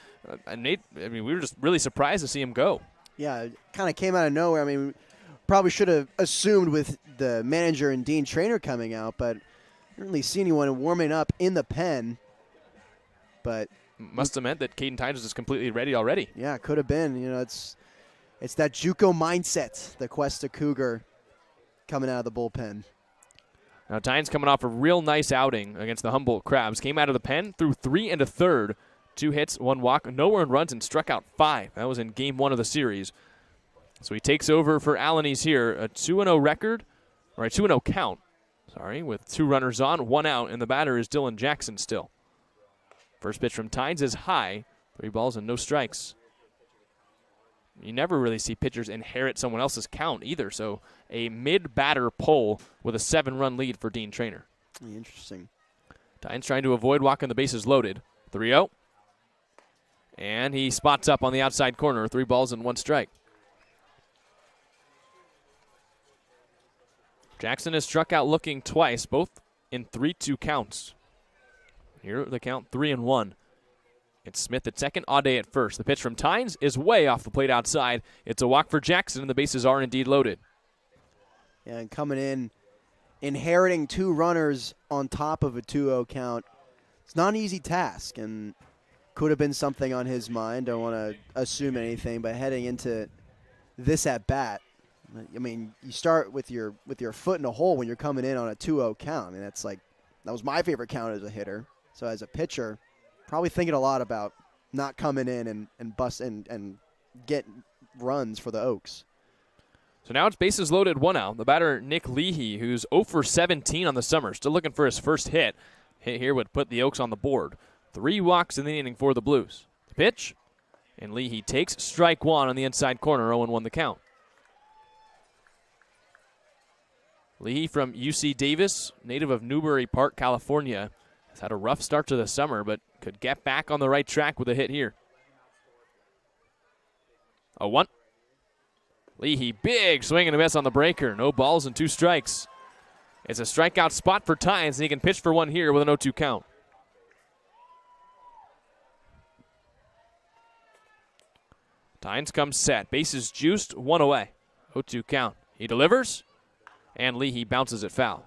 Nate, we were just really surprised to see him go. Yeah, it kind of came out of nowhere. Probably should have assumed with the manager and Dean Trainer coming out, but I didn't really see anyone warming up in the pen. But must have meant that Caden Tynes was just completely ready already. Yeah, it could have been. It's that JUCO mindset, the Cuesta Cougar coming out of the bullpen. Now Tynes coming off a real nice outing against the Humboldt Crabs. Came out of the pen, threw 3 1/3, 2 hits, 1 walk, no earned runs, and struck out 5. That was in game 1 of the series. So he takes over for Alaniz here, a 2-0 record, or a 2-0 count, with 2 runners on, 1 out, and the batter is Dylan Jackson still. First pitch from Tynes is high, 3 balls and no strikes. You never really see pitchers inherit someone else's count either, so a mid-batter pull with a 7-run lead for Dean Trainer. Interesting. Tynes trying to avoid walking the bases loaded. 3-0. And he spots up on the outside corner, 3 balls and 1 strike. Jackson has struck out looking twice, both in 3-2 counts. Here the count 3-1. It's Smith at second, Audet at first. The pitch from Tynes is way off the plate outside. It's a walk for Jackson, and the bases are indeed loaded. Yeah, and coming in, inheriting 2 runners on top of a 2-0 count, it's not an easy task, and could have been something on his mind. Don't want to assume anything, but heading into this at bat, you start with your foot in a hole when you're coming in on a 2-0 count. That was my favorite count as a hitter. So as a pitcher, probably thinking a lot about not coming in and bust and get runs for the Oaks. So now it's bases loaded, 1 out. The batter, Nick Leahy, who's 0 for 17 on the summer, still looking for his first hit. Hit here would put the Oaks on the board. 3 walks in the inning for the Blues. The pitch, and Leahy takes strike 1 on the inside corner, 0-1 the count. Leahy from UC Davis, native of Newbury Park, California, has had a rough start to the summer, but could get back on the right track with a hit here. 0-1. Leahy, big swing and a miss on the breaker. No balls and 2 strikes. It's a strikeout spot for Tynes, and he can pitch for 1 here with an 0-2 count. Tynes comes set. Bases juiced, 1 away. 0-2 count. He delivers, and Leahy bounces it foul.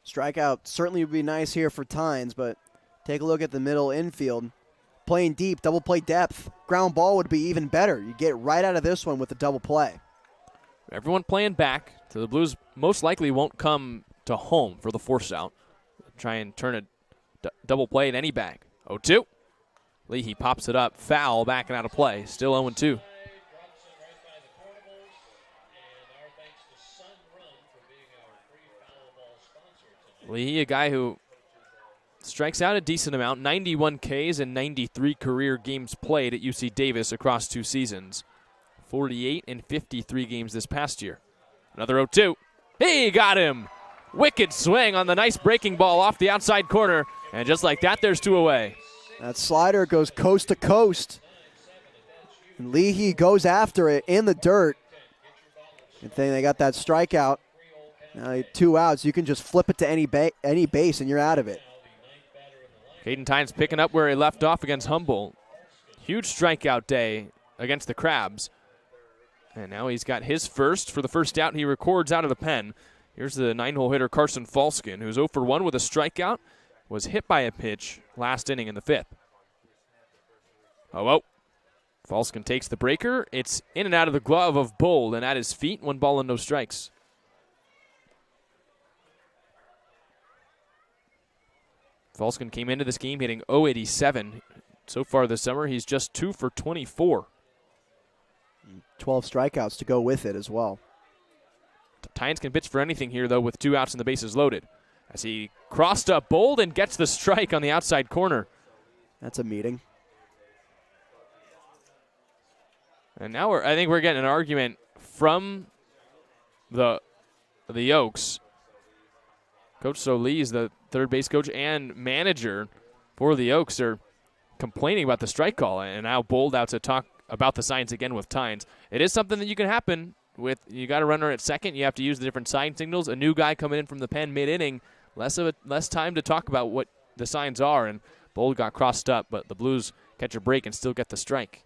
Strikeout certainly would be nice here for Tynes, but take a look at the middle infield. Playing deep, double play depth. Ground ball would be even better. You get right out of this one with the double play. Everyone playing back, so the Blues most likely won't come to home for the force out. Try and turn a double play in any bag. 0-2. Leahy pops it up, foul, backing out of play. Still 0-2. Leahy, a guy who strikes out a decent amount, 91 Ks and 93 career games played at UC Davis across 2 seasons. 48 and 53 games this past year. Another 0-2. He got him! Wicked swing on the nice breaking ball off the outside corner, and just like that, there's 2 away. That slider goes coast to coast. And Leahy goes after it in the dirt. Good thing they got that strikeout. Now 2 outs, you can just flip it to any base and you're out of it. Caden Tynes picking up where he left off against Humboldt. Huge strikeout day against the Crabs. And now he's got his first for the first out he records out of the pen. Here's the 9-hole hitter Carson Falskin, who's 0 for 1 with a strikeout. Was hit by a pitch last inning in the 5th. 0-0. Falskin takes the breaker. It's in and out of the glove of Bold and at his feet. 1 ball and no strikes. Falskin came into this game hitting .087. So far this summer, he's just 2 for 24. 12 strikeouts to go with it as well. Tynes can pitch for anything here, though, with 2 outs and the bases loaded. As he crossed up Bold and gets the strike on the outside corner. That's a meeting. And now I think we're getting an argument from the Oaks. Coach Solis, the third base coach and manager for the Oaks, are complaining about the strike call, and now Bold out to talk about the signs again with Tynes. It is something that you can happen with. You got a runner at second. You have to use the different sign signals. A new guy coming in from the pen mid-inning, less time to talk about what the signs are, and Bold got crossed up, but the Blues catch a break and still get the strike.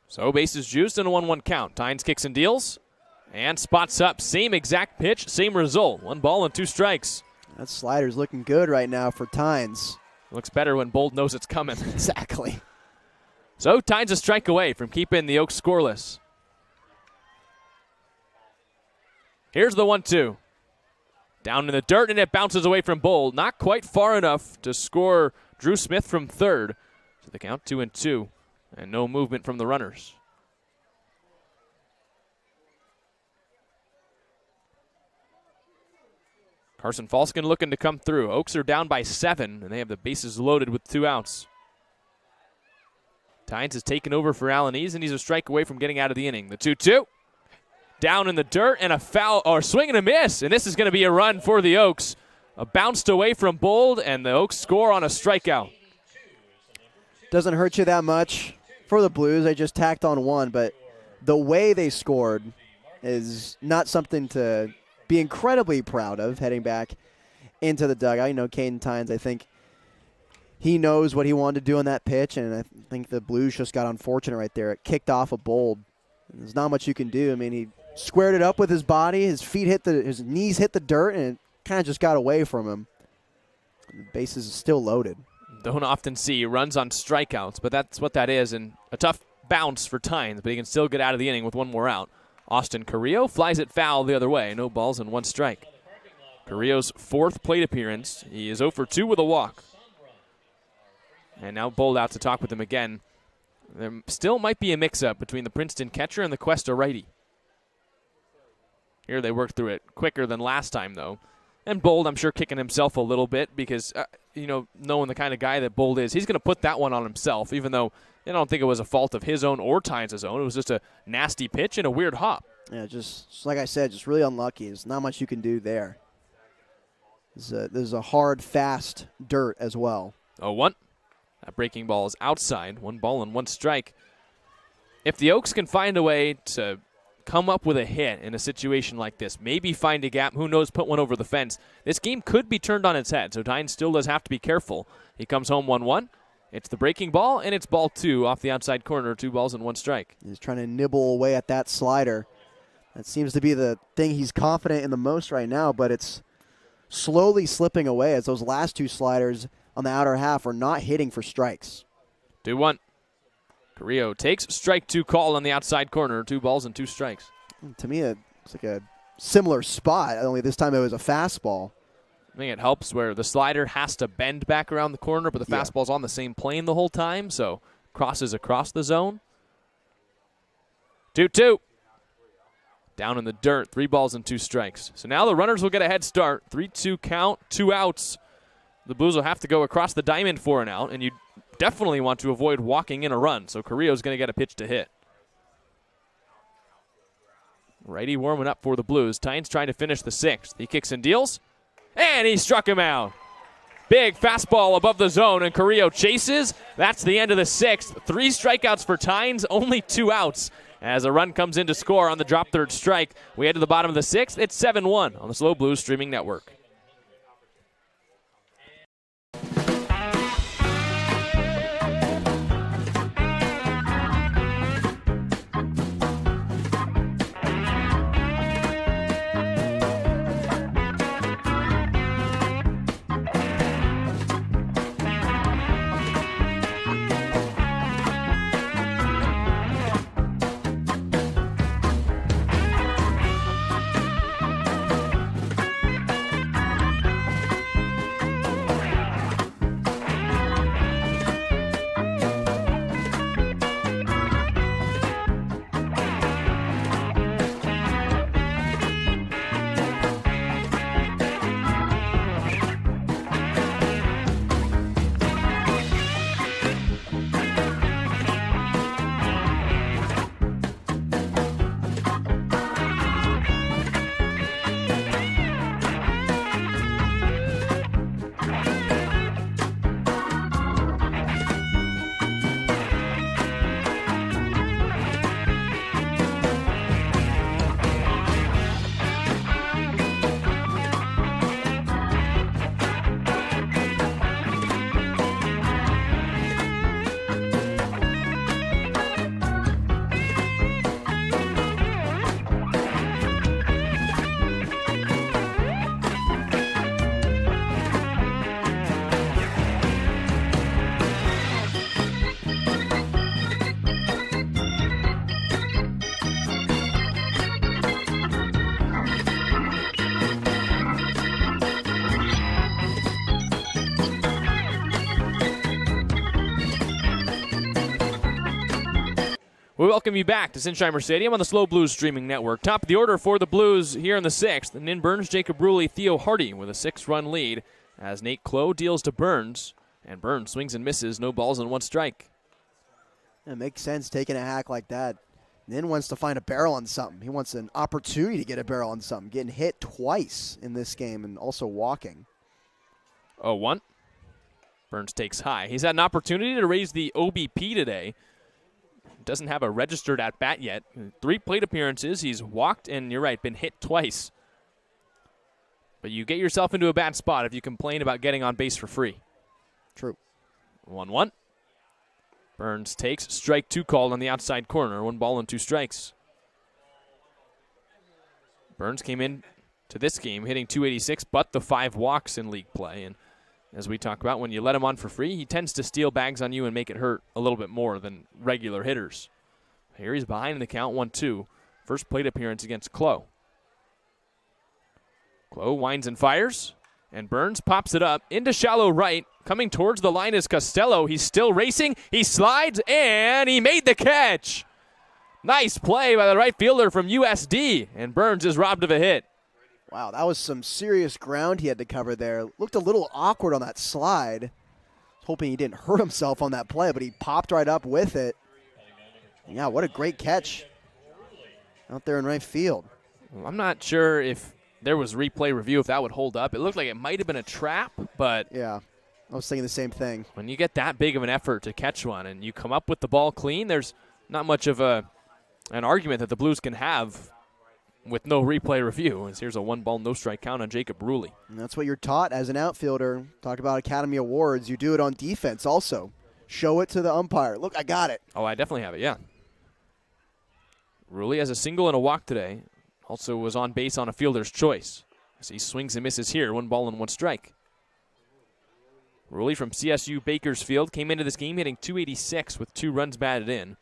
So bases juiced and a 1-1 count. Tynes kicks and deals and spots up. Same exact pitch, same result. 1 ball and 2 strikes. That slider's looking good right now for Tynes. Looks better when Bold knows it's coming. Exactly. So Tynes a strike away from keeping the Oaks scoreless. Here's the 1-2. Down in the dirt, and it bounces away from Bold. Not quite far enough to score Drew Smith from third. So the count 2-2. And no movement from the runners. Carson Falskin looking to come through. Oaks are down by 7, and they have the bases loaded with 2 outs. Tynes has taken over for Alaniz, and he's a strike away from getting out of the inning. The 2-2. Down in the dirt, and a foul, or swing and a miss, and this is going to be a run for the Oaks. A bounced away from Bold, and the Oaks score on a strikeout. Doesn't hurt you that much. For the Blues, they just tacked on 1, but the way they scored is not something to be incredibly proud of heading back into the dugout. You know, Caden Tynes, I think he knows what he wanted to do on that pitch, and I think the Blues just got unfortunate right there. It kicked off a Bold. There's not much you can do. I mean, he squared it up with his body. His knees hit the dirt, and it kind of just got away from him. The bases is still loaded. Don't often see runs on strikeouts, but that's what that is, and a tough bounce for Tynes, but he can still get out of the inning with 1 more out. Austin Carrillo flies it foul the other way. No balls and 1 strike. Carrillo's 4th plate appearance. He is 0 for 2 with a walk. And now Bold out to talk with him again. There still might be a mix-up between the Princeton catcher and the Cuesta righty. Here they work through it quicker than last time, though. And Bold, I'm sure, kicking himself a little bit because, knowing the kind of guy that Bold is, he's going to put that one on himself, even though I don't think it was a fault of his own or Tynes' own. It was just a nasty pitch and a weird hop. Yeah, just like I said, just really unlucky. There's not much you can do there. There's a hard, fast dirt as well. 0-1. That breaking ball is outside. 1 ball and 1 strike. If the Oaks can find a way to come up with a hit in a situation like this, maybe find a gap, who knows, put one over the fence, this game could be turned on its head, so Tynes still does have to be careful. He comes home 1-1. It's the breaking ball, and it's ball 2 off the outside corner, 2 balls and 1 strike. He's trying to nibble away at that slider. That seems to be the thing he's confident in the most right now, but it's slowly slipping away as those last 2 sliders on the outer half are not hitting for strikes. 2-1. Carrillo takes strike 2 call on the outside corner, 2 balls and 2 strikes. To me, it's like a similar spot, only this time it was a fastball. I think it helps where the slider has to bend back around the corner, but the fastball's on the same plane the whole time, so crosses across the zone. 2-2. Down in the dirt, 3 balls and 2 strikes. So now the runners will get a head start. 3-2 count, 2 outs. The Blues will have to go across the diamond for an out, and you definitely want to avoid walking in a run, so Carrillo's going to get a pitch to hit. Righty warming up for the Blues. Tynes trying to finish the 6th. He kicks and deals, and he struck him out. Big fastball above the zone, and Carrillo chases. That's the end of the 6th. 3 strikeouts for Tynes, only 2 outs. As a run comes in to score on the drop third strike, we head to the bottom of the 6th. It's 7-1 on the SLO Blues streaming network. We welcome you back to Sinsheimer Stadium on the SLO Blues streaming network. Top of the order for the Blues here in the 6th. Nin Burns, Jacob Ruley, Theo Hardy with a 6-run lead as Nate Clow deals to Burns. And Burns swings and misses, no balls and 1 strike. It makes sense taking a hack like that. Nin wants to find a barrel on something. He wants an opportunity to get a barrel on something. Getting hit twice in this game and also walking. 0-1. Burns takes high. He's had an opportunity to raise the OBP today. Doesn't have a registered at bat yet. 3 plate appearances. He's walked and, you're right, been hit twice. But you get yourself into a bad spot if you complain about getting on base for free. True. 1-1. Burns takes. Strike 2 called on the outside corner. 1 ball and 2 strikes. Burns came in to this game hitting .286, but the 5 walks in league play. And as we talk about, when you let him on for free, he tends to steal bags on you and make it hurt a little bit more than regular hitters. Here he's behind in the count, 1-2. First plate appearance against Clow. Clow winds and fires, and Burns pops it up into shallow right. Coming towards the line is Costello. He's still racing. He slides, and he made the catch. Nice play by the right fielder from USD, and Burns is robbed of a hit. Wow, that was some serious ground he had to cover there. Looked a little awkward on that slide. Hoping he didn't hurt himself on that play, but he popped right up with it. Yeah, what a great catch out there in right field. Well, I'm not sure if there was replay review, if that would hold up. It looked like it might have been a trap, but yeah, I was thinking the same thing. When you get that big of an effort to catch one and you come up with the ball clean, there's not much of an argument that the Blues can have with no replay review. As here's a 1 ball, no strike count on Jacob Ruley. And that's what you're taught as an outfielder. Talk about Academy Awards. You do it on defense also. Show it to the umpire. Look, I got it. Oh, I definitely have it, yeah. Ruley has a single and a walk today. Also was on base on a fielder's choice. As he swings and misses here, 1 ball and 1 strike. Ruley from CSU Bakersfield came into this game hitting .286 with 2 runs batted in.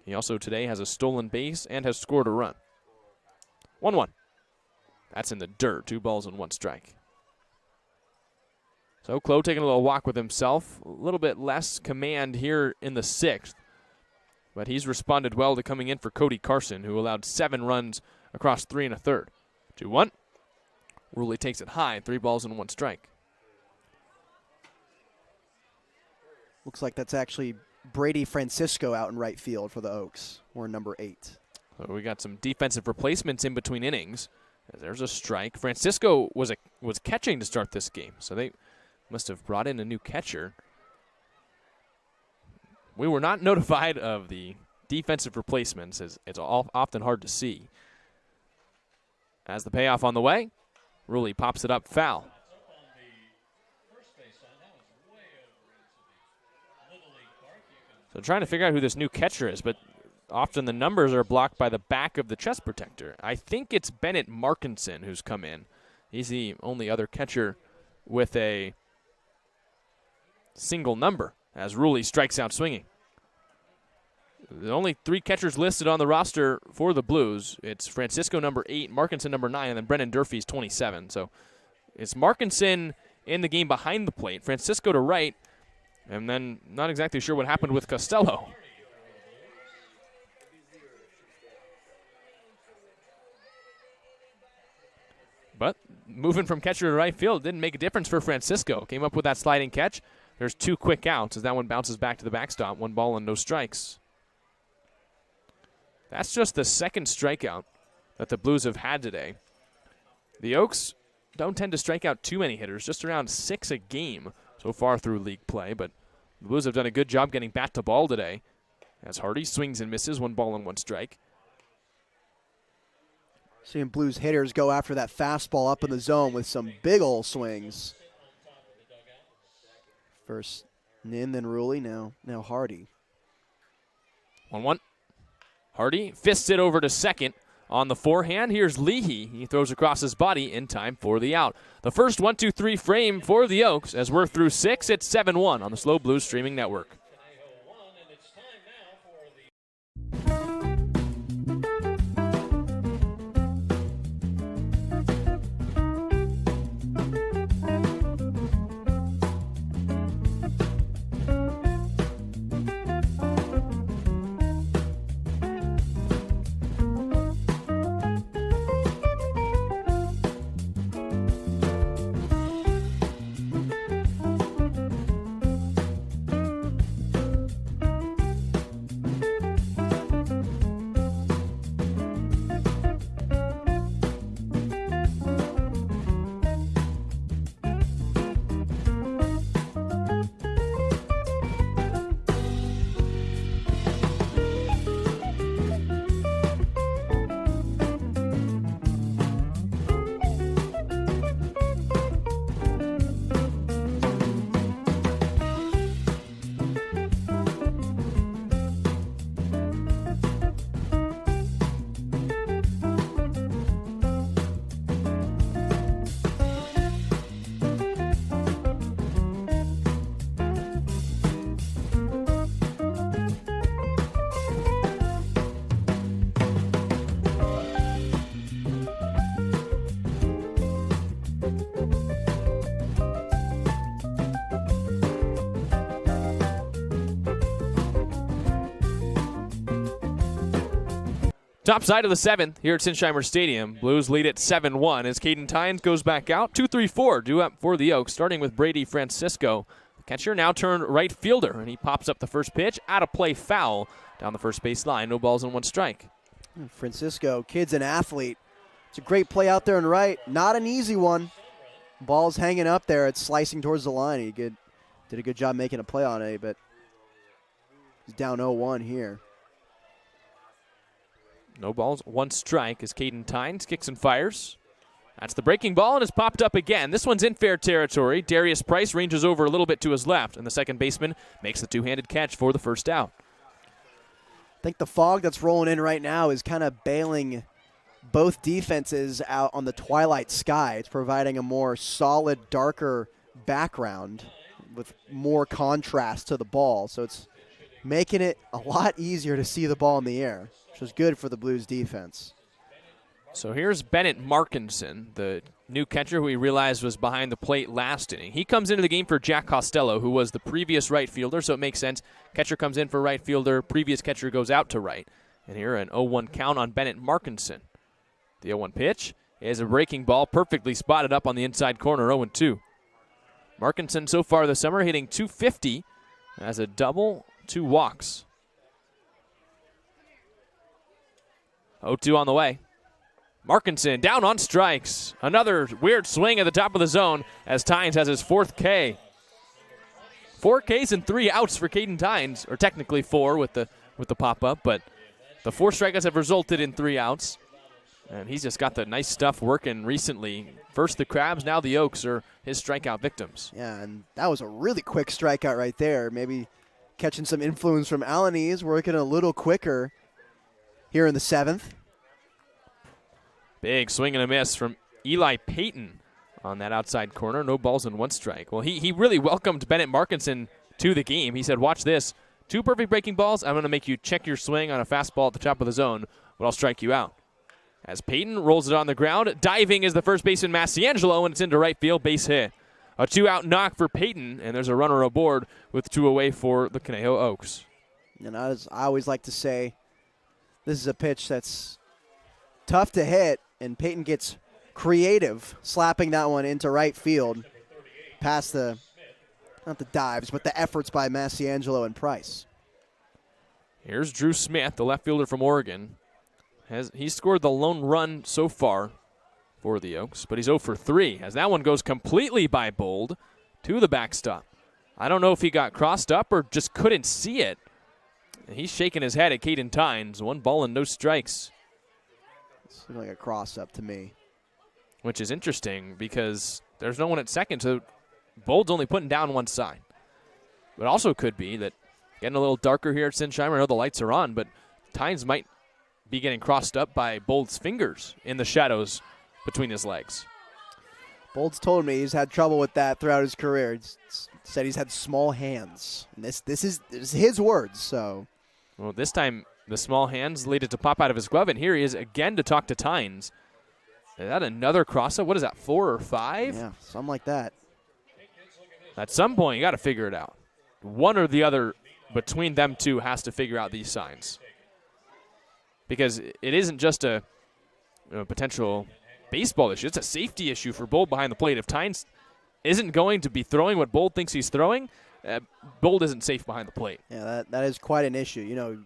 He also today has a stolen base and has scored a run. 1-1. That's in the dirt. 2 balls and 1 strike. So Clow taking a little walk with himself. A little bit less command here in the 6th. But he's responded well to coming in for Cody Carson, who allowed 7 runs across 3 1/3. 2-1. Ruley takes it high. 3 balls and 1 strike. Looks like that's actually Brady Francisco out in right field for the Oaks. We're number 8. So we got some defensive replacements in between innings. There's a strike. Francisco was catching to start this game, so they must have brought in a new catcher. We were not notified of the defensive replacements, as it's often hard to see. As the payoff on the way, Ruley pops it up foul. So trying to figure out who this new catcher is, but often the numbers are blocked by the back of the chest protector. I think it's Bennett Markinson who's come in. He's the only other catcher with a single number as Ruley strikes out swinging. The only 3 catchers listed on the roster for the Blues. It's Francisco number 8, Markinson number 9, and then Brennan Durfee's 27. So it's Markinson in the game behind the plate, Francisco to right, and then not exactly sure what happened with Costello. But moving from catcher to right field didn't make a difference for Francisco. Came up with that sliding catch. There's 2 quick outs as that one bounces back to the backstop. 1 ball and no strikes. That's just the 2nd strikeout that the Blues have had today. The Oaks don't tend to strike out too many hitters, just around 6 a game so far through league play. But the Blues have done a good job getting bat to ball today as Hardy swings and misses. 1 ball and 1 strike. Seeing Blues hitters go after that fastball up in the zone with some big ol' swings. First Nin, then Ruley, now Hardy. 1-1. Hardy fists it over to second. On the forehand, here's Leahy. He throws across his body in time for the out. The first 1-2-3 frame for the Oaks as we're through 6. It's 7-1 on the SLO Blues streaming network. Top side of the 7th here at Sinsheimer Stadium. Blues lead at 7-1 as Caden Tynes goes back out. 2-3-4 due up for the Oaks, starting with Brady Francisco. The catcher now turned right fielder, and he pops up the first pitch. Out of play, foul down the first base line. No balls and 1 strike. Francisco, kid's an athlete. It's a great play out there and right. Not an easy one. Ball's hanging up there. It's slicing towards the line. He did a good job making a play on it, but he's down 0-1 here. No balls, 1 strike as Caden Tynes kicks and fires. That's the breaking ball, and it's popped up again. This one's in fair territory. Darius Price ranges over a little bit to his left, and the second baseman makes the two-handed catch for the first out. I think the fog that's rolling in right now is kind of bailing both defenses out on the twilight sky. It's providing a more solid, darker background with more contrast to the ball, so it's making it a lot easier to see the ball in the air, which is good for the Blues defense. So here's Bennett Markinson, the new catcher who we realized was behind the plate last inning. He comes into the game for Jack Costello, who was the previous right fielder, so it makes sense. Catcher comes in for right fielder, previous catcher goes out to right. And here an 0-1 count on Bennett Markinson. The 0-1 pitch is a breaking ball, perfectly spotted up on the inside corner, 0-2. Markinson so far this summer hitting .250 as a double, 2 walks. 0-2 on the way. Markinson down on strikes. Another weird swing at the top of the zone as Tynes has his 4th K. 4 Ks and 3 outs for Caden Tynes, or technically 4 with the pop-up, but the 4 strikeouts have resulted in 3 outs. And he's just got the nice stuff working recently. First the Crabs, now the Oaks are his strikeout victims. Yeah, and that was a really quick strikeout right there. Maybe catching some influence from Alanis, working a little quicker here in the 7th. Big swing and a miss from Eli Payton on that outside corner. No balls and 1 strike. Well, he really welcomed Bennett Markinson to the game. He said, watch this. 2 perfect breaking balls. I'm going to make you check your swing on a fastball at the top of the zone, but I'll strike you out. As Payton rolls it on the ground, diving is the first baseman Massiangelo, and it's into right field, base hit. A 2-out knock for Payton, and there's a runner aboard with 2 away for the Conejo Oaks. And as I always like to say, this is a pitch that's tough to hit, and Payton gets creative, slapping that one into right field past the, not the dives, but the efforts by Massiangelo and Price. Here's Drew Smith, the left fielder from Oregon. He scored the lone run so far for the Oaks, but he's 0 for 3 as that one goes completely by Bold to the backstop. I don't know if he got crossed up or just couldn't see it. And he's shaking his head at Caden Tynes. 1 ball and no strikes. It's looking like a cross-up to me. Which is interesting because there's no one at second, so Bold's only putting down one side. But also could be that getting a little darker here at Sinsheimer. I know the lights are on, but Tynes might be getting crossed up by Bold's fingers in the shadows between his legs. Bold's told me he's had trouble with that throughout his career. He's said he's had small hands. And this is his words, so. Well, this time the small hands lead it to pop out of his glove, and here he is again to talk to Tynes. Is that another cross-up? What is that, 4 or 5? Yeah, something like that. At some point, you got to figure it out. One or the other between them two has to figure out these signs. Because it isn't just a potential baseball issue. It's a safety issue for Bold behind the plate. If Tynes isn't going to be throwing what Bold thinks he's throwing, Bold isn't safe behind the plate. Yeah, that is quite an issue. You know,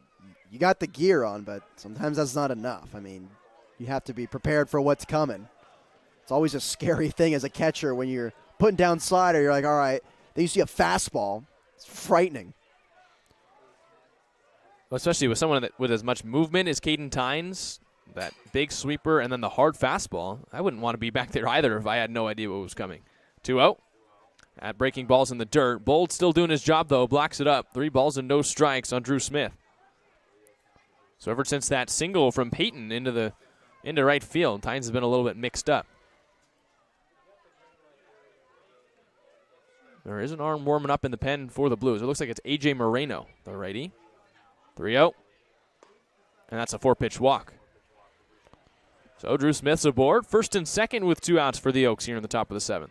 you got the gear on, but sometimes that's not enough. I mean, you have to be prepared for what's coming. It's always a scary thing as a catcher when you're putting down slider. You're like, all right, then you see a fastball. It's frightening. Well, especially with someone with as much movement as Caden Tynes, that big sweeper, and then the hard fastball. I wouldn't want to be back there either if I had no idea what was coming. 2-0. At breaking balls in the dirt. Bold still doing his job, though. Blocks it up. 3 balls and no strikes on Drew Smith. So ever since that single from Payton into right field, Tynes has been a little bit mixed up. There is an arm warming up in the pen for the Blues. It looks like it's A.J. Moreno, the righty. 3-0. And that's a 4-pitch walk. So Drew Smith's aboard. First and second with 2 outs for the Oaks here in the top of the 7th.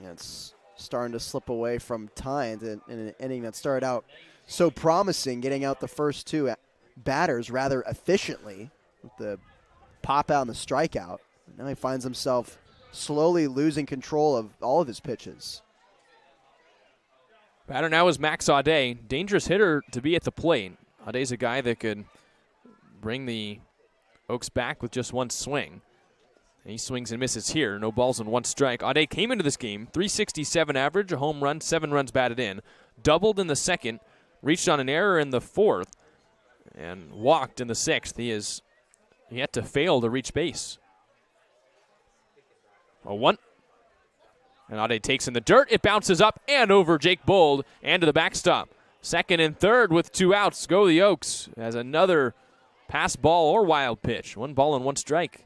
Yeah, it's starting to slip away from Tynes in an inning that started out so promising, getting out the first two batters rather efficiently with the pop out and the strikeout. Now he finds himself slowly losing control of all of his pitches. Batter now is Max Audet, dangerous hitter to be at the plate. Audet's a guy that could bring the Oaks back with just one swing. He swings and misses here. No balls and one strike. Audet came into this game, 367 average, a home run, 7 runs batted in. Doubled in the second, reached on an error in the fourth, and walked in the sixth. He is yet to fail to reach base. 0-1. And Audet takes in the dirt. It bounces up and over Jake Bold and to the backstop. Second and third with 2 outs go the Oaks as another pass ball or wild pitch. 1 ball and 1 strike.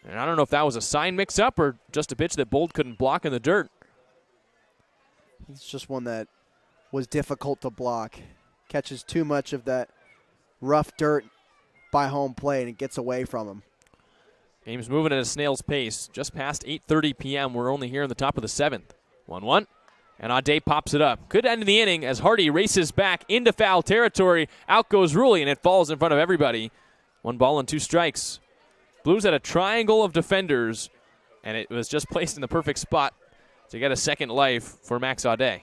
And I don't know if that was a sign mix-up or just a pitch that Bold couldn't block in the dirt. It's just one that was difficult to block. Catches too much of that rough dirt by home plate and it gets away from him. Game's moving at a snail's pace. Just past 8:30 p.m. We're only here in the top of the 7th. 1-1. And Audet pops it up. Good end of the inning as Hardy races back into foul territory. Out goes Rulli, and it falls in front of everybody. 1 ball and 2 strikes. Blues had a triangle of defenders, and it was just placed in the perfect spot to get a second life for Max Audet.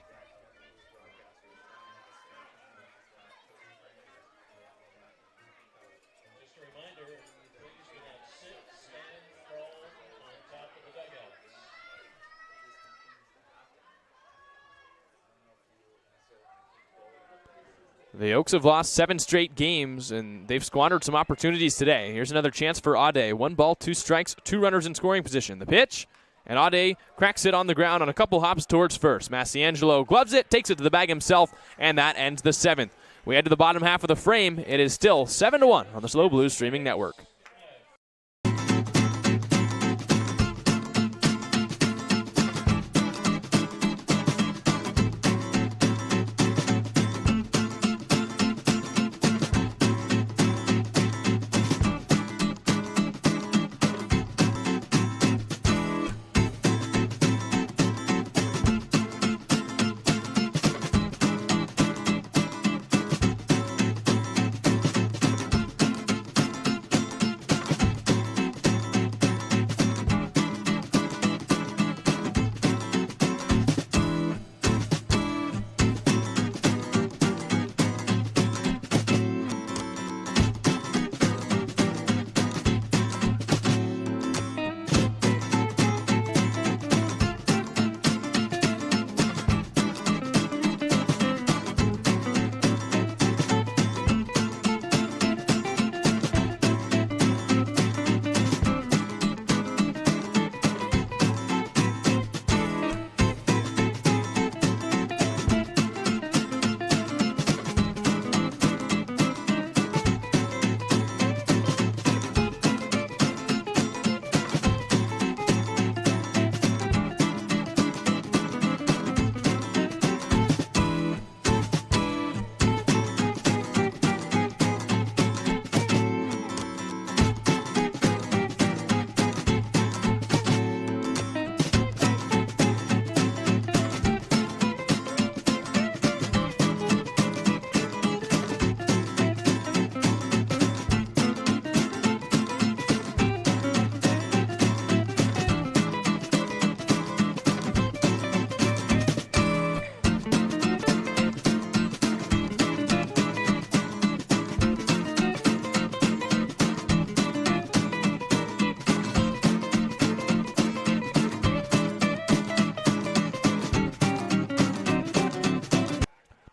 The Oaks have lost 7 straight games, and they've squandered some opportunities today. Here's another chance for Audet. 1 ball, 2 strikes, 2 runners in scoring position. The pitch, and Audet cracks it on the ground on a couple hops towards first. Massiangelo gloves it, takes it to the bag himself, and that ends the 7th. We head to the bottom half of the frame. It is still 7-1 on the SLO Blues streaming network.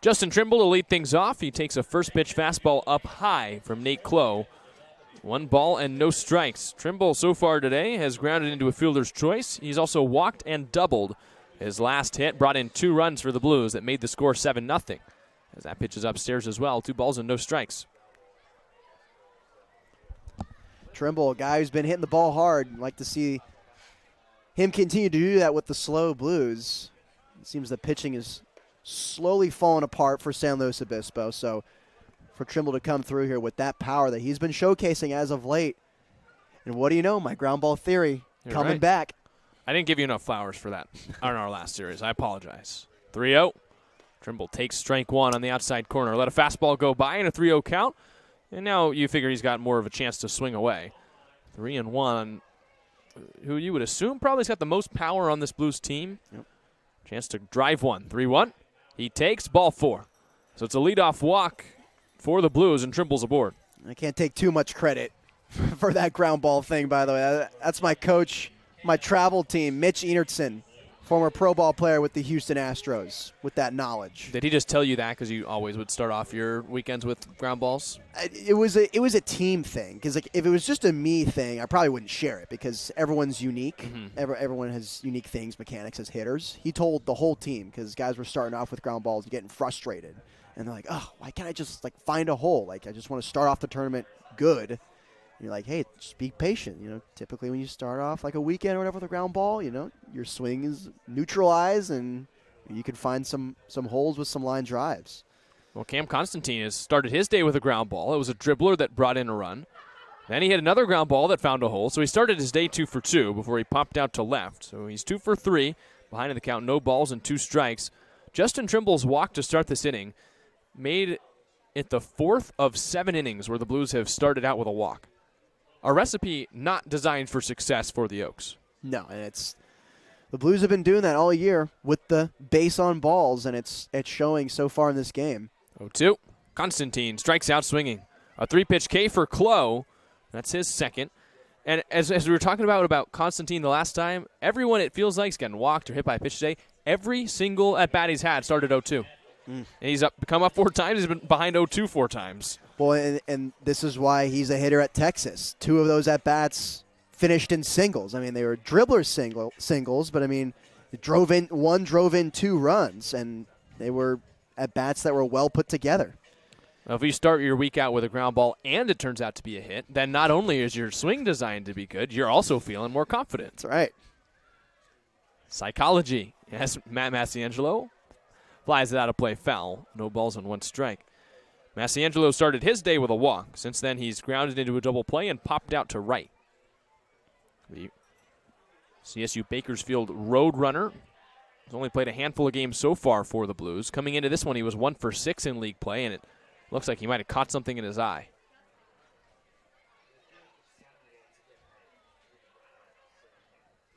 Justin Trimble to lead things off. He takes a first pitch fastball up high from Nate Clough. 1 ball and no strikes. Trimble so far today has grounded into a fielder's choice. He's also walked and doubled. His last hit brought in 2 runs for the Blues that made the score 7-0. As that pitch is upstairs as well. 2 balls and no strikes. Trimble, a guy who's been hitting the ball hard. I'd like to see him continue to do that with the SLO Blues. It seems the pitching is slowly falling apart for San Luis Obispo. So for Trimble to come through here with that power that he's been showcasing as of late. And what do you know? My ground ball theory coming back. I didn't give you enough flowers for that on our last series. I apologize. 3-0. Trimble takes strike one on the outside corner. Let a fastball go by and a 3-0 count. And now you figure he's got more of a chance to swing away. 3-1. Who you would assume probably has got the most power on this Blues team. Yep. Chance to drive one. 3-1. He takes ball 4. So it's a leadoff walk for the Blues, and Trimble's aboard. I can't take too much credit for that ground ball thing, by the way. That's my coach, my travel team, Mitch Enertson, former pro ball player with the Houston Astros, with that knowledge. Did he just tell you that because you always would start off your weekends with ground balls? It was a team thing, because like, if it was just a me thing, I probably wouldn't share it, because everyone's unique. Mm-hmm. Everyone has unique things, mechanics as hitters. He told the whole team, because guys were starting off with ground balls and getting frustrated. And they're like, oh, why can't I just like find a hole? Like, I just want to start off the tournament good. And you're like, hey, just be patient. You know, typically when you start off like a weekend or whatever with a ground ball, you know, your swing is neutralized and you can find some holes with some line drives. Well, Cam Constantine has started his day with a ground ball. It was a dribbler that brought in a run. Then he had another ground ball that found a hole. So he started his day 2 for 2 before he popped out to left. So he's 2 for 3. Behind in the count, no balls and 2 strikes. Justin Trimble's walk to start this inning made it the 4th of 7 innings where the Blues have started out with a walk. A recipe not designed for success for the Oaks. No, and it's the Blues have been doing that all year with the base on balls, and it's showing so far in this game. 0-2. Constantine strikes out swinging. A 3-pitch K for Clo. That's his second. And as we were talking about Constantine the last time, everyone it feels like is getting walked or hit by a pitch today. Every single at-bat he's had started 0-2. And he's come up 4 times. He's been behind 0-2 4 times. Well, and this is why he's a hitter at Texas. 2 of those at-bats finished in singles. I mean, they were dribbler singles, but I mean, drove in 2 runs, and they were at-bats that were well put together. Well, if you start your week out with a ground ball and it turns out to be a hit, then not only is your swing designed to be good, you're also feeling more confident. That's right. Psychology. Yes, Matt Massiangelo flies it out of play foul. No balls and 1 strike. Massiangelo started his day with a walk. Since then, he's grounded into a double play and popped out to right. The CSU Bakersfield Roadrunner has only played a handful of games so far for the Blues. Coming into this one, he was 1 for 6 in league play, and it looks like he might have caught something in his eye.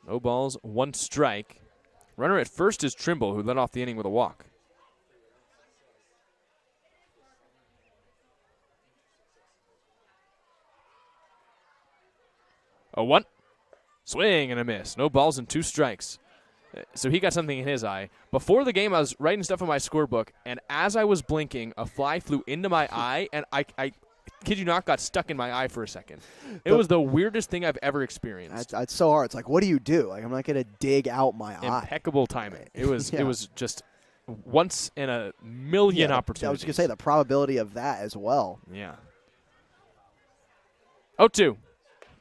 No balls, 1 strike. Runner at first is Trimble, who led off the inning with a walk. 0-1. Swing and a miss. No balls and 2 strikes. So he got something in his eye. Before the game, I was writing stuff in my scorebook, and as I was blinking, a fly flew into my eye, and I kid you not, got stuck in my eye for a second. It was the weirdest thing I've ever experienced. It's so hard. It's like, what do you do? Like, I'm not going to dig out my eye. Impeccable timing. It was It was just once in a million opportunities. I was going to say the probability of that as well. Yeah. 0-2.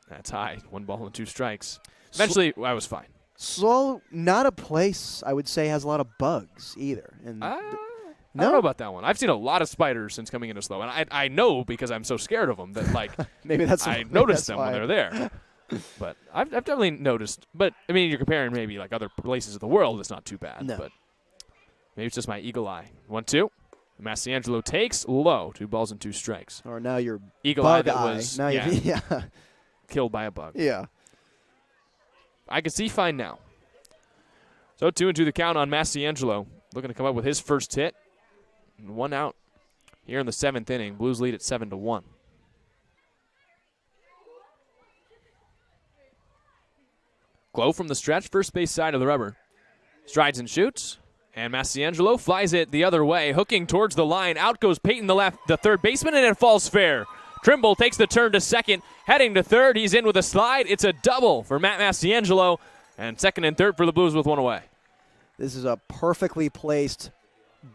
That's high. 1 ball and 2 strikes. Eventually, I was fine. SLO, not a place I would say has a lot of bugs either. And I don't know about that one. I've seen a lot of spiders since coming into SLO, and I know because I'm so scared of them that maybe that's I notice them when they're there. But I've definitely noticed. But I mean, you're comparing maybe like other places of the world. It's not too bad. No. But maybe it's just my eagle eye. 1-2. Massiangelo takes low. 2 balls and 2 strikes. Or now your eagle bug eye that eye. was Now killed by a bug. Yeah. I can see fine now. So 2-2 the count on Massiangelo. Looking to come up with his first hit. 1 out here in the 7th inning. Blues lead at 7-1. Glow from the stretch, first base side of the rubber. Strides and shoots. And Massiangelo flies it the other way, hooking towards the line. Out goes Peyton, the third baseman, and it falls fair. Trimble takes the turn to second, heading to third. He's in with a slide. It's a double for Matt Massiangelo, and second and third for the Blues with 1 away. This is a perfectly placed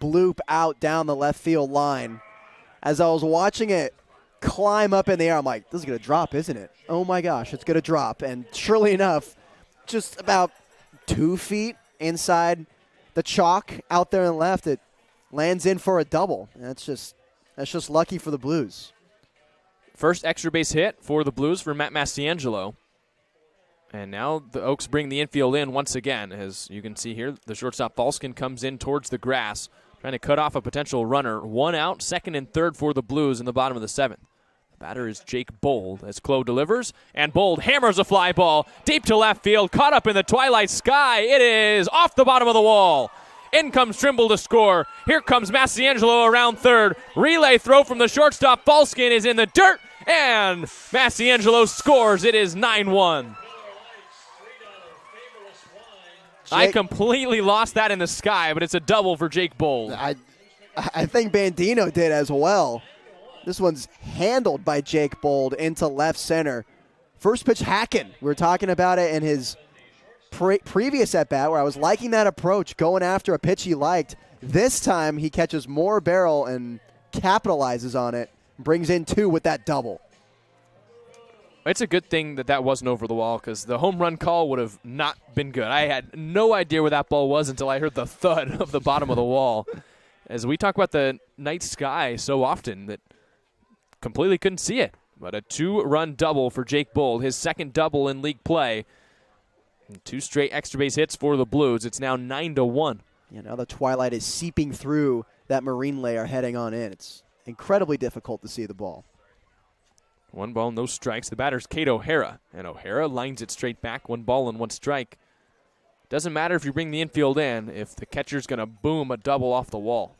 bloop out down the left field line. As I was watching it climb up in the air, I'm like, this is going to drop, isn't it? Oh, my gosh, it's going to drop. And surely enough, just about 2 feet inside the chalk out there on the left, it lands in for a double. And that's just lucky for the Blues. First extra base hit for the Blues for Matt Massiangelo. And now the Oaks bring the infield in once again. As you can see here, the shortstop Falskin comes in towards the grass, trying to cut off a potential runner. 1 out, second and third for the Blues in the bottom of the 7th. The batter is Jake Bold as Clo delivers, and Bold hammers a fly ball deep to left field, caught up in the twilight sky. It is off the bottom of the wall. In comes Trimble to score. Here comes Massiangelo around third. Relay throw from the shortstop. Falskin is in the dirt, and Massiangelo scores. It is 9-1. I completely lost that in the sky, but it's a double for Jake Bold. I think Bandino did as well. This one's handled by Jake Bold into left center. First pitch hacking. We were talking about it in his previous at-bat where I was liking that approach, going after a pitch he liked. This time he catches more barrel and capitalizes on it, brings in 2 with that double. It's a good thing that wasn't over the wall because the home run call would have not been good. I had no idea where that ball was until I heard the thud of the bottom of the wall. As we talk about the night sky so often that completely couldn't see it. But a 2-run double for Jake Bold, his second double in league play. And 2 straight extra base hits for the Blues. It's now 9-1. Yeah, now the twilight is seeping through that marine layer heading on in. It's incredibly difficult to see the ball. 1 ball, no strikes. The batter's Kate O'Hara, and O'Hara lines it straight back. 1 ball and 1 strike. Doesn't matter if you bring the infield in if the catcher's going to boom a double off the wall.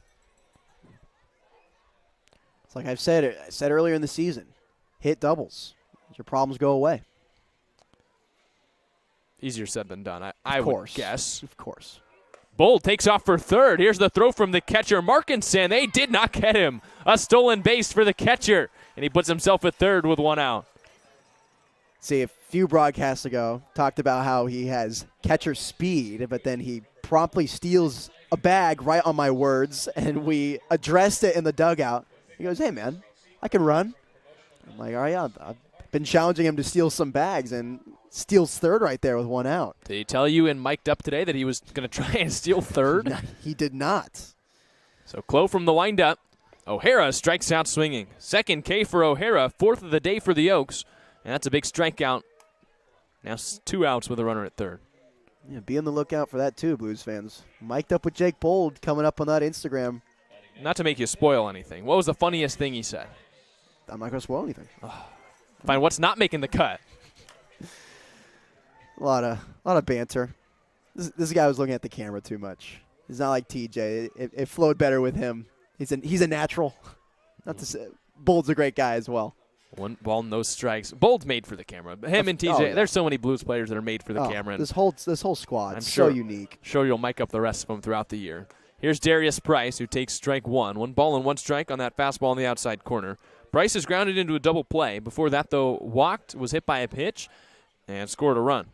It's like I said earlier in the season, hit doubles. Your problems go away. Easier said than done, I would guess. Of course. Bold takes off for third. Here's the throw from the catcher, Markinson. They did not get him. A stolen base for the catcher, and he puts himself at third with 1 out. See, a few broadcasts ago, talked about how he has catcher speed, but then he promptly steals a bag right on my words, and we addressed it in the dugout. He goes, "Hey, man, I can run." I'm like, "All right, yeah, I've been challenging him to steal some bags," and steals third right there with 1 out. Did he tell you and mic'd up today that he was going to try and steal third? No, he did not. So Clo from the windup. O'Hara strikes out swinging. Second K for O'Hara, 4th of the day for the Oaks. And that's a big strikeout. Now 2 outs with a runner at third. Yeah, be on the lookout for that too, Blues fans. Mic'd up with Jake Bold coming up on that Instagram. Not to make you spoil anything. What was the funniest thing he said? I'm not going to spoil anything. Fine, what's not making the cut? A lot of banter. This guy was looking at the camera too much. He's not like TJ. It flowed better with him. He's a natural. Not to say, Bold's a great guy as well. 1 ball, no strikes. Bold's made for the camera. Him and TJ, yeah. There's so many Blues players that are made for the camera. And this whole squad I'm so unique. Sure you'll mic up the rest of them throughout the year. Here's Darius Price, who takes strike 1. 1 ball and 1 strike on that fastball on the outside corner. Price is grounded into a double play. Before that, though, walked, was hit by a pitch, and scored a run.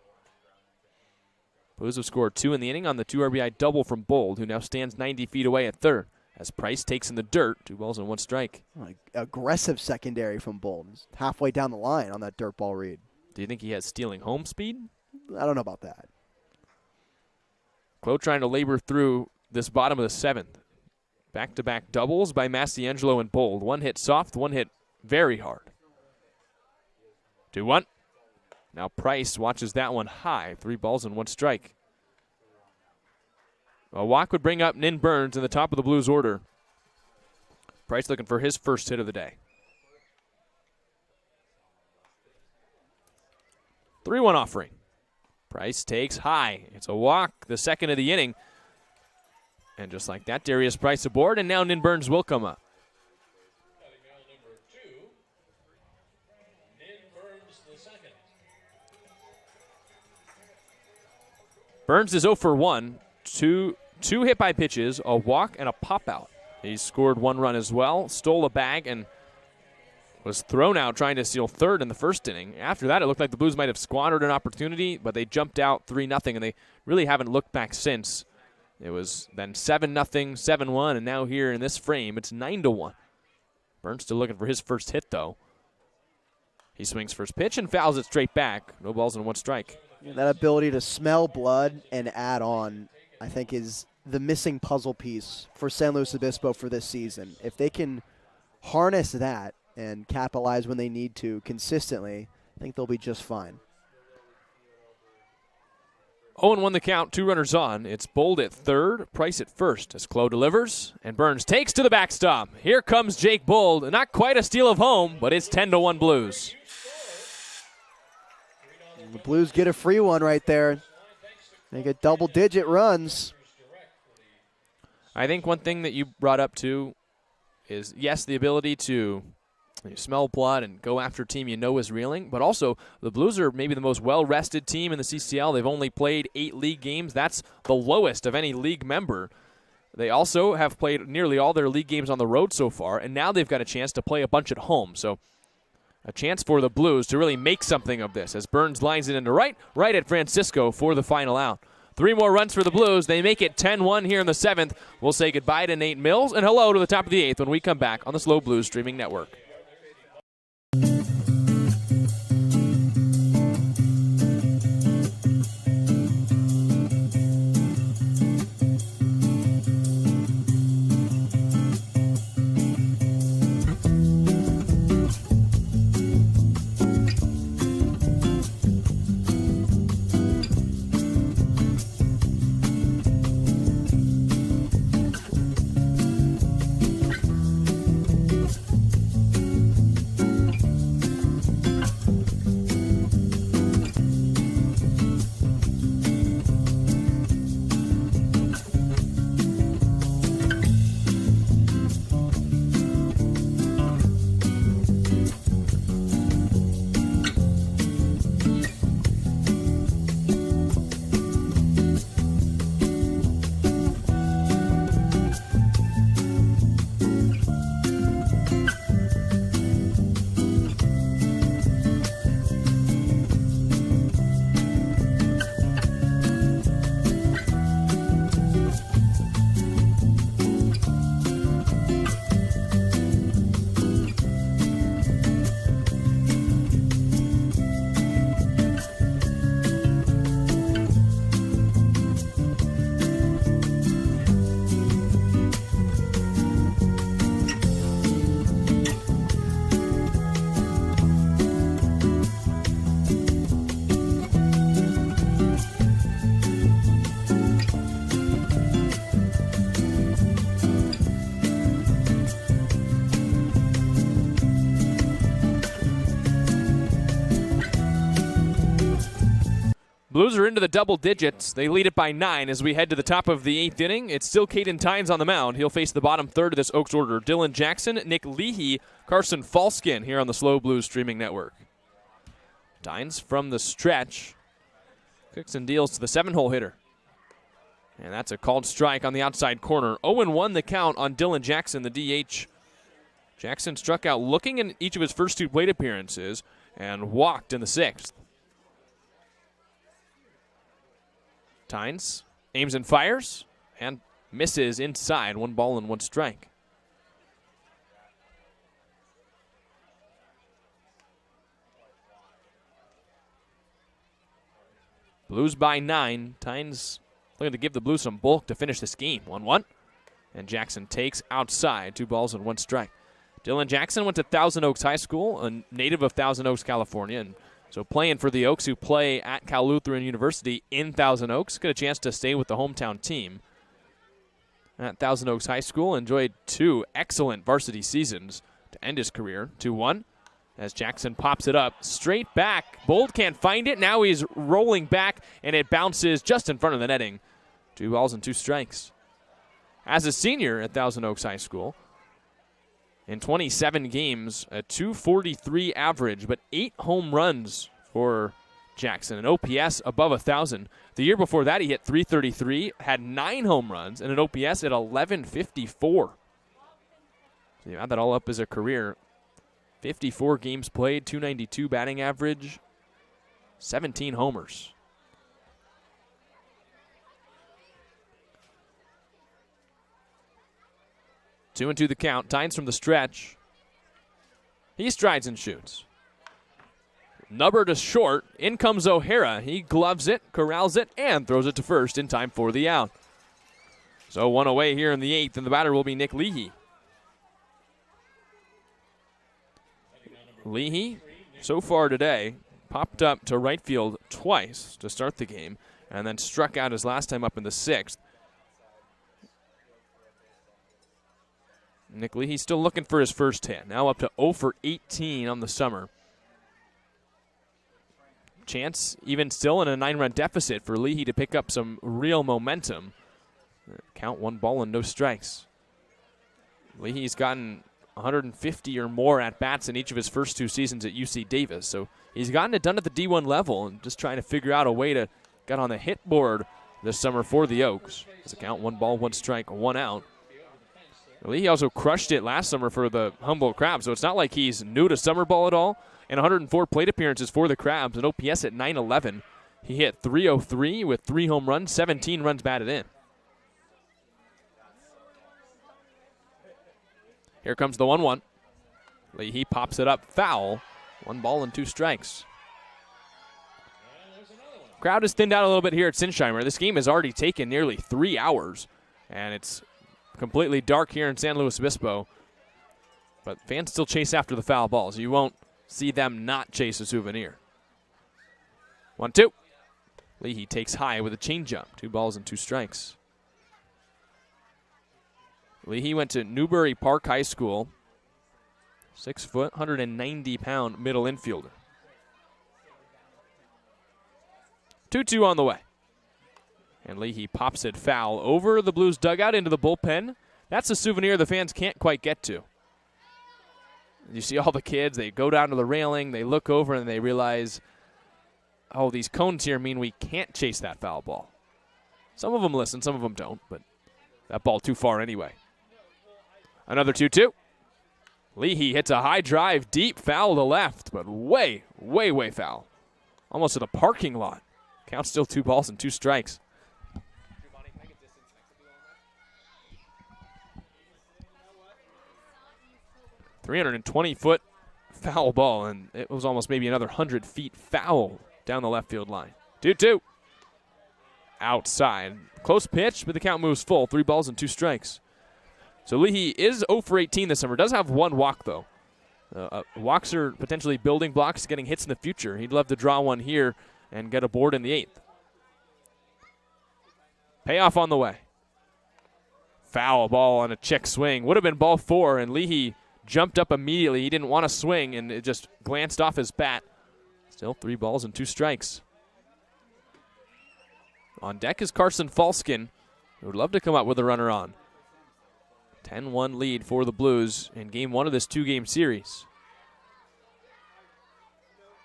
Blues have scored 2 in the inning on the 2 RBI double from Bold, who now stands 90 feet away at third, as Price takes in the dirt. 2 balls and 1 strike. Aggressive secondary from Bold. He's halfway down the line on that dirt ball read. Do you think he has stealing home speed? I don't know about that. Clo trying to labor through this bottom of the 7th. Back-to-back doubles by Massiangelo and Bold. 1 hit soft, 1 hit very hard. 2-1. Now Price watches that one high. 3 balls and 1 strike. A walk would bring up Nin Burns in the top of the Blues order. Price looking for his first hit of the day. 3-1 offering. Price takes high. It's a walk, the second of the inning. And just like that, Darius Price aboard, and now Nin Burns will come up. Number 2, Nin Burns the second. Burns is 0 for 1. Two hit by pitches, a walk, and a pop out. He scored 1 run as well, stole a bag, and was thrown out trying to steal third in the first inning. After that, it looked like the Blues might have squandered an opportunity, but they jumped out 3-0, and they really haven't looked back since. It was then 7-0, 7-1, and now here in this frame, it's 9-1. Burns still looking for his first hit, though. He swings first pitch and fouls it straight back. No balls and 1 strike. That ability to smell blood and add on, I think, is the missing puzzle piece for San Luis Obispo for this season. If they can harness that and capitalize when they need to consistently, I think they'll be just fine. 0-1 the count, 2 runners on. It's Bold at third, Price at first as Clough delivers, and Burns takes to the backstop. Here comes Jake Bold. Not quite a steal of home, but it's 10-1 Blues. The Blues get a free one right there. They get double-digit runs. I think one thing that you brought up, too, is, yes, the ability to smell blood and go after a team you know is reeling, but also the Blues are maybe the most well-rested team in the CCL. They've only played 8 league games. That's the lowest of any league member. They also have played nearly all their league games on the road so far, and now they've got a chance to play a bunch at home. So a chance for the Blues to really make something of this as Burns lines it into right at Francisco for the final out. 3 more runs for the Blues. They make it 10-1 here in the 7th. We'll say goodbye to Nate Mills and hello to the top of the 8th when we come back on the SLO Blues streaming network. Blues are into the double digits. They lead it by 9 as we head to the top of the 8th inning. It's still Caden Tynes on the mound. He'll face the bottom third of this Oaks order. Dylan Jackson, Nick Leahy, Carson Falskin here on the SLO Blues streaming network. Tynes from the stretch. Kicks and deals to the 7-hole hitter. And that's a called strike on the outside corner. 0-1 the count on Dylan Jackson, the DH. Jackson struck out looking in each of his first 2 plate appearances and walked in the 6th. Tynes aims and fires and misses inside. 1 ball and 1 strike. Blues by 9. Tynes looking to give the Blues some bulk to finish this game. 1-1. And Jackson takes outside. 2 balls and 1 strike. Dylan Jackson went to Thousand Oaks High School, a native of Thousand Oaks, California. And so playing for the Oaks, who play at Cal Lutheran University in Thousand Oaks, get a chance to stay with the hometown team. At Thousand Oaks High School, enjoyed 2 excellent varsity seasons to end his career. 2-1 as Jackson pops it up straight back. Bold can't find it. Now he's rolling back, and it bounces just in front of the netting. 2 balls and 2 strikes. As a senior at Thousand Oaks High School, in 27 games, a .243 average, but 8 home runs for Jackson, an OPS above 1,000. The year before that, he hit .333, had 9 home runs, and an OPS at 1154. So you add that all up as a career. 54 games played, .292 batting average, 17 homers. Two and two the count. Tynes from the stretch. He strides and shoots. Number to short. In comes O'Hara. He gloves it, corrals it, and throws it to first in time for the out. So 1 away here in the 8th, and the batter will be Nick Leahy. Leahy, so far today, popped up to right field twice to start the game, and then struck out his last time up in the 6th. Nick Leahy's still looking for his first hit. Now up to 0 for 18 on the summer. Chance even still in a 9-run deficit for Leahy to pick up some real momentum. Count 1 ball and no strikes. Leahy's gotten 150 or more at-bats in each of his first 2 seasons at UC Davis. So he's gotten it done at the D1 level and just trying to figure out a way to get on the hit board this summer for the Oaks. It's a count 1 ball, 1 strike, 1 out. Leahy also crushed it last summer for the Humboldt Crabs, so it's not like he's new to summer ball at all. And 104 plate appearances for the Crabs, an OPS at .911. He hit .303 with 3 home runs, 17 runs batted in. Here comes the 1-1. Leahy pops it up foul. 1 ball and 2 strikes. Crowd is thinned out a little bit here at Sinsheimer. This game has already taken nearly 3 hours, and it's completely dark here in San Luis Obispo. But fans still chase after the foul balls. You won't see them not chase a souvenir. 1-2. Leahy takes high with a changeup. 2 balls and 2 strikes. Leahy went to Newbury Park High School. 6 foot, 190-pound middle infielder. 2-2 on the way. And Leahy pops it foul over the Blues dugout into the bullpen. That's a souvenir the fans can't quite get to. You see all the kids, they go down to the railing, they look over and they realize, oh, these cones here mean we can't chase that foul ball. Some of them listen, some of them don't, but that ball too far anyway. Another 2-2. Leahy hits a high drive, deep foul to left, but way, way, way foul. Almost to the parking lot. Count still 2 balls and 2 strikes. 320-foot foul ball, and it was almost maybe another 100 feet foul down the left field line. 2-2. Outside. Close pitch, but the count moves full. 3 balls and 2 strikes. So Leahy is 0 for 18 this summer. Does have 1 walk, though. Walks are potentially building blocks, getting hits in the future. He'd love to draw one here and get a board in the 8th. Payoff on the way. Foul ball on a check swing. Would have been ball 4, and Leahy jumped up immediately. He didn't want to swing, and it just glanced off his bat. Still 3 balls and 2 strikes. On deck is Carson Falskin, who would love to come up with a runner on. 10-1 lead for the Blues in game 1 of this 2-game series.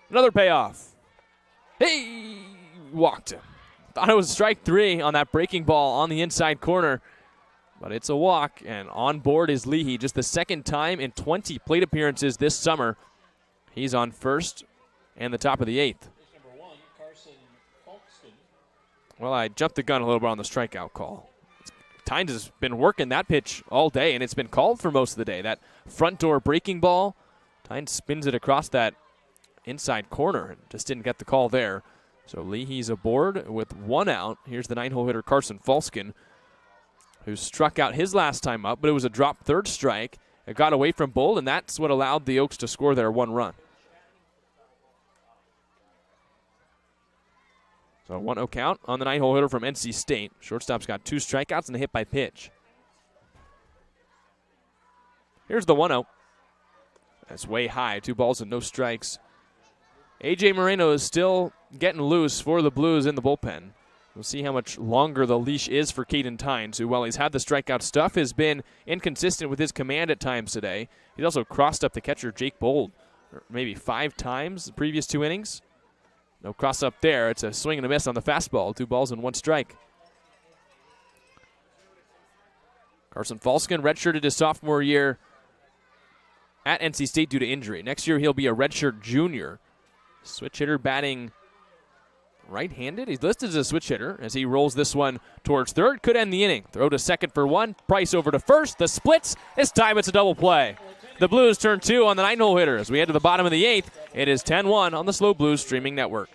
Another payoff. Hey! Walked him. Thought it was strike 3 on that breaking ball on the inside corner. But it's a walk, and on board is Leahy. Just the 2nd time in 20 plate appearances this summer. He's on first and the top of the 8th. Well, I jumped the gun a little bit on the strikeout call. Tynes has been working that pitch all day, and it's been called for most of the day. That front door breaking ball, Tynes spins it across that inside corner and just didn't get the call there. So Leahy's aboard with 1 out. Here's the 9-hole hitter Carson Falskin, who struck out his last time up, but it was a drop 3rd strike. It got away from Bold, and that's what allowed the Oaks to score their 1 run. So 1-0 count on the 9-hole hitter from NC State. Shortstop's got 2 strikeouts and a hit by pitch. Here's the 1-0. That's way high, 2 balls and no strikes. A.J. Moreno is still getting loose for the Blues in the bullpen. We'll see how much longer the leash is for Caden Tynes, who, while he's had the strikeout stuff, has been inconsistent with his command at times today. He's also crossed up the catcher, Jake Bold, maybe 5 times the previous 2 innings. No cross up there. It's a swing and a miss on the fastball. 2 balls and 1 strike. Carson Falskin redshirted his sophomore year at NC State due to injury. Next year he'll be a redshirt junior. Switch hitter batting right-handed. He's listed as a switch hitter as he rolls this one towards third. Could end the inning. Throw to second for 1. Price over to first. The splits. This time it's a double play. The Blues turn 2 on the 9-hole hitter. As we head to the bottom of the 8th, it is 10-1 on the SLO Blues streaming network.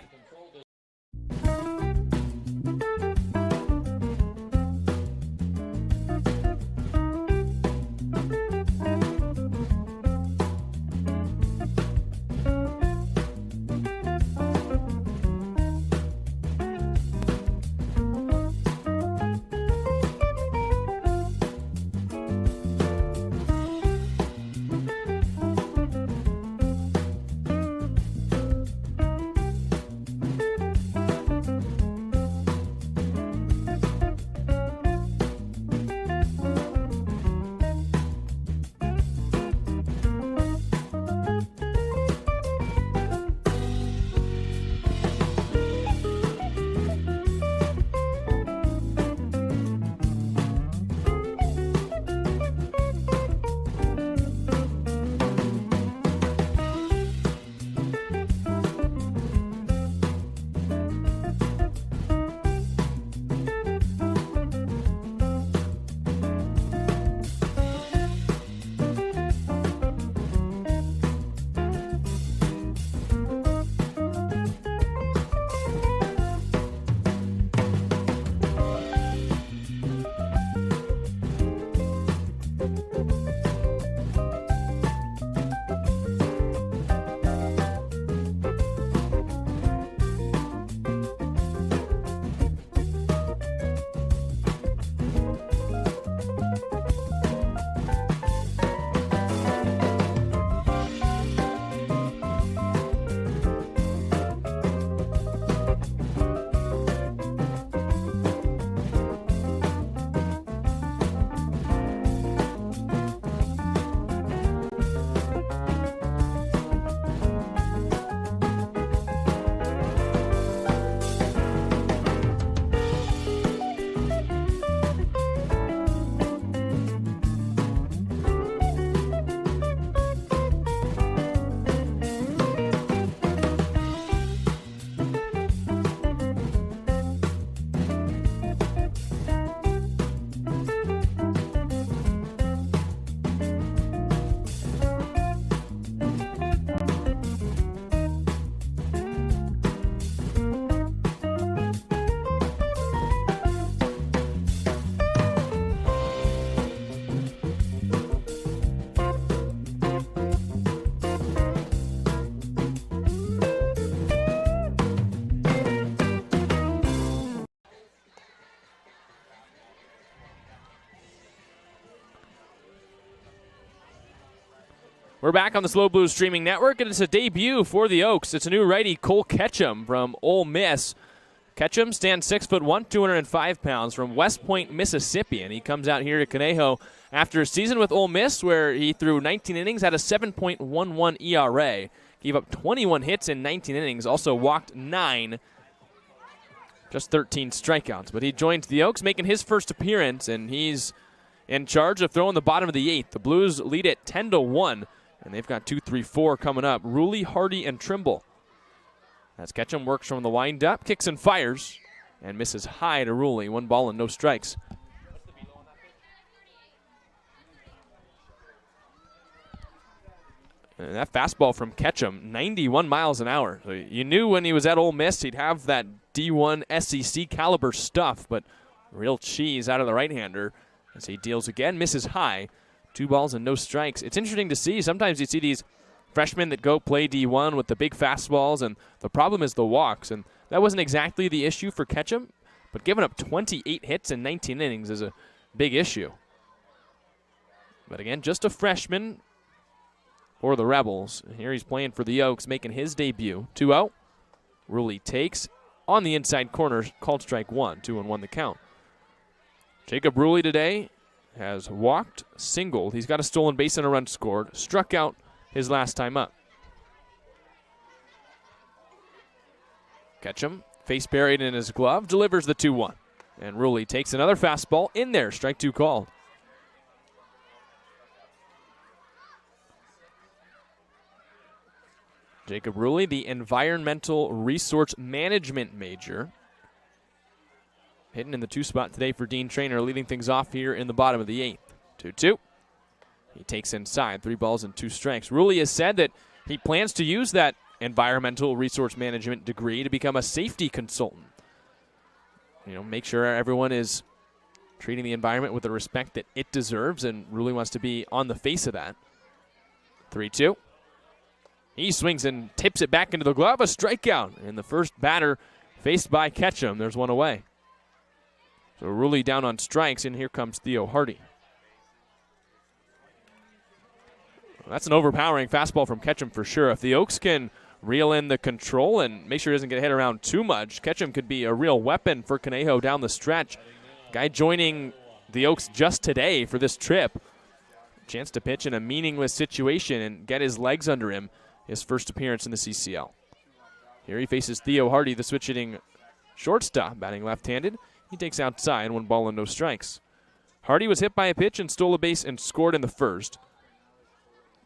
We're back on the SLO Blues streaming network, and it's a debut for the Oaks. It's a new righty, Cole Ketchum from Ole Miss. Ketchum stands 6'1", 205 pounds from West Point, Mississippi, and he comes out here to Conejo after a season with Ole Miss where he threw 19 innings, had a 7.11 ERA, gave up 21 hits in 19 innings, also walked 9, just 13 strikeouts. But he joins the Oaks, making his first appearance, and he's in charge of throwing the bottom of the 8th. The Blues lead it 10-1, and they've got 2, 3, 4 coming up. Ruley, Hardy, and Trimble. As Ketchum works from the windup, kicks and fires, and misses high to Ruley. 1 ball and no strikes. And that fastball from Ketchum, 91 miles an hour. So you knew when he was at Ole Miss he'd have that D1 SEC caliber stuff, but real cheese out of the right-hander as he deals again, misses high. 2 balls and no strikes. It's interesting to see. Sometimes you see these freshmen that go play D1 with the big fastballs, and the problem is the walks. And that wasn't exactly the issue for Ketchum, but giving up 28 hits in 19 innings is a big issue. But again, just a freshman for the Rebels. And here he's playing for the Oaks, making his debut. 2-0. Ruley takes on the inside corner, called strike 1. 2-1 the count. Jacob Ruley today has walked, singled. He's got a stolen base and a run scored. Struck out his last time up. Ketchum, face buried in his glove, delivers the 2-1. And Ruley takes another fastball in there. Strike 2 called. Jacob Ruley, the environmental resource management major, hitting in the 2 spot today for Dean Traynor, leading things off here in the bottom of the 8th. 2-2. He takes inside, 3 balls and 2 strikes. Ruley has said that he plans to use that environmental resource management degree to become a safety consultant. You know, make sure everyone is treating the environment with the respect that it deserves, and Ruley wants to be on the face of that. 3-2. He swings and tips it back into the glove, a strikeout. And the first batter faced by Ketchum. There's 1 away. So Ruley down on strikes, and here comes Theo Hardy. That's an overpowering fastball from Ketchum for sure. If the Oaks can reel in the control and make sure he doesn't get hit around too much, Ketchum could be a real weapon for Conejo down the stretch. Guy joining the Oaks just today for this trip. Chance to pitch in a meaningless situation and get his legs under him. His first appearance in the CCL. Here he faces Theo Hardy, the switch-hitting shortstop, batting left-handed. He takes outside, 1 ball and no strikes. Hardy was hit by a pitch and stole a base and scored in the first.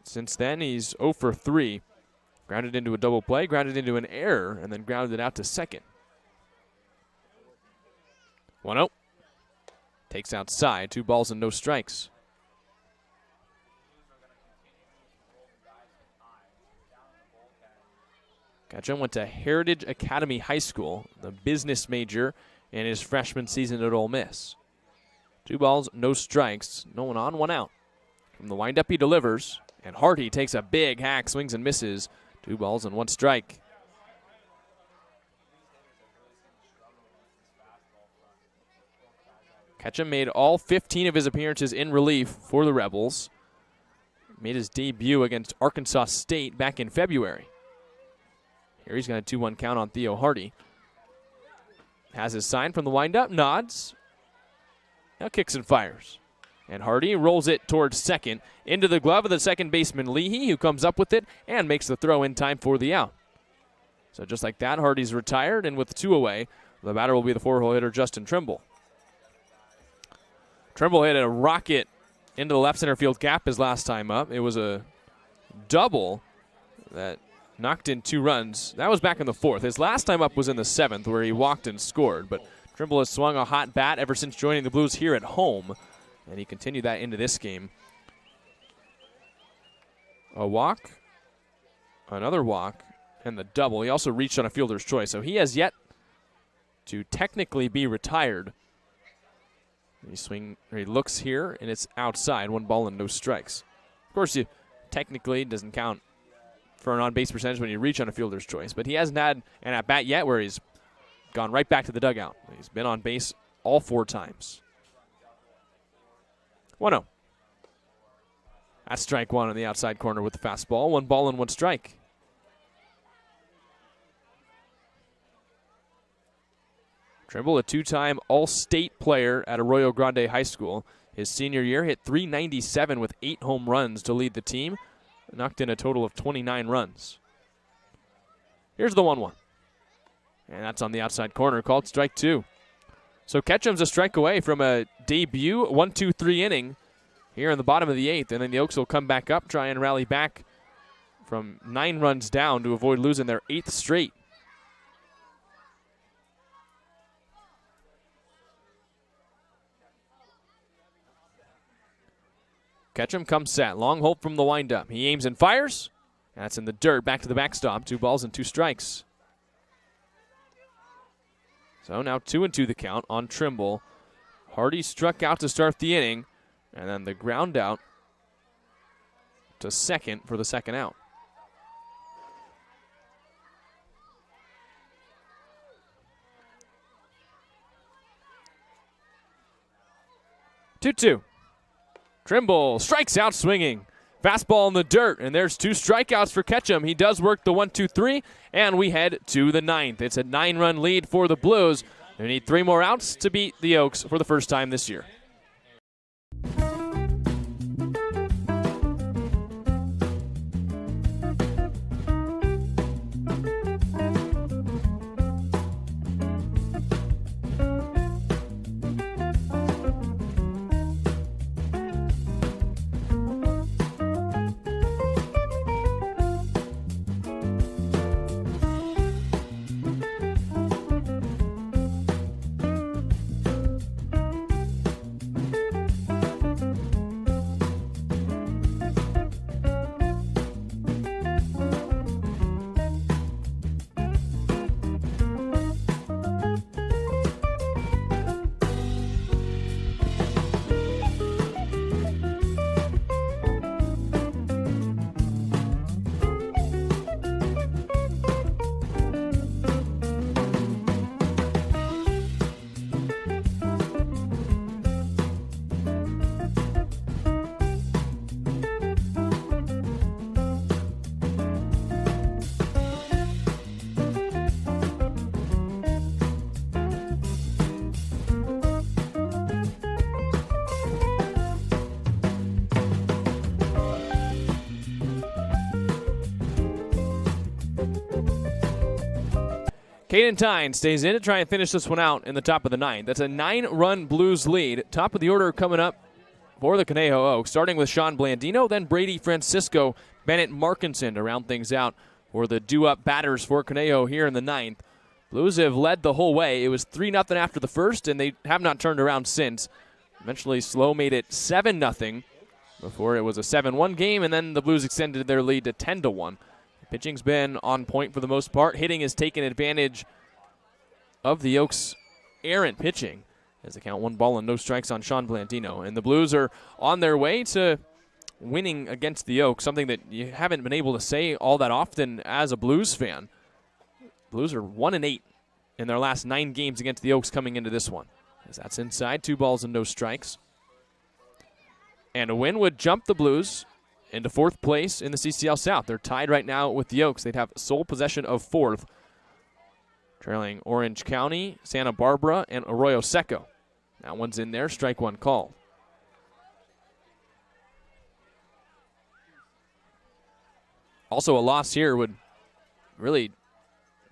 Since then, he's 0 for 3. Grounded into a double play, grounded into an error, and then grounded out to second. 1-0. Takes outside, 2 balls and no strikes. Ketchum went to Heritage Academy High School, the business major in his freshman season at Ole Miss. 2 balls, no strikes, no one on, 1 out. From the windup he delivers, and Hardy takes a big hack, swings and misses. 2 balls and 1 strike. Ketchum made all 15 of his appearances in relief for the Rebels. Made his debut against Arkansas State back in February. Here he's got a 2-1 count on Theo Hardy. Has his sign from the windup, nods. Now kicks and fires. And Hardy rolls it towards second, into the glove of the second baseman Leahy, who comes up with it and makes the throw in time for the out. So just like that, Hardy's retired, and with 2 away, the batter will be the 4-hole hitter Justin Trimble. Trimble hit a rocket into the left center field gap his last time up. It was a double that knocked in 2 runs. That was back in the 4th. His last time up was in the 7th, where he walked and scored. But Trimble has swung a hot bat ever since joining the Blues here at home, and he continued that into this game. A walk, another walk, and the double. He also reached on a fielder's choice, so he has yet to technically be retired. He looks here, and it's outside. 1 ball and no strikes. Of course, you technically doesn't count for an on-base percentage when you reach on a fielder's choice, but he hasn't had an at-bat yet where he's gone right back to the dugout. He's been on base all 4 times. 1-0. That's strike one on the outside corner with the fastball. 1 ball and 1 strike. Trimble, a 2-time All-State player at Arroyo Grande High School. His senior year hit .397 with 8 home runs to lead the team. Knocked in a total of 29 runs. Here's the 1-1. And that's on the outside corner, called strike 2. So Ketchum's a strike away from a debut 1-2-3 inning here in the bottom of the 8th. And then the Oaks will come back up, try and rally back from 9 runs down to avoid losing their 8th straight. Ketchum comes set. Long hold from the windup. He aims and fires. That's in the dirt. Back to the backstop. 2 balls and 2 strikes. So now 2-2 the count on Trimble. Hardy struck out to start the inning. And then the ground out to second for the second out. Two. Trimble strikes out swinging. Fastball in the dirt, and there's 2 strikeouts for Ketchum. He does work the 1-2-3, and we head to the 9th. It's a 9-run lead for the Blues. They need 3 more outs to beat the Oaks for the first time this year. Caden Tyne stays in to try and finish this one out in the top of the 9th. That's a 9-run Blues lead. Top of the order coming up for the Conejo Oaks, starting with Sean Blandino, then Brady Francisco, Bennett Markinson to round things out for the due-up batters for Conejo here in the 9th. Blues have led the whole way. It was 3-0 after the first, and they have not turned around since. Eventually, SLO made it 7-0 before it was a 7-1 game, and then the Blues extended their lead to 10-1. Pitching's been on point for the most part. Hitting has taken advantage of the Oaks' errant pitching as they count 1 ball and no strikes on Sean Blandino. And the Blues are on their way to winning against the Oaks, something that you haven't been able to say all that often as a Blues fan. Blues are 1-8 in their last 9 games against the Oaks coming into this one. As that's inside, 2 balls and no strikes. And a win would jump the Blues into 4th place in the CCL South. They're tied right now with the Oaks. They'd have sole possession of 4th, trailing Orange County, Santa Barbara, and Arroyo Seco. That one's in there, strike 1 called. Also, a loss here would really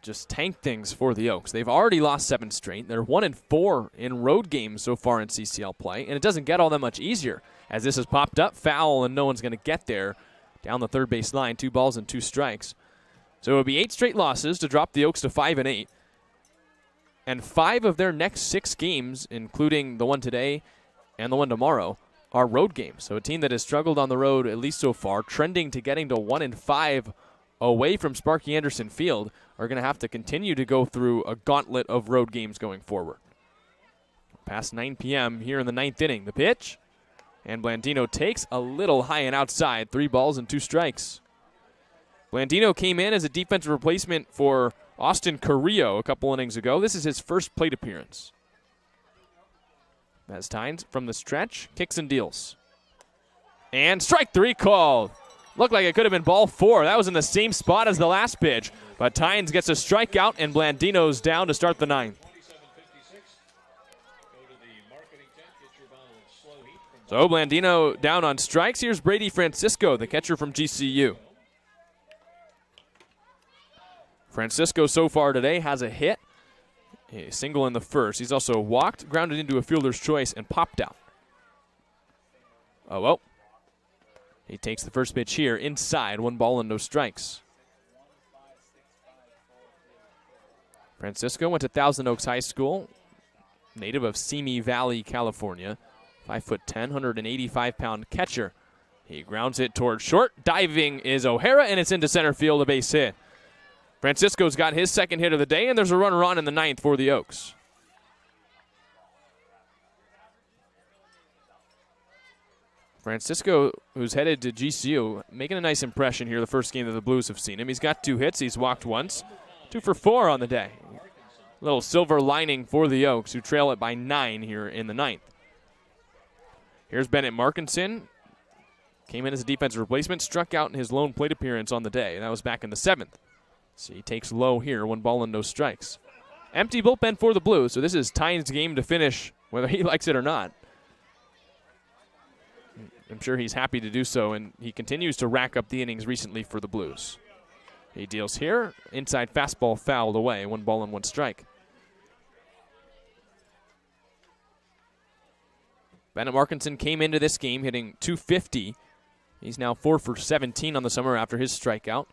just tank things for the Oaks. They've already lost 7 straight. They're 1-4 in road games so far in CCL play, and it doesn't get all that much easier as this has popped up, foul, and no one's going to get there down the third base line. 2 balls and 2 strikes. So it would be 8 straight losses to drop the Oaks to 5-8. And 5 of their next 6 games, including the one today and the one tomorrow, are road games. So a team that has struggled on the road, at least so far, trending to getting to 1-5 away from Sparky Anderson Field, are going to have to continue to go through a gauntlet of road games going forward. Past 9 p.m. here in the 9th inning. The pitch, and Blandino takes a little high and outside. 3 balls and 2 strikes. Blandino came in as a defensive replacement for Austin Carrillo a couple innings ago. This is his first plate appearance. As Tynes from the stretch, kicks and deals. And strike 3 called. Looked like it could have been ball 4. That was in the same spot as the last pitch. But Tynes gets a strikeout, and Blandino's down to start the 9th. So Blandino down on strikes. Here's Brady Francisco, the catcher from GCU. Francisco so far today has a hit, a single in the first. He's also walked, grounded into a fielder's choice, and popped out. Oh, well. He takes the first pitch here inside, 1 ball and no strikes. Francisco went to Thousand Oaks High School, native of Simi Valley, California. 5'10", 185-pound catcher. He grounds it towards short. Diving is O'Hara, and it's into center field, a base hit. Francisco's got his second hit of the day, and there's a runner on in the 9th for the Oaks. Francisco, who's headed to GCU, making a nice impression here the first game that the Blues have seen him. He's got 2 hits. He's walked once. 2 for 4 on the day. Little silver lining for the Oaks, who trail it by 9 here in the 9th. Here's Bennett Markinson. Came in as a defensive replacement, struck out in his lone plate appearance on the day. That was back in the 7th. So he takes low here, 1 ball and no strikes. Empty bullpen for the Blues, so this is Tynes' game to finish, whether he likes it or not. I'm sure he's happy to do so, and he continues to rack up the innings recently for the Blues. He deals here, inside fastball fouled away, 1 ball and 1 strike. Bennett Markinson came into this game hitting .250. He's now 4 for 17 on the summer after his strikeout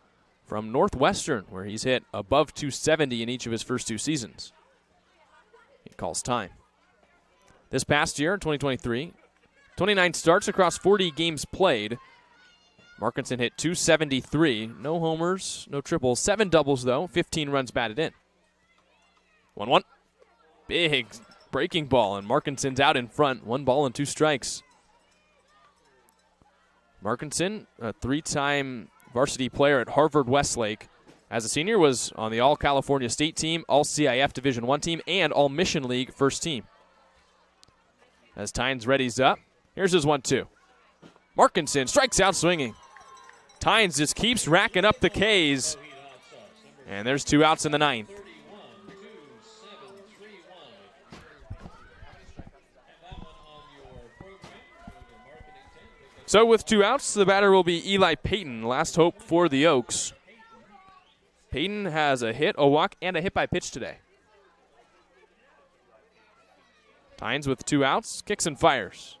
from Northwestern, where he's hit above .270 in each of his first 2 seasons. He calls time. This past year, 2023, 29 starts across 40 games played. Markinson hit .273. No homers, no triples, 7 doubles, though. 15 runs batted in. 1-1. Big breaking ball, and Markinson's out in front. 1 ball and 2 strikes. Markinson, a 3-time varsity player at Harvard Westlake. As a senior, was on the All-California State team, All-CIF Division I team, and All-Mission League first team. As Tynes readies up, here's his 1-2. Markinson strikes out swinging. Tynes just keeps racking up the Ks. And there's 2 outs in the 9th. So with 2 outs, the batter will be Eli Payton, last hope for the Oaks. Payton has a hit, a walk, and a hit by pitch today. Tynes with 2 outs, kicks and fires.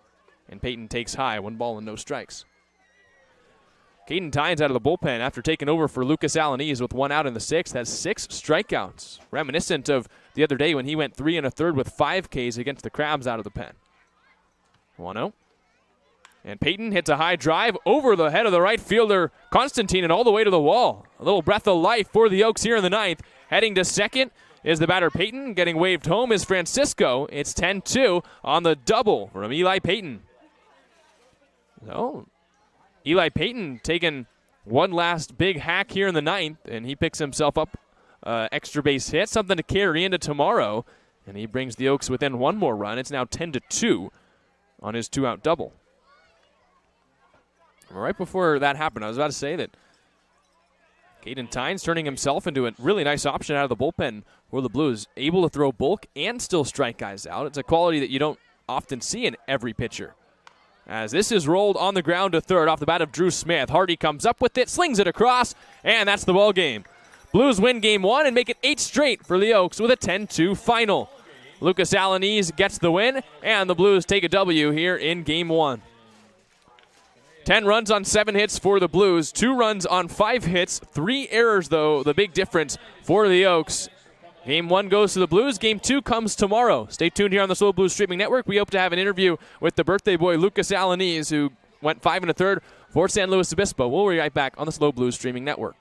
And Payton takes high, 1 ball and no strikes. Caden Tynes out of the bullpen after taking over for Lucas Alanese with 1 out in the 6th, has 6 strikeouts. Reminiscent of the other day when he went 3 1/3 with 5 Ks against the Crabs out of the pen. 1-0. And Payton hits a high drive over the head of the right fielder, Constantine, and all the way to the wall. A little breath of life for the Oaks here in the 9th. Heading to second is the batter Payton. Getting waved home is Francisco. It's 10-2 on the double from Eli Payton. So, Eli Payton taking one last big hack here in the 9th, and he picks himself up extra base hit, something to carry into tomorrow, and he brings the Oaks within 1 more run. It's now 10-2 on his 2-out double. Right before that happened, I was about to say that Caden Tynes turning himself into a really nice option out of the bullpen for the Blues, able to throw bulk and still strike guys out. It's a quality that you don't often see in every pitcher. As this is rolled on the ground to third off the bat of Drew Smith. Hardy comes up with it, slings it across, and that's the ball game. Blues win game 1 and make it 8 straight for the Oaks with a 10-2 final. Lucas Alanese gets the win, and the Blues take a W here in game 1. 10 runs on 7 hits for the Blues, 2 runs on 5 hits, 3 errors, though, the big difference for the Oaks. Game 1 goes to the Blues. Game 2 comes tomorrow. Stay tuned here on the SLO Blues Streaming Network. We hope to have an interview with the birthday boy, Lucas Alanese, who went 5 1/3 for San Luis Obispo. We'll be right back on the SLO Blues Streaming Network.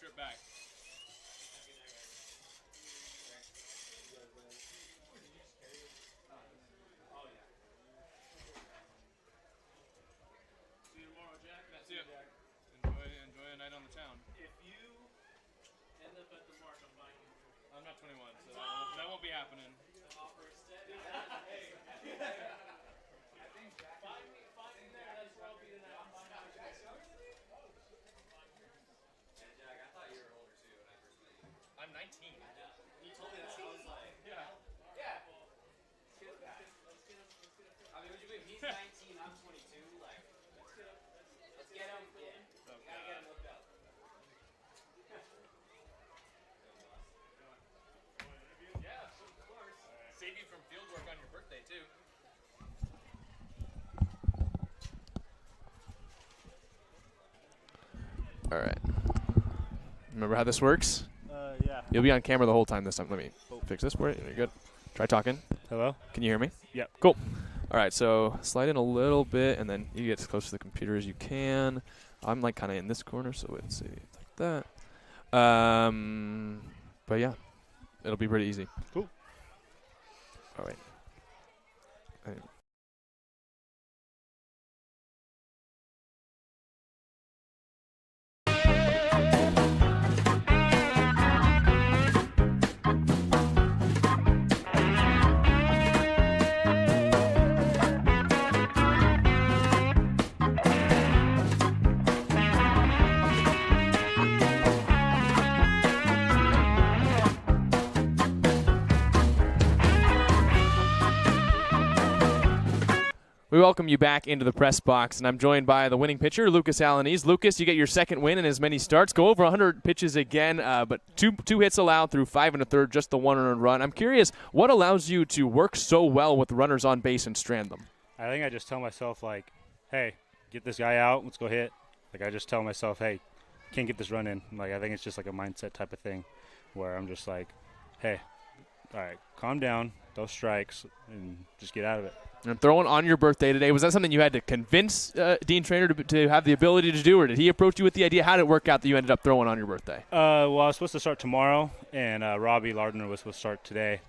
strip back. See you tomorrow, Jack. That's it. Enjoy a night on the town. If you end up at the mark, I'm buying you. I'm not 21, so that won't be happening. I'm 19. You told me that. I was like, yeah. I mean, would you believe he's 19, I'm 22? Like, let's get him. Yeah. Gotta get him hooked up. Yeah, of course. Save you from field work on your birthday, too. All right. Remember how this works? Yeah. You'll be on camera the whole time this time. Let me fix this for you. You're good. Try talking. Hello? Can you hear me? Yep. Cool. All right, so slide in a little bit, and then you get as close to the computer as you can. I'm like kind of in this corner, so let's see, like that. But yeah, it'll be pretty easy. Cool. All right. We welcome you back into the press box, and I'm joined by the winning pitcher, Lucas Alanese. Lucas, you get your second win in as many starts. Go over 100 pitches again, but two hits allowed through 5 1/3, just the 1 earned run. I'm curious, what allows you to work so well with runners on base and strand them? I think I just tell myself, like, hey, get this guy out, let's go hit. Like, I just tell myself, hey, can't get this run in. Like, I think it's just like a mindset type of thing where I'm just like, hey, all right, calm down, those strikes, and just get out of it. And throwing on your birthday today, was that something you had to convince Dean Trainer to have the ability to do, or did he approach you with the idea? How did it work out that you ended up throwing on your birthday? Well, I was supposed to start tomorrow, and Robbie Lardner was supposed to start today.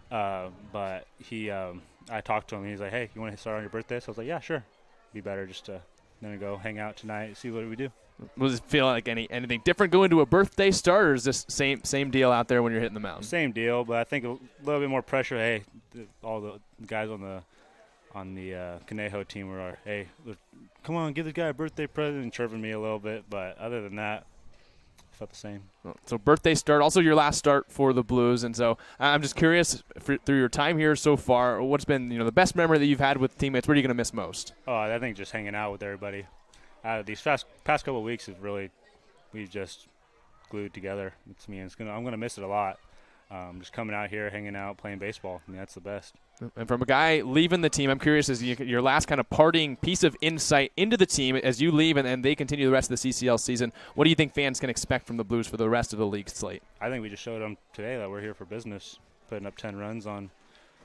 But I talked to him, and he's like, hey, you want to start on your birthday? So I was like, yeah, sure. Be better just to then go hang out tonight, see what we do. Was it feel like anything different going to a birthday start, or is this same deal out there when you're hitting the mound? Same deal, but I think a little bit more pressure. Hey, all the guys on the Conejo team were, hey, come on, give this guy a birthday present, and chirping me a little bit. But other than that, I felt the same. So birthday start, also your last start for the Blues, and so I'm just curious, through your time here so far, what's been the best memory that you've had with teammates? What are you going to miss most? Oh, I think just hanging out with everybody. These past couple of weeks is really, we've just glued together. I'm going to miss it a lot. Just coming out here, hanging out, playing baseball. I mean, that's the best. And from a guy leaving the team, I'm curious, as your last kind of parting piece of insight into the team as you leave and they continue the rest of the CCL season, what do you think fans can expect from the Blues for the rest of the league slate? I think we just showed them today that we're here for business, putting up 10 runs on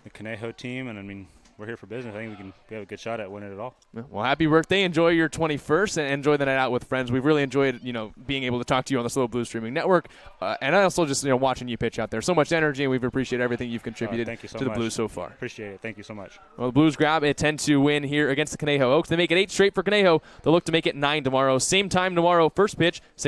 the Conejo team, and I mean, we're here for business. I think we have a good shot at winning it all. Well, happy birthday. Enjoy your 21st and enjoy the night out with friends. We've really enjoyed, being able to talk to you on the SLO Blues streaming network. And also just, watching you pitch out there. So much energy, and we've appreciated everything you've contributed to the Blues so far. Appreciate it. Thank you so much. Well, the Blues grab a 10-2 win here against the Conejo Oaks. They make it 8 straight for Conejo. They'll look to make it 9 tomorrow. Same time tomorrow. First pitch, 6